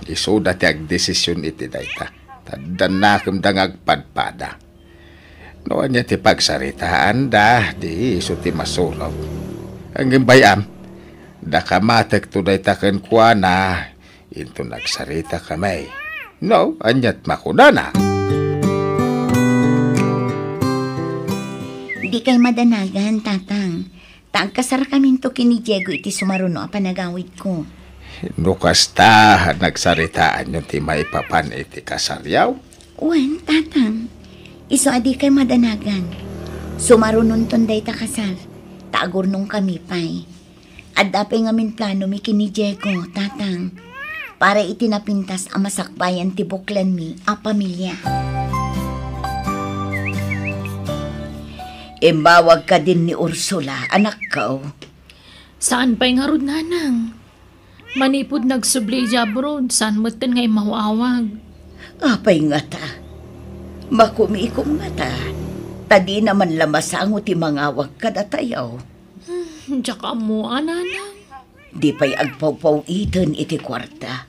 Iso dati ag desisyon iti dayta. Taddan na kumdang agpadpada. Noon niya ti pagsaritaan da, di iso ti masulog. Ang imbayam, da kamatek to dayta ken kuana, into nagsarita kamay. No, anyat makudana. Di kay madanagan, tatang. Tagkasar kaming to kini Diego iti sumaruno a panagawid ko. No kasta, nagsaritaan yung ti maipapan iti kasaryaw. Wen, tatang. Iso adi kay madanagan. Sumarunon tonday ta kasar. Taagor nung kami pa'y. At dapay ngamin plano mi kini Diego, tatang. Para itinapintas ang masakbayan ti buklan mi a pamilya. Mawag ka din ni Ursula, anak ko. Saan pa'y nga rod nanang? Manipod nagsubli jabrod, saan moten nga'y mawawag? Apay nga ta. Makumikom nga ta. Tadi naman lamasango ti mangawag ka na tayo. Tsaka mo, nanang. Di pa'y agpaw-paw-itan iti kwarta.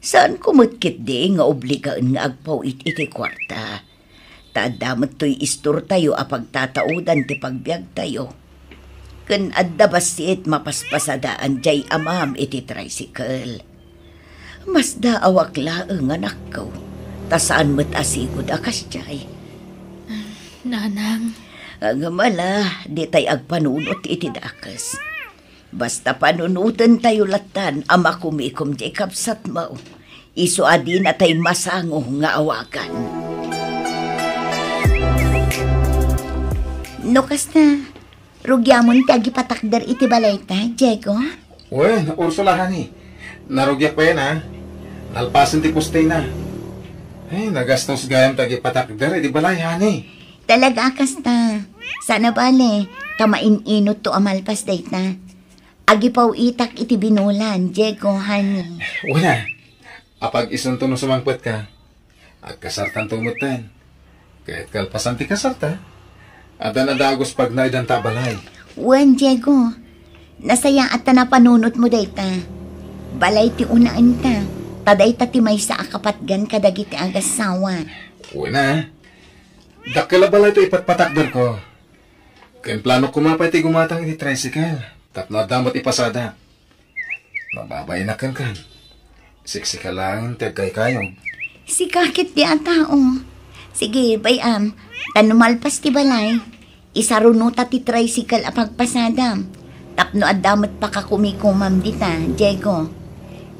Saan kumutkit di nga obligaan nga agpaw-it iti kwarta? Tadamat to'y istor tayo apag tataudan ti pagbiag tayo. Kan adda basit mapaspasadaan jay amam iti tricycle. Mas daawak laeng anak ko. Tasaan mo't asigod akas jay. Nanang. Ang mala, di tay agpanunot iti dakas. Basta panunutan tayo latan ama kumikom jay kapsat mo. Iso adi na tay masango nga awakan. No kasta, rugyamon tagi patakder iti balay ta, Diego? Uy, Ursula, hani. Narugyak pa yan, Nalpasan ti pustay na. Ay, nagastos gayam tagi patakder, di balay, hani. Talaga kasta. Sana bale, tamain inot to amalpas day ta. Agipaw itak iti binulan, Diego, honey. Wala. Apag isunto no sumangpet ka, agkasartan tumutan. Kahit kalpasan ti kasarta, adan adagos pag naidan tabalay. Wan, Diego. Nasaya at na panunot mo dayta. Balay ti unaan ta. Taday ta ti may sa akapatgan kadagiti agasawa. Wala. Dakila balay ito ipatpatakdan ko. Kain plano kumapay ti gumatang iti tricycle. Tapno damot ipasada. Mababay na kan. Siksi ka lang, tegay kayo. Si kakit di ang tao. Sige, bayam. Tanumalpas ti balay. Isarunuta ti tricycle a pagpasada. Tapno adamot pa ka kumikumam dita, Diego.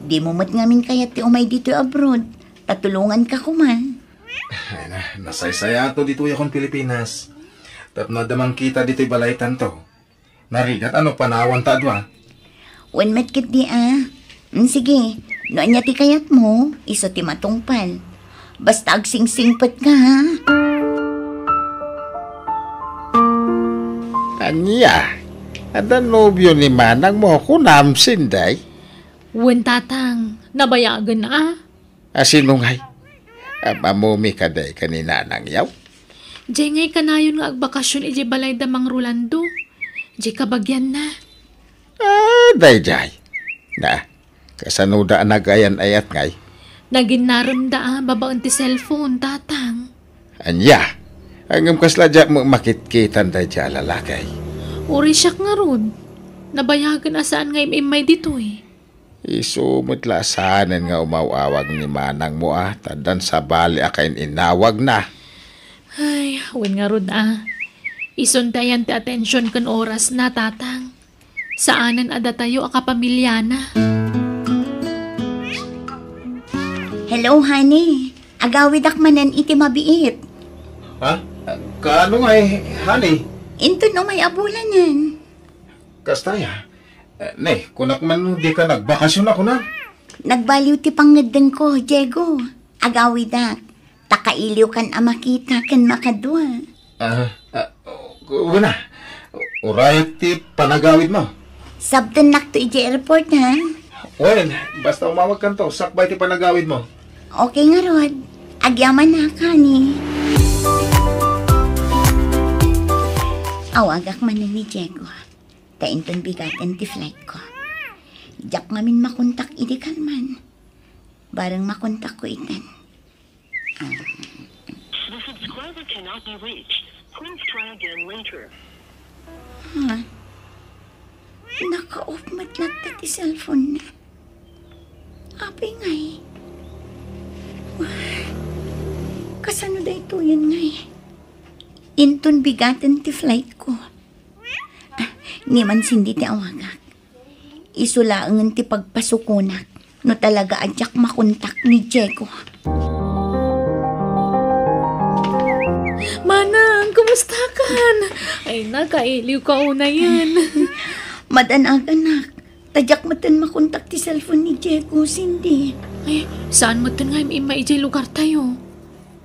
Di mo mat ngamin kayat ti umay dito abroad. Tatulungan ka kuman. Ay na, nasaysaya ato dito yakon Pilipinas. Tapno damang kita dito'y balay tanto. Narigat ano panawan ta adwa? Wan matkit di sige, noan niya ti kayat mo, iso ti matungpal. Basta agsingsingpet ka ha. Anya, ada nobyo ni Manang mo ako namsin day. Wen tatang, nabayagan na Asinungay, mamumi ka day kanina nang yaw. Jay ngay kanayon nga agbakasyon ije balay damang Rolando. Jay kabagyan na. Day jay. Na, kasanuda nagayan ayat ngay. Naging naramda babaan ti cellphone, tatang. Anya, hanggang kasladya mo makitkitan day jay lalakay. Uri siyak nga ron. Nabayagan asaan ngay imay dito eh. Isumutlasanan nga umawawag ni Manang mo tadan sa bali akain inawag na. Ay, wen nga ron Isuntayan ti atensyon kan oras na, tatang. Saanan ada tayo akapamilya na. Hello, honey. Agawid akmanan iti mabiit. Ha? Kaano nga honey? Into no may abulanan. Kastaya. Ne, kunak man di ka nagbakasyon ako na. Nagbaliw ti pangadeng ko, Diego. Agawid ak. Takailiw kan amakita kan makadwa. Wala. Urayat ti panagawid mo. Sabtan nakto iti airport, ha? Well, basta umawag kan to, sakbay ti panagawid mo. Okay nga, Rod. Agyaman na, kani. Awagak man ni Diego. Tainton bigatan ti flight ko. Jak ngamin makontak iti kalman. Barang makontak ko itan. The subscriber cannot be reached. Please try again later. Naka-off matlat na ti cellphone na. Apay ngay. Kasano da ito yun ngay? Inton bigatan ti flight ko. Niman sindi ti awagak. Isulaangan ti pagpasukunak. No talaga adyak makontak ni Diego. Manang, kumusta kan? Ay, nakailiw ka una yan. Madan-aganak. Tadyak matan makontak ti cellphone ni Diego, Cindy. Ay, saan mo nga ima ije lugar tayo?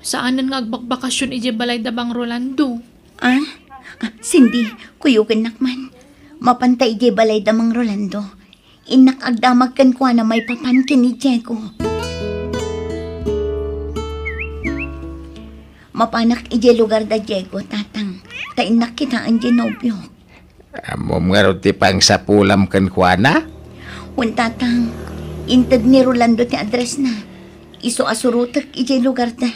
Saanan nga agbakbakasyon ije balay dabang Rolando? Cindy, kuyugan nakman. Mapantay ije balay damang Rolando. Inak agdamag kan kwa na may papankin ni Diego. Mapanak ije lugar da Diego, tatang. Tainak kita ang nobyo. Amom nga rin ti pang sapulam kan kwa na? Un tatang, intad ni Rolando ti address na. Iso asurutak ije lugar da.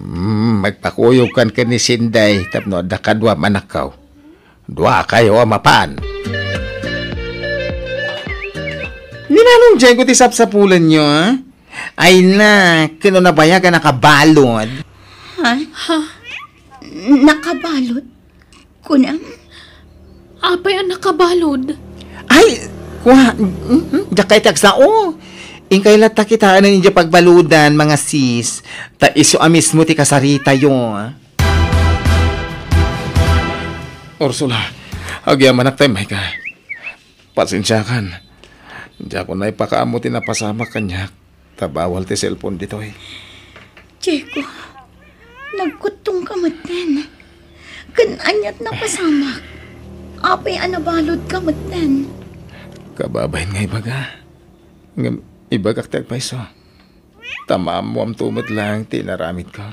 Magpakuyog kan ka ni Sinday, tapno da kadwa manakaw. Dua kayo mapan. Ninanong dyan ko ti sapsapulan nyo, Ay na, kino na baya ka nakabalod? Ha? Nakabalod? Kunam? Apay ang nakabalod? Ay, jakay tagsao. Ingkay lata kita na ninyo pagbaludan, mga sis. Ta iso amis mo ti kasarita yun. Ursula, agyaman ak tayo, ka. Pasensya kan. Diya ko na ipakaamo ti napasama kanyak. Tabawal ti cellphone dito Diego, nagkutong kamatan. Kananyat na pasamak. Apay anabalod kamatan. Kababahin nga ibaga. Ngam ibagak tagpaiso. Tamaam mo am tumot lang tinaramit ko.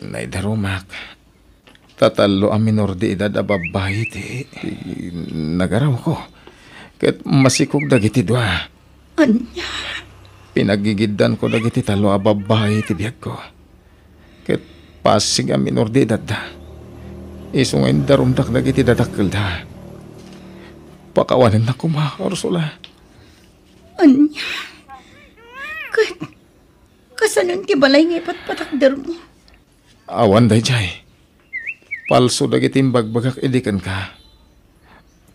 Naidarumak. Tatalo ang minor de edad a babae ti nagaraw ko. Ket masikog dagiti dua. Anya? Pinagigiddan ko dagiti talo a babae ti biyag ko. Ket pasig ang minor de edad da. Isungayin darumdak dagiti dadakkel da. Pakawanan na kuma, Ursula. Anya? Kasanon ti balay nga ipatpatakder mo? Awan day jay. Palso dagiti bagbagak idikan ka.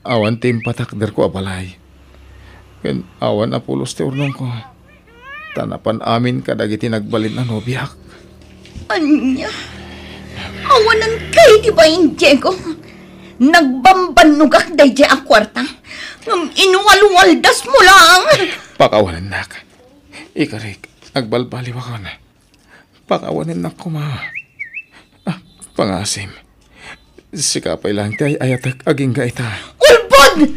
Awan tim patakder ko abalay. Ken awan apulos ti urnong ko. Tanapan amin ka dagiti nagbalin na nobiyak. Anya? Awanan kay di ba yung Diego? Nagbambanugak day di ang kwarta. Inuwalwaldas mo lang. Pakawanan nak. Ikarik, agbalbaliw ako na. Pakawanan nak kuma. Pangasim. Sikapay lang tayo ayatak aging gaita. Ulbod!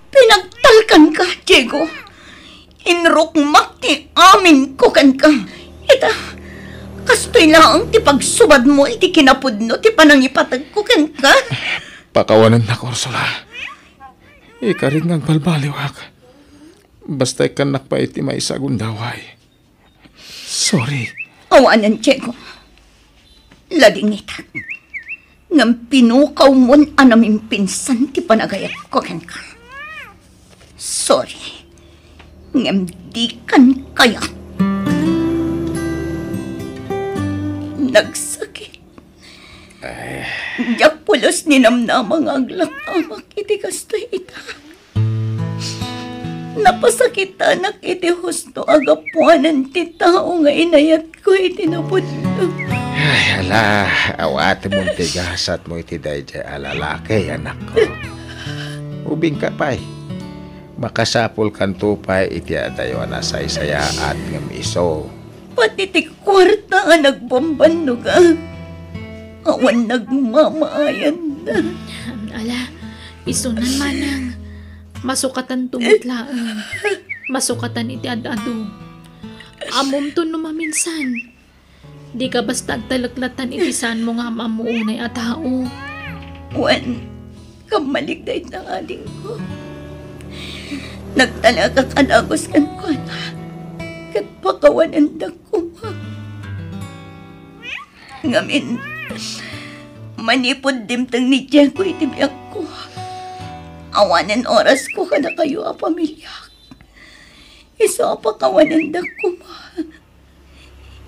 Pinagtalkan ka, Diego. Inrukmak ti amin ko kan ka. Ita, kastoy lang ti pagsubad mo iti kinapudno ti panangipatag ko kan ka. Pakawanan na, Ursula. Ikaring agbalbaliwak. Basta'y kanak pa iti maisagundaway. Sorry. Awanan, Diego. Ladingitan. Ngam pinukaw mon anaming pinsan ti panagayat ko kan ka. Sorry. Ngam di kan kaya. Nagsakit. Diyapulos ni namnamang aglak-amak iti kastoy ita. Napasakitan iti husto agapuanan ti tao nga inayat ko iti napudlo. Ay, ala, awati mong tigasat mo iti dayjay alalaki, anak ko. Ubing ka pa'y. Makasapul kan tupay iti adayo na saysaya at ngamiso. Pati ti kwarta nga nagbambanno ka. Awan nagmamaayan na. Ala, isunan manang. Masukatan tumutlaan. Masukatan iti adado. Amom to numaminsan. Di ka basta agtalaklatan itisan mo nga mamuunay at tao. Wan, kamaligday na aling ko. Nagtalaga kanagos kan ko na. Kat pakawanan na kuma. Ngamin, manipod dimtang ni Diego itibiyag ko. Awanan oras ko ka na kayo a pamilya. Isa pakawanan na kuma.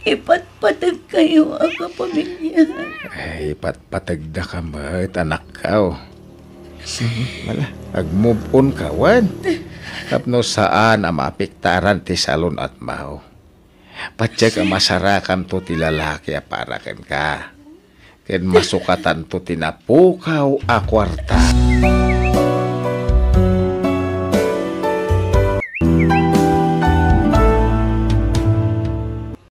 Ipatpatag kayo ang kapamilya. Ay, ipatpatag da ka mat, anak ka. Wala, ag-move on ka, wan. Tapno saan ang mapiktaran ti salon at mao. Patsyak ang masarakan to ti lalaki a para ken ka. Ken masukatan to tinapukaw a kwarta.